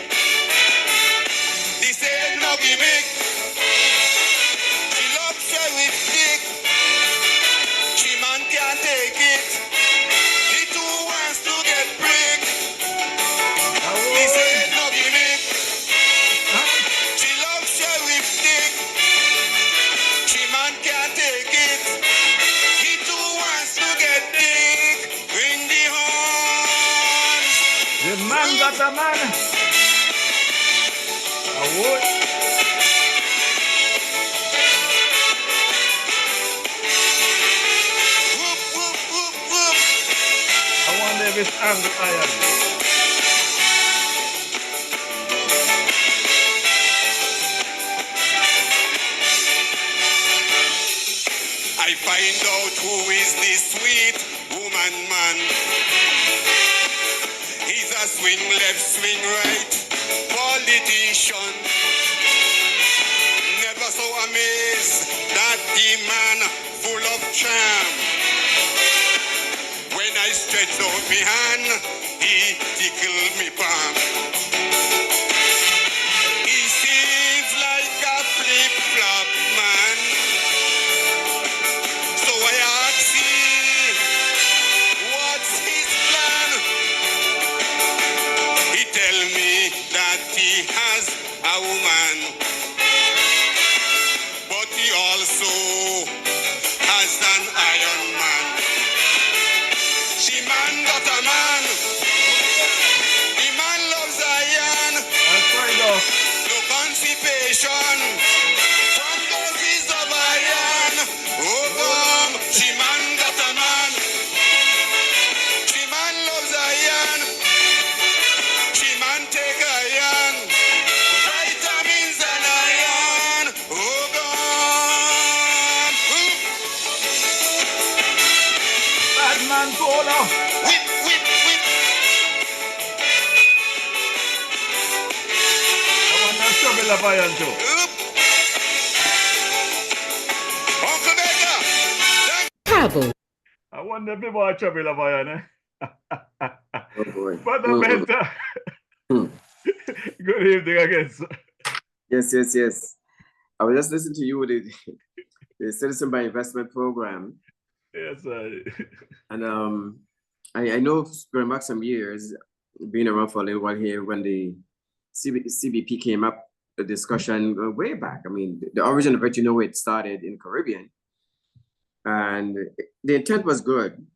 This ain't no gimmick. She loves Sheriff Dick. She man can't take it. He too wants to get prick. This ain't no gimmick. She loves Sheriff Dick. She man can't take it. He too wants to get dick. Bring the home. man got a man. I wonder if it's Angle Iron. I find out who is this sweet woman man. He's a swing left, swing right politician. Never so amazed that the man full of charm. When I stretch out my hand, he tickled me palm. He seems like a flip-flop man. So I ask him, what's his plan? He tell me that he has a woman, but he also has an iron man. She man got a man. The man loves iron. No constipation from doses of iron. Oh, come. She man got a man. She man loves iron. She man take iron. Vitamins and iron. Oh, come. Bad man Polo. Whip, whip, whip. I want that trouble of iron too. Uncle Beggar. Travel. I wonder if more trouble of iron, eh? Oh boy. But the mentor. Good evening again, sir. Yes. I was just listening to you with the Citizen by Investment program. Yes, sir. And I know going back some years, being around for a little while here, when the CBP came up, the discussion way back. I mean, the origin of it, it started in Caribbean. And the intent was good,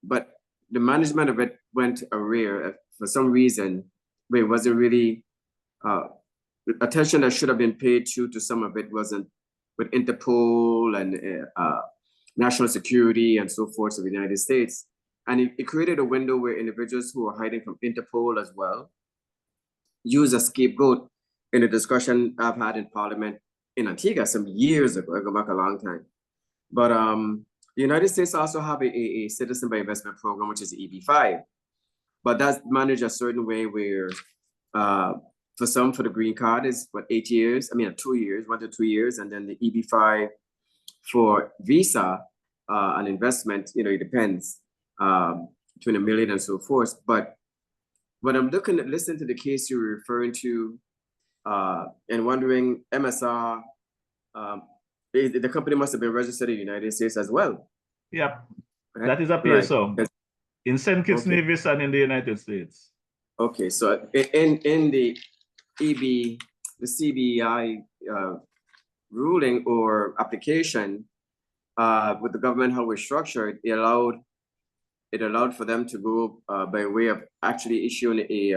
but the management of it went awry for some reason, where it wasn't really, the attention that should have been paid to some of it wasn't with Interpol and national security and so forth of the United States. And it created a window where individuals who are hiding from Interpol as well use a scapegoat in a discussion I've had in Parliament in Antigua some years ago. I go back a long time. But the United States also have a Citizen by Investment program, which is EB-5. But that's managed a certain way where for some, for the green card is 8 years, 2 years, 1 to 2 years. And then the EB-5 for visa and investment, it depends, between $1 million and so forth. But when I'm listening to the case you're referring to and wondering, MSR, the company must have been registered in the United States as well. Yep, right? that is a PSO in St. Kitts Nevis and in the United States. Okay, so in the the CBI ruling or application with the government, how we're structured, it allowed for them to go by way of actually issuing a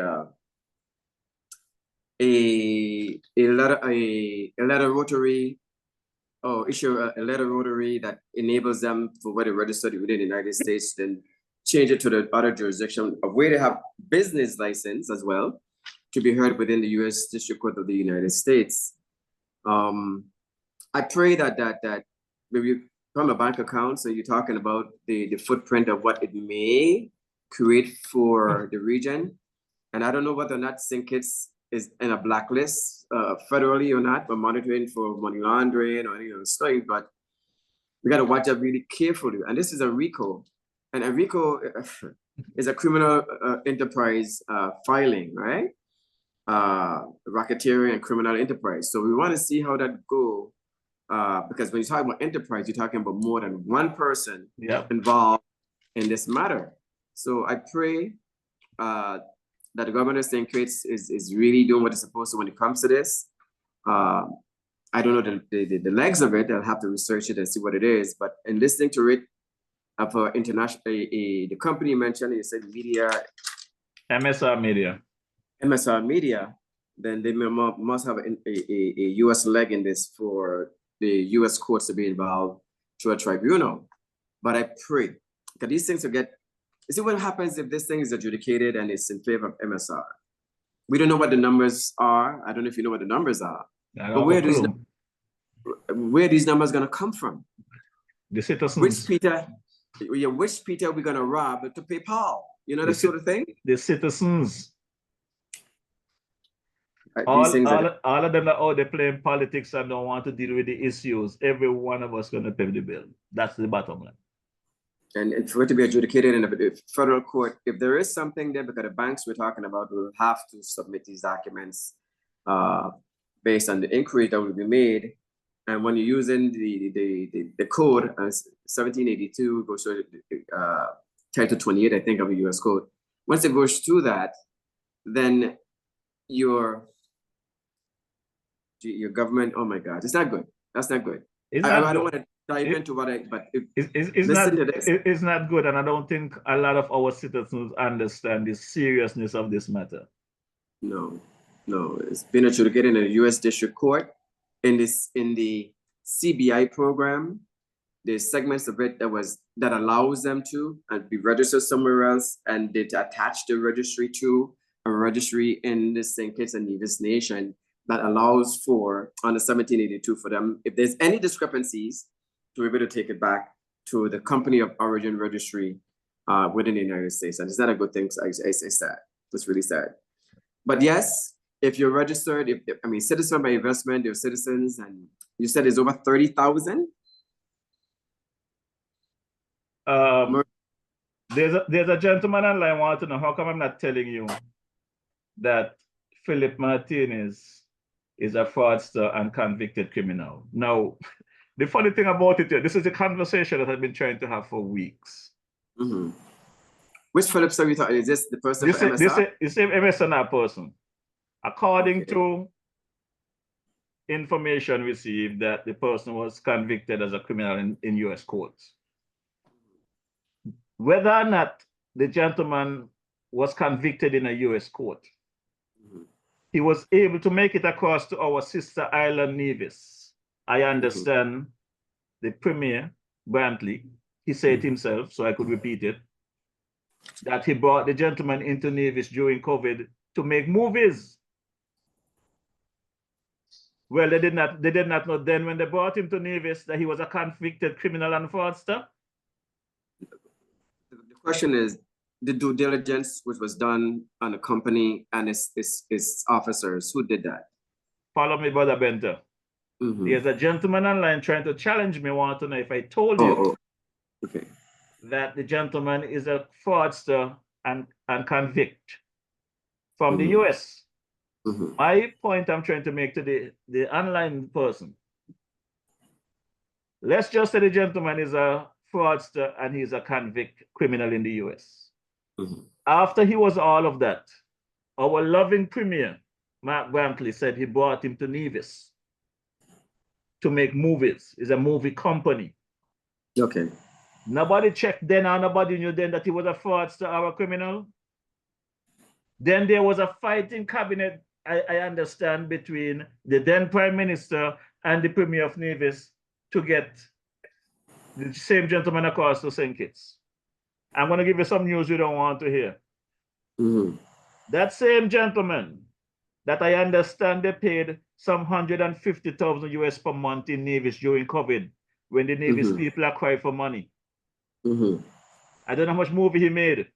letter rotary, or issue a letter rotary that enables them for where they registered within the United States, then change it to the other jurisdiction of where they have business license as well to be heard within the U.S. District Court of the United States. I pray that maybe from a bank account, so you're talking about the footprint of what it may create for the region. And I don't know whether or not St. Kitts is in a blacklist federally or not, but monitoring for money laundering or any other stuff, but we got to watch that really carefully. And this is a RICO, and a RICO is a criminal enterprise filing, right? Racketeering and criminal enterprise. So we want to see how that go, because when you talk about enterprise, you're talking about more than one person involved in this matter. So I pray that the government of St. Kitts is really doing what it's supposed to when it comes to this. I don't know the legs of it. I'll have to research it and see what it is. But in listening to it, for international, the company mentioned, you said media. MSR Media. MSR Media, then they must have a U.S. leg in this for the U.S. courts to be involved through a tribunal. But I pray that these things will get. You see what happens if this thing is adjudicated and it's in favor of MSR? We don't know what the numbers are. I don't know if you know what the numbers are. But where are these numbers going to come from? The citizens. Which Peter are we going to rob to pay Paul? You know, that sort of thing? The citizens. All of them are out there playing politics and don't want to deal with the issues. Every one of us going to pay the bill. That's the bottom line. And for it to be adjudicated in the federal court, if there is something there, because the banks we're talking about will have to submit these documents based on the inquiry that will be made. And when you're using the code, 1782 goes to Title 28, I think, of the US code. Once it goes through that, then your government, oh my God, it's not good. That's not good. I don't want to dive into what it's not good, and I don't think a lot of our citizens understand the seriousness of this matter. No, it's been adjudicated in a U.S. District Court. In the CBI program, there's segments of it that allows them to be registered somewhere else, and they attach the registry to a registry in the St. Kitts and Nevis Nation that allows for, under 1782, for them, if there's any discrepancies, to be able to take it back to the company of origin registry within the United States. And it's not a good thing. It's sad. It's really sad. But yes, if you're registered, citizen by investment, you're citizens, and you said there's over 30,000? There's a gentleman online want to know how come I'm not telling you that Philip Martinez is a fraudster and convicted criminal. Now, the funny thing about it, this is a conversation that I've been trying to have for weeks. Mm-hmm. Which Philip are you talking? Is this the person for MSR? This is MSR person. According to information received, that the person was convicted as a criminal in U.S. courts. Whether or not the gentleman was convicted in a U.S. court, he was able to make it across to our sister island, Nevis. I understand the Premier, Brantley, he said himself, so I could repeat it, that he brought the gentleman into Nevis during COVID to make movies. Well, they did not know then when they brought him to Nevis that he was a convicted criminal and fraudster. The question is, the due diligence which was done on the company and its officers, who did that? Follow me, Brother Benter. There's a gentleman online trying to challenge me, want to know if I told you that the gentleman is a fraudster and convict from the US. My point I'm trying to make to the online person, let's just say the gentleman is a fraudster and he's a convict criminal in the US. After he was all of that, our loving Premier, Mark Brantley, said he brought him to Nevis to make movies. It's a movie company. Okay. Nobody checked then, or nobody knew then that he was a fraudster or a criminal. Then there was a fight in cabinet, I understand, between the then Prime Minister and the Premier of Nevis to get the same gentleman across to St. Kitts. I'm going to give you some news you don't want to hear. That same gentleman that I understand they paid some 150,000 US per month in Nevis during COVID, when the Nevis people are crying for money. I don't know how much movie he made,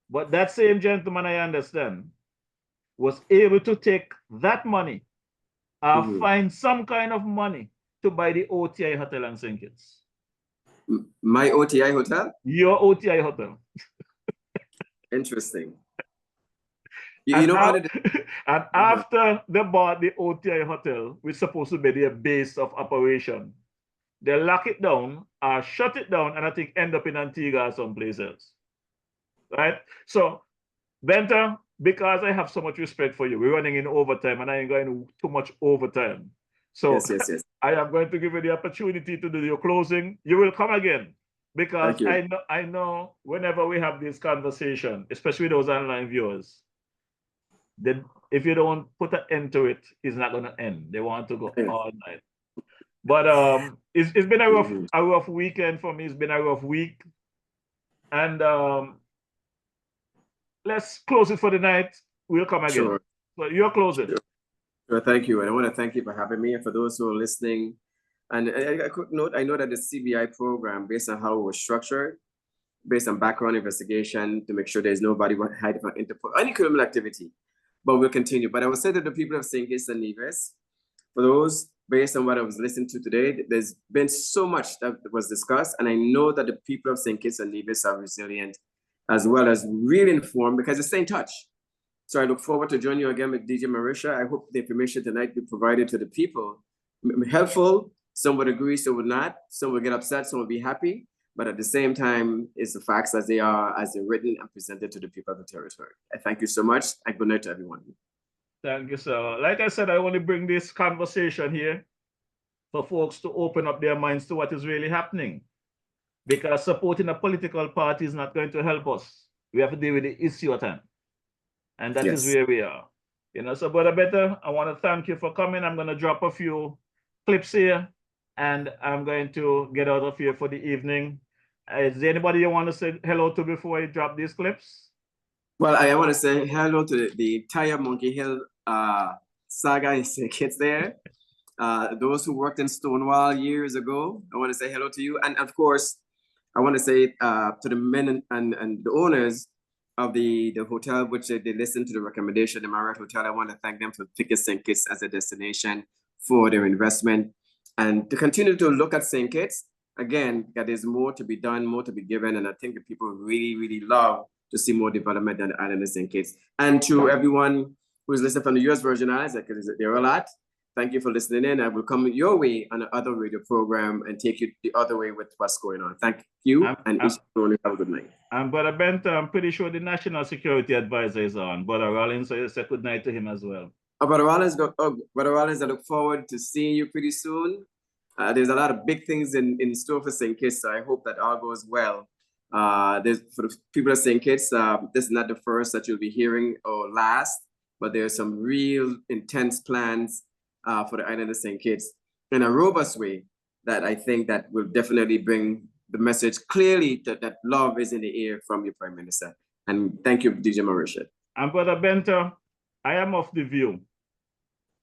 but that same gentleman, I understand, was able to take that money or find some kind of money to buy the OTI Hotel in St. Kitts. My OTI Hotel? Your OTI Hotel. Interesting. And after they bought the OTI Hotel, which is supposed to be their base of operation, they lock it down or shut it down, and I think end up in Antigua or someplace else. Right? So, Benter, because I have so much respect for you, we're running in overtime, and I ain't going too much overtime. So yes. I am going to give you the opportunity to do your closing. You will come again, because I know whenever we have this conversation, especially those online viewers, then if you don't put an end to it, it's not going to end. They want to go all night. But it's been a rough weekend for me. It's been a rough week. And let's close it for the night. We'll come again. Sure. So you're closing. Sure, thank you. And I want to thank you for having me and for those who are listening. And a quick note, I know that the CBI program, based on how it was structured, based on background investigation to make sure there's nobody hiding from Interpol, any criminal activity, but we'll continue. But I will say to the people of St. Kitts and Nevis, for those, based on what I was listening to today, there's been so much that was discussed, and I know that the people of St. Kitts and Nevis are resilient, as well as really informed, because they stay in touch. So I look forward to joining you again with DJ Marisha. I hope the information tonight be provided to the people, helpful. Some would agree, some would not. Some would get upset, some would be happy. But at the same time, it's the facts as they are, as they're written and presented to the people of the territory. I thank you so much, and good night to everyone. Thank you, sir. Like I said, I want to bring this conversation here for folks to open up their minds to what is really happening. Because supporting a political party is not going to help us. We have to deal with the issue at hand. And that is where we are. You know, so Brother Better, I want to thank you for coming. I'm going to drop a few clips here, and I'm going to get out of here for the evening. Is there anybody you want to say hello to before I drop these clips? Well, I want to say hello to the entire Monkey Hill saga and St. Kitts there. Those who worked in Stonewall years ago, I want to say hello to you. And of course, I want to say to the men and the owners of the hotel, which they listened to the recommendation, the Marriott Hotel. I want to thank them for picking St. Kitts as a destination for their investment, and to continue to look at St. Kitts. Again, that there's more to be done, more to be given, and I think the people really, really love to see more development on the island of St. Kitts. And to everyone who's listening from the US Virgin Islands, because there are a lot, thank you for listening in. I will come your way on another radio program and take you the other way with what's going on. Thank you, and have a good night. And Brother Bent, I'm pretty sure the National Security Advisor is on. Brother Rollins, so you say good night to him as well. Brother Rollins, I look forward to seeing you pretty soon. There's a lot of big things in store for St. Kitts, so I hope that all goes well. For the people of St. Kitts, this is not the first that you'll be hearing or last, but there's some real intense plans for the island of St. Kitts in a robust way that I think that will definitely bring the message clearly that love is in the air from your Prime Minister. And thank you, DJ Marisha. And Brother Benter, I am of the view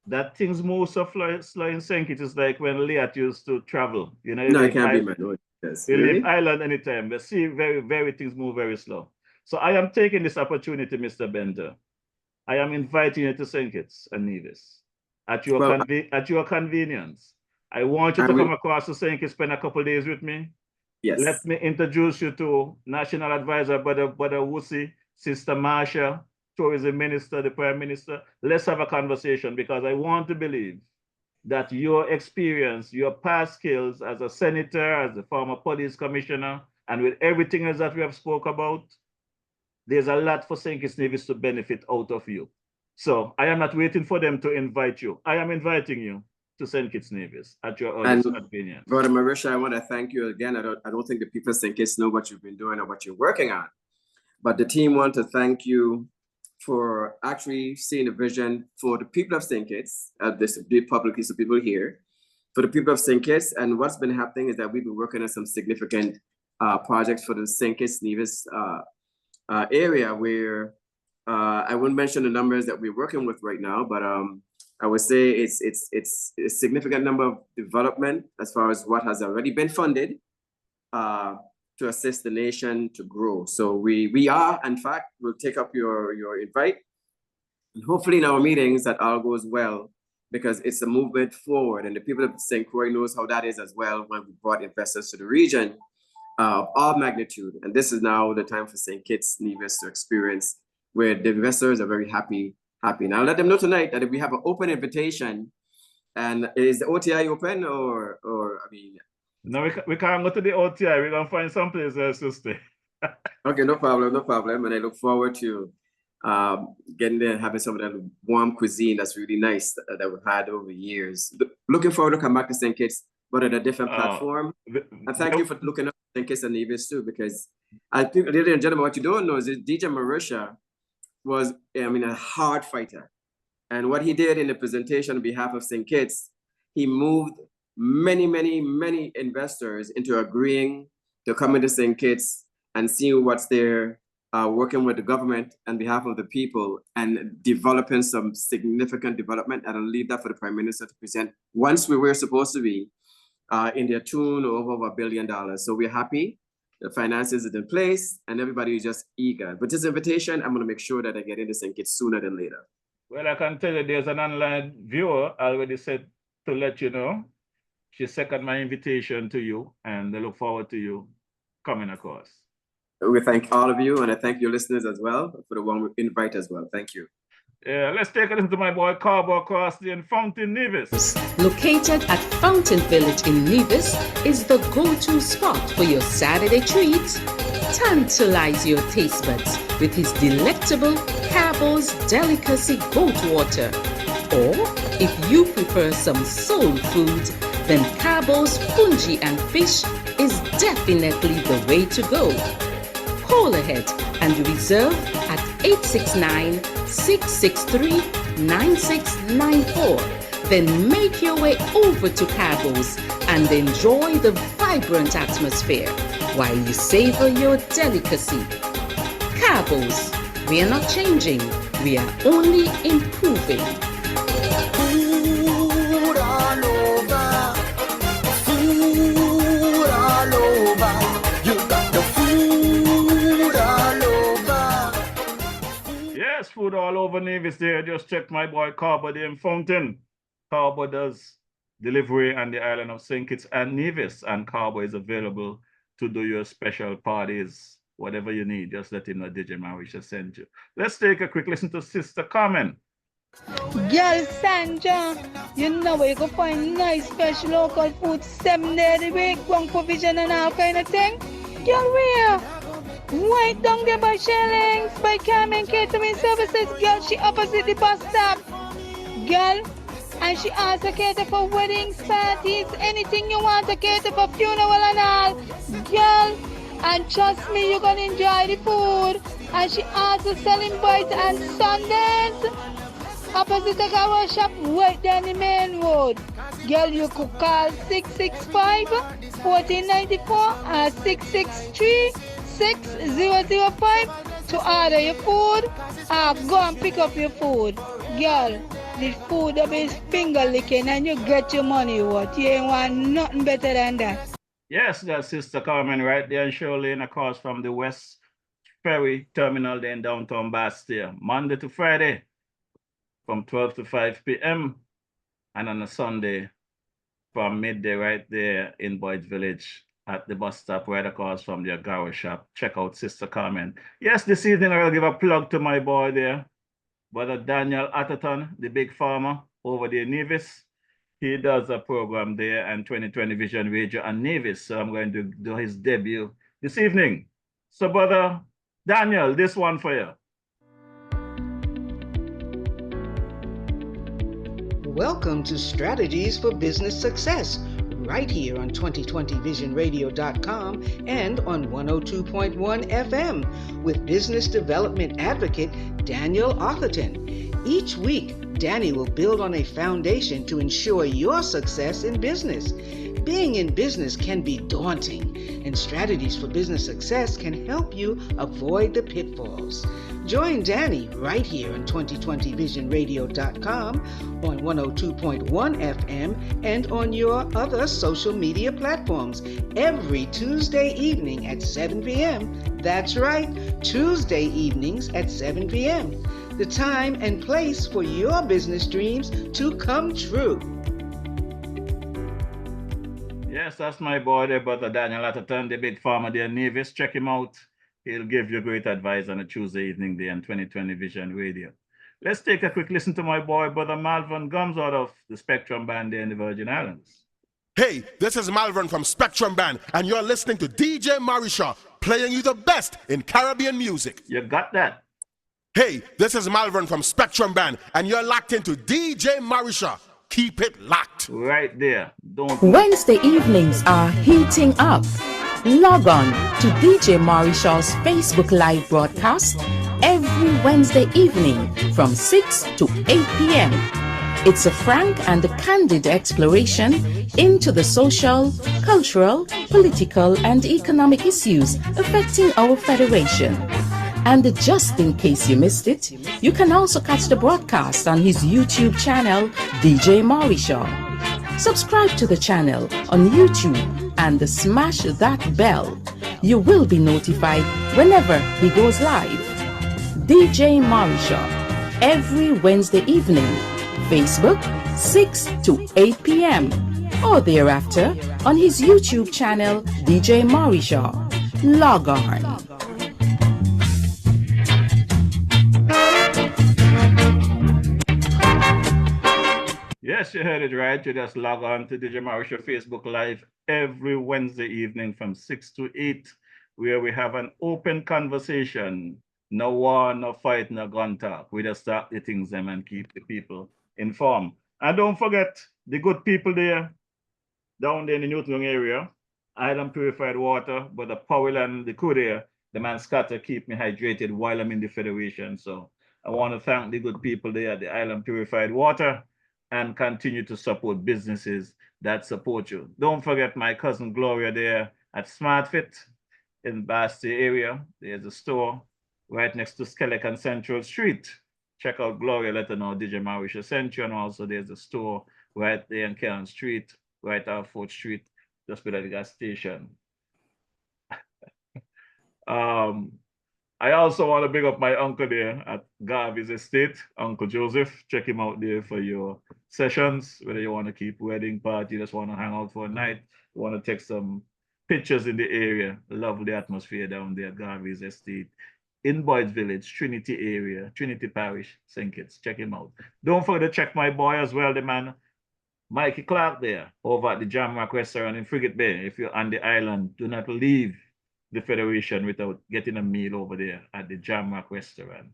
that things move so slow in St. Kitts. It's like when Leat used to travel. You know, no, it can't be, man. No, yes. You leave island anytime, but see, very things move very slow. So I am taking this opportunity, Mr. Bender. I am inviting you to St. Kitts and Nevis at your convenience. I want you to come across to St. Kitts, spend a couple of days with me. Yes. Let me introduce you to National Advisor, Brother Wusi, Sister Marsha, Tourism Minister, the Prime Minister. Let's have a conversation, because I want to believe that your experience, your past skills as a senator, as a former police commissioner, and with everything else that we have spoke about, there's a lot for St. Kitts Nevis to benefit out of you. So I am not waiting for them to invite you. I am inviting you to St. Kitts Nevis at your earliest convenience. Brother Marisha, I want to thank you again. I don't think the people of St. Kitts know what you've been doing or what you're working on, but the team want to thank you for actually seeing a vision for the people of St. Kitts, this big publicly, so people here, for the people of St. Kitts. And what's been happening is that we've been working on some significant projects for the St. Kitts Nevis area, where I wouldn't mention the numbers that we're working with right now, but I would say it's a significant number of development as far as what has already been funded to assist the nation to grow. So we are, in fact, we'll take up your invite, and hopefully in our meetings that all goes well, because it's a movement forward, and the people of St. Croix knows how that is as well when we brought investors to the region of all magnitude. And this is now the time for St. Kitts Nevis to experience where the investors are very happy. Now let them know tonight that if we have an open invitation, and is the OTI open or I mean? No, we can't go to the OTI. We're gonna find some place else to stay. Okay, no problem. And I look forward to getting there and having some of that warm cuisine that's really nice that we've had over years. Looking forward to come back to St. Kitts, but at a different platform. And thank you for looking up St. Kitts and Nevis too, because I think, ladies and gentlemen, what you don't know is that DJ Marisha was, a hard fighter. And what he did in the presentation on behalf of St. Kitts, he moved many, many, many investors into agreeing to come into St. Kitts and see what's there, working with the government on behalf of the people and developing some significant development. And I'll leave that for the Prime Minister to present once we were supposed to be in their tune of over $1 billion. So we're happy. The finances is in place and everybody is just eager. But this invitation, I'm going to make sure that I get into St. Kitts sooner than later. Well, I can tell you there's an online viewer already said to let you know. She seconded my invitation to you and they look forward to you coming across. We thank all of you and I thank your listeners as well for the warm invite as well. Thank you. Let's take a listen to my boy Carbo across in Fountain Nevis. Located at Fountain Village in Nevis is the go-to spot for your Saturday treats. Tantalize your taste buds with his delectable Carbo's Delicacy Goat Water. Or, if you prefer some soul food, then Carbo's Fungi and Fish is definitely the way to go. Call ahead and reserve at 869-663-9694. Then make your way over to Carbo's and enjoy the vibrant atmosphere while you savor your delicacy. Carbo's, we are not changing, we are only improving. Food all over, food all over. You got the food all over. Yes, food all over Nevis there. Just check my boy Carbo there in Fountain. Carbo does delivery on the island of St. Kitts and Nevis, and Carbo is available to do your special parties, whatever you need. Just let him know DJ Marisha sent you. Let's take a quick listen to Sister Carmen. Girl Sandra, you know where you can find nice fresh local food 7 days a week, one provision and all kind of thing. Girl, where? Right down there by Shellings, by Carmen Catering Services. Girl, she opposite the bus stop. Girl, and she also cater for weddings, parties, anything you want to cater for, funeral and all. Girl, and trust me, you're gonna enjoy the food. And she also selling bites and sundaes. Opposite the car shop, right down the main road. Girl, you could call 665-1494 or 663-6005 to order your food or go and pick up your food. Girl, the food will be finger licking and you get your money worth. You ain't want nothing better than that. Yes, that's Sister Carmen right there in Shoreline across from the West Ferry Terminal there in downtown Bastia. Monday to Friday from 12 to 5 p.m. and on a Sunday from midday right there in Boyd's Village at the bus stop right across from the Agaro shop. Check out Sister Carmen. Yes, this evening I will give a plug to my boy there, Brother Daniel Atherton, the big farmer over there in Nevis. He does a program there and 2020 Vision Radio and Nevis. So I'm going to do his debut this evening. So Brother Daniel, this one for you. Welcome to Strategies for Business Success, right here on 2020visionradio.com and on 102.1 FM with business development advocate Daniel Atherton. Each week, Danny will build on a foundation to ensure your success in business. Being in business can be daunting, and Strategies for Business Success can help you avoid the pitfalls. Join Danny right here on 2020visionradio.com, on 102.1 FM, and on your other social media platforms every Tuesday evening at 7 p.m. That's right, Tuesday evenings at 7 p.m. The time and place for your business dreams to come true. Yes, that's my boy there, Brother Daniel Atherton, the big farmer there in Nevis. Check him out. He'll give you great advice on a Tuesday evening there on 2020 Vision Radio. Let's take a quick listen to my boy, Brother Malvern Gums out of the Spectrum Band there in the Virgin Islands. Hey, this is Malvern from Spectrum Band, and you're listening to DJ Marisha, playing you the best in Caribbean music. You got that? Hey, this is Malvern from Spectrum Band, and you're locked into DJ Marisha. Keep it locked. Right there. Don't. Wednesday evenings are heating up. Log on to DJ Marishall's Facebook Live broadcast every every Wednesday evening from 6 to 8 p.m. It's a frank and candid exploration into the social, cultural, political, and economic issues affecting our federation. And just in case you missed it, you can also catch the broadcast on his YouTube channel, DJ Marishaw. Subscribe to the channel on YouTube and smash that bell. You will be notified whenever he goes live. DJ Marishaw, every Wednesday evening, Facebook 6 to 8 p.m. or thereafter on his YouTube channel, DJ Marishaw. Log on. Yes, you heard it right. You just log on to DJ Marishaw Facebook Live every Wednesday evening from 6 to 8, where we have an open conversation. No war, no fight, no gun talk. We just start the things them and keep the people informed. And don't forget the good people there down there in the Newton area. Island purified water, but the Powell and the crew there, the man scatter keep me hydrated while I'm in the Federation. So I want to thank the good people there at the Island purified water and continue to support businesses that support you. Don't forget my cousin Gloria there at SmartFit in Basti area. There's a store right next to Skeleton Central Street. Check out Gloria, let her know DJ Marishaw sent you. And also there's a store right there in Cairn Street, right off 4th Street, just below the gas station. I also want to big up my uncle there at Garvey's Estate, Uncle Joseph. Check him out there for your sessions, whether you want to keep wedding party, just want to hang out for a night, you want to take some pictures in the area. Lovely atmosphere down there at Garvey's Estate in Boyd's Village, Trinity area, Trinity Parish, St. Kitts. Check him out. Don't forget to check my boy as well, the man Mikey Clark there over at the Jamrock Restaurant in Frigate Bay. If you're on the island, do not leave the Federation without getting a meal over there at the Jamrock Restaurant.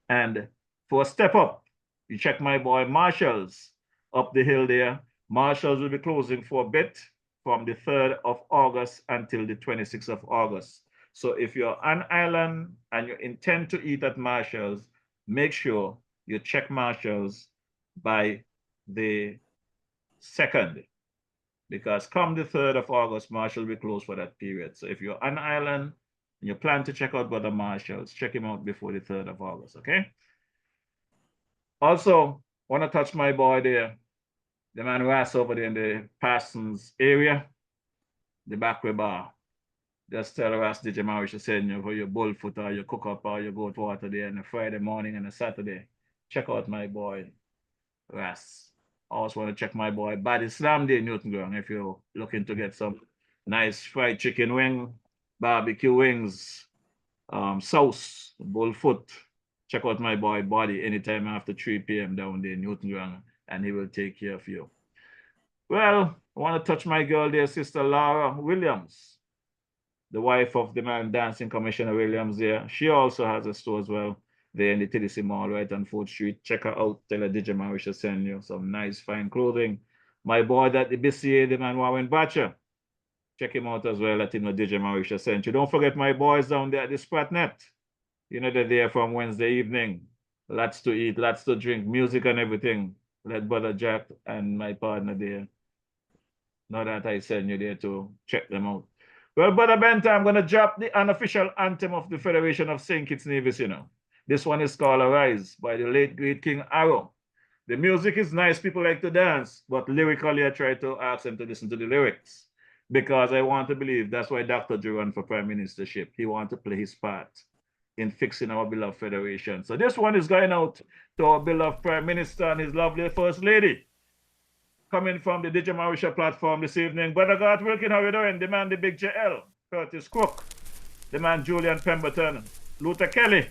And for a step up, you check my boy Marshall's up the hill there. Marshall's will be closing for a bit from the 3rd of August until the 26th of August. So if you're on island and you intend to eat at Marshall's, make sure you check Marshall's by the 2nd, because come the 3rd of August, Marshall will be closed for that period. So if you're on island and you plan to check out Brother Marshall's, check him out before the 3rd of August, okay? Also, want to touch my boy there, the man who asked over there in the Parsons area, the Backway Bar. Just tell Ras DJ Marishaw send you for your bullfoot or your cook up or your goat water there on a Friday morning and a Saturday. Check out my boy Ras. Also want to check my boy Body Slam there in Newton Ground if you're looking to get some nice fried chicken wing, barbecue wings, sauce, bullfoot. Check out my boy Body anytime after 3 p.m. down there in Newton Ground, and he will take care of you. Well, I want to touch my girl there, Sister Laura Williams, the wife of the man dancing Commissioner Williams there. She also has a store as well there in the TDC Mall right on 4th Street. Check her out. Tell her DJ Marishaw send you some nice fine clothing. My boy at the BCA, the man Warren Batcher. Check him out as well. Let him know DJ Marishaw sent you. Don't forget my boys down there at the Spratnet. You know they're there from Wednesday evening. Lots to eat, lots to drink, music and everything. Let Brother Jack and my partner there know that I send you there to check them out. Well, Brother Benta, I'm going to drop the unofficial anthem of the Federation of St. Kitts Nevis, you know. This one is called Arise by the late great King Arrow. The music is nice, people like to dance, but lyrically I try to ask them to listen to the lyrics because I want to believe that's why Dr. Joe ran for prime ministership. He wants to play his part in fixing our beloved Federation. So this one is going out to our beloved Prime Minister and his lovely First Lady. Coming from the DJ Marishaw platform this evening, Brother Garth Wilkin, how you doing? The man, the big JL, Curtis Cook, the man, Julian Pemberton, Luther Kelly.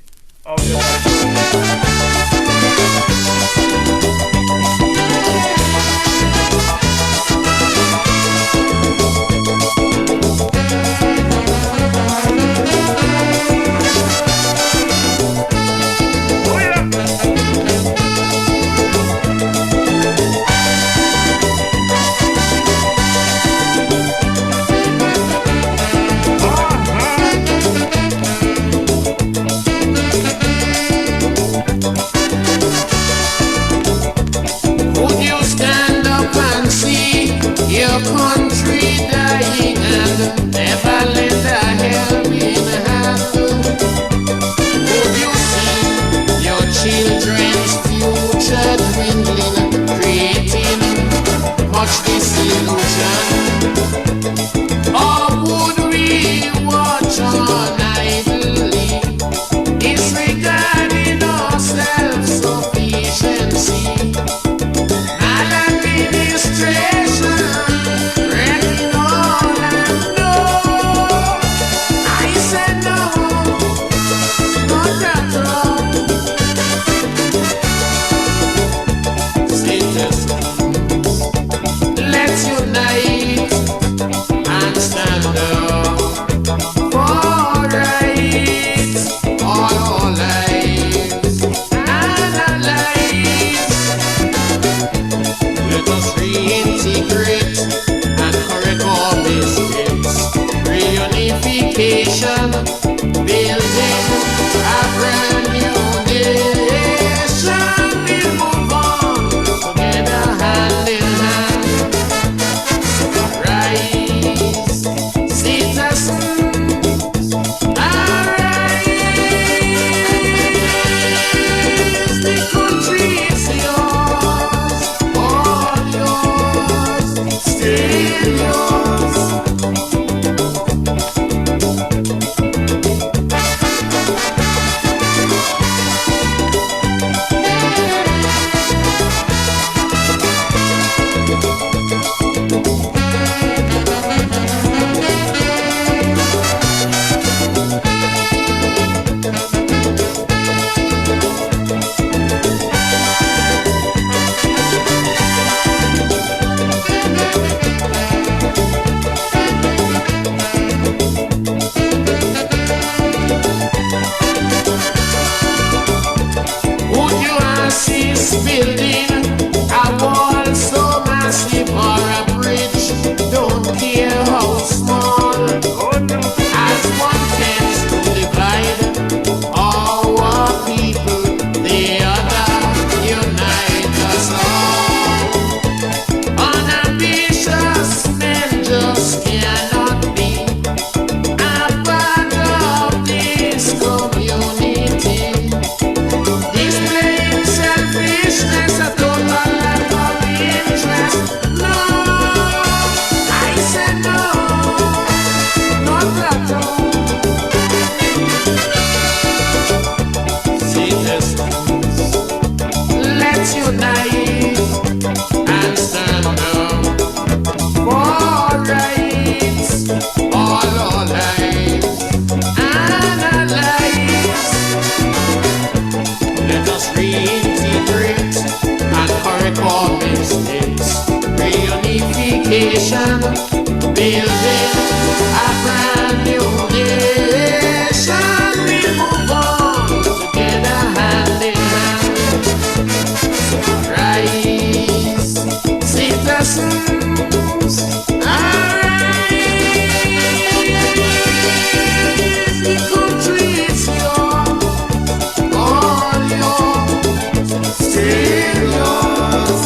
nation, building a brand new nation. We move on together hand in hand. Rise, citizens, arise. The country is yours, all yours, still yours.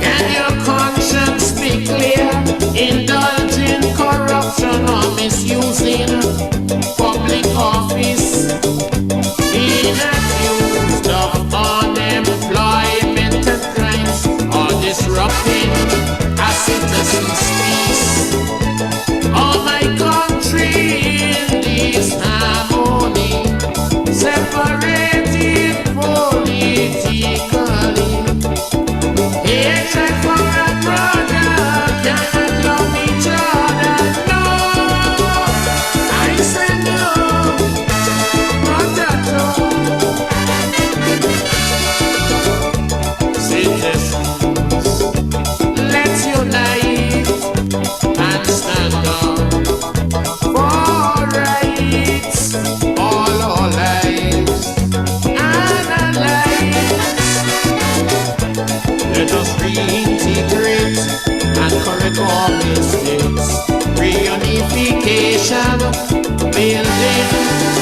Can your conscience be clear? Indulging corruption or misusing public office, being accused of unemployment and crimes, or disrupting a citizen's peace. Oh, my country in this harmony, separated politically. Hatred for a brother, cannot love each other. No, I say no, not at all. Citizens, let's unite and stand up for rights, all our lives and our lives. Let us reintegrate and correct all mistakes. Reunification, building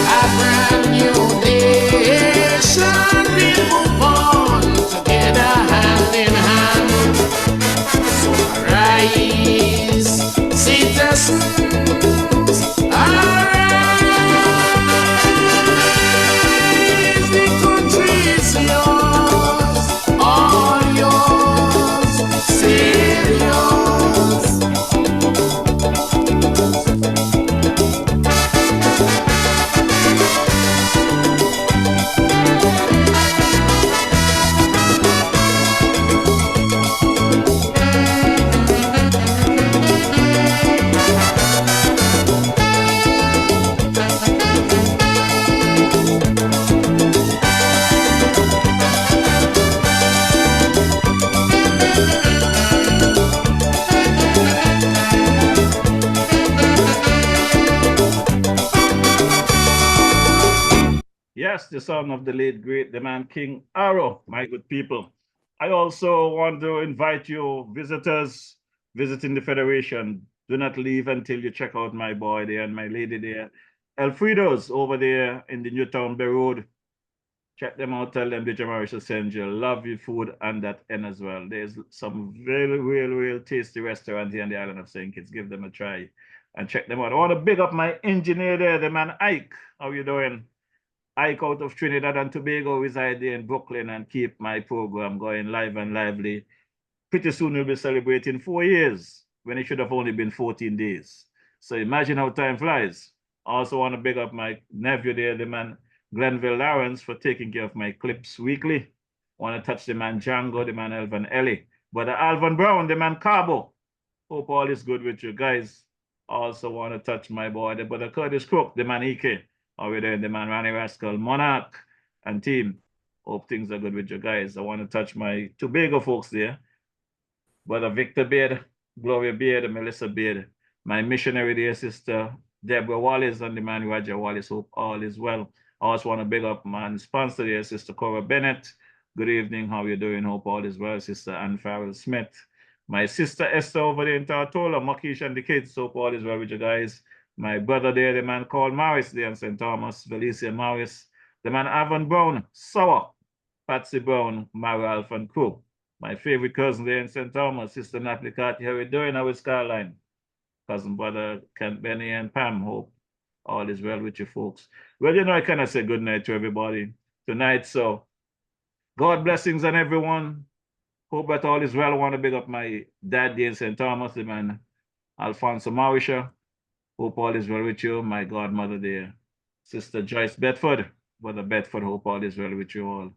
a brand new nation. We'll move on together hand in hand. So arise, citizens, arise. The country is yours, all yours, still yours. Yes, the son of the late great, the man King Arrow, my good people. I also want to invite you visitors visiting the Federation. Do not leave until you check out my boy there and my lady there. Alfredo's over there in the Newtown Bay Road. Check them out, tell them DJ Mauricio send you lovely food and that end as well. There's some real tasty restaurant here on the island of St. Kitts. Give them a try and check them out. I want to big up my engineer there, the man Ike. How you doing? Ike out of Trinidad and Tobago, reside there in Brooklyn and keep my program going live and lively. Pretty soon we'll be celebrating 4 years when it should have only been 14 days. So imagine how time flies. I also want to big up my nephew there, the man Glenville Lawrence, for taking care of my clips weekly. I want to touch the man Django, the man Elvin Ellie, brother Alvin Brown, the man Cabo. Hope all is good with you guys. I also want to touch my boy, the brother Curtis Crook, the man Ike. Over there, the man Ronnie Rascal, Monarch, and team. Hope things are good with you guys. I want to touch my Tobago folks there. Brother Victor Beard, Gloria Beard, Melissa Beard, my missionary there, sister Deborah Wallace, and the man Roger Wallace. Hope all is well. I also want to big up my sponsor there, Sister Cora Bennett. Good evening, how you doing? Hope all is well, Sister Ann Farrell Smith. My sister Esther over there in Tartola, Makish and the kids. Hope all is well with you guys. My brother there, the man called Morris there in St. Thomas, Felicia Morris. The man Avon Brown, Sour, Patsy Brown, Mara Alpha and crew. My favorite cousin there in St. Thomas, Sister Natalie Carty. How are you doing? How is Caroline? Cousin brother Kent Benny and Pam. Hope all is well with you folks. Well, you know, I kind of say good night to everybody. tonight. So God blessings on everyone. Hope that all is well. I want to big up my dad in St. Thomas, the man Alfonso Marisha. Hope all is well with you. My godmother there, Sister Joyce Bedford. Brother Bedford, hope all is well with you all.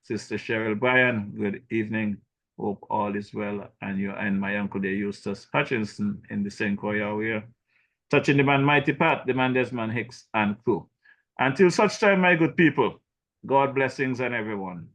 Sister Cheryl Bryan, good evening. Hope all is well. And you and my uncle there, Eustace Hutchinson in the St. Croix area. Touching the man Mighty Pat, the man Desmond Hicks and crew. Until such time, my good people, God blessings on everyone.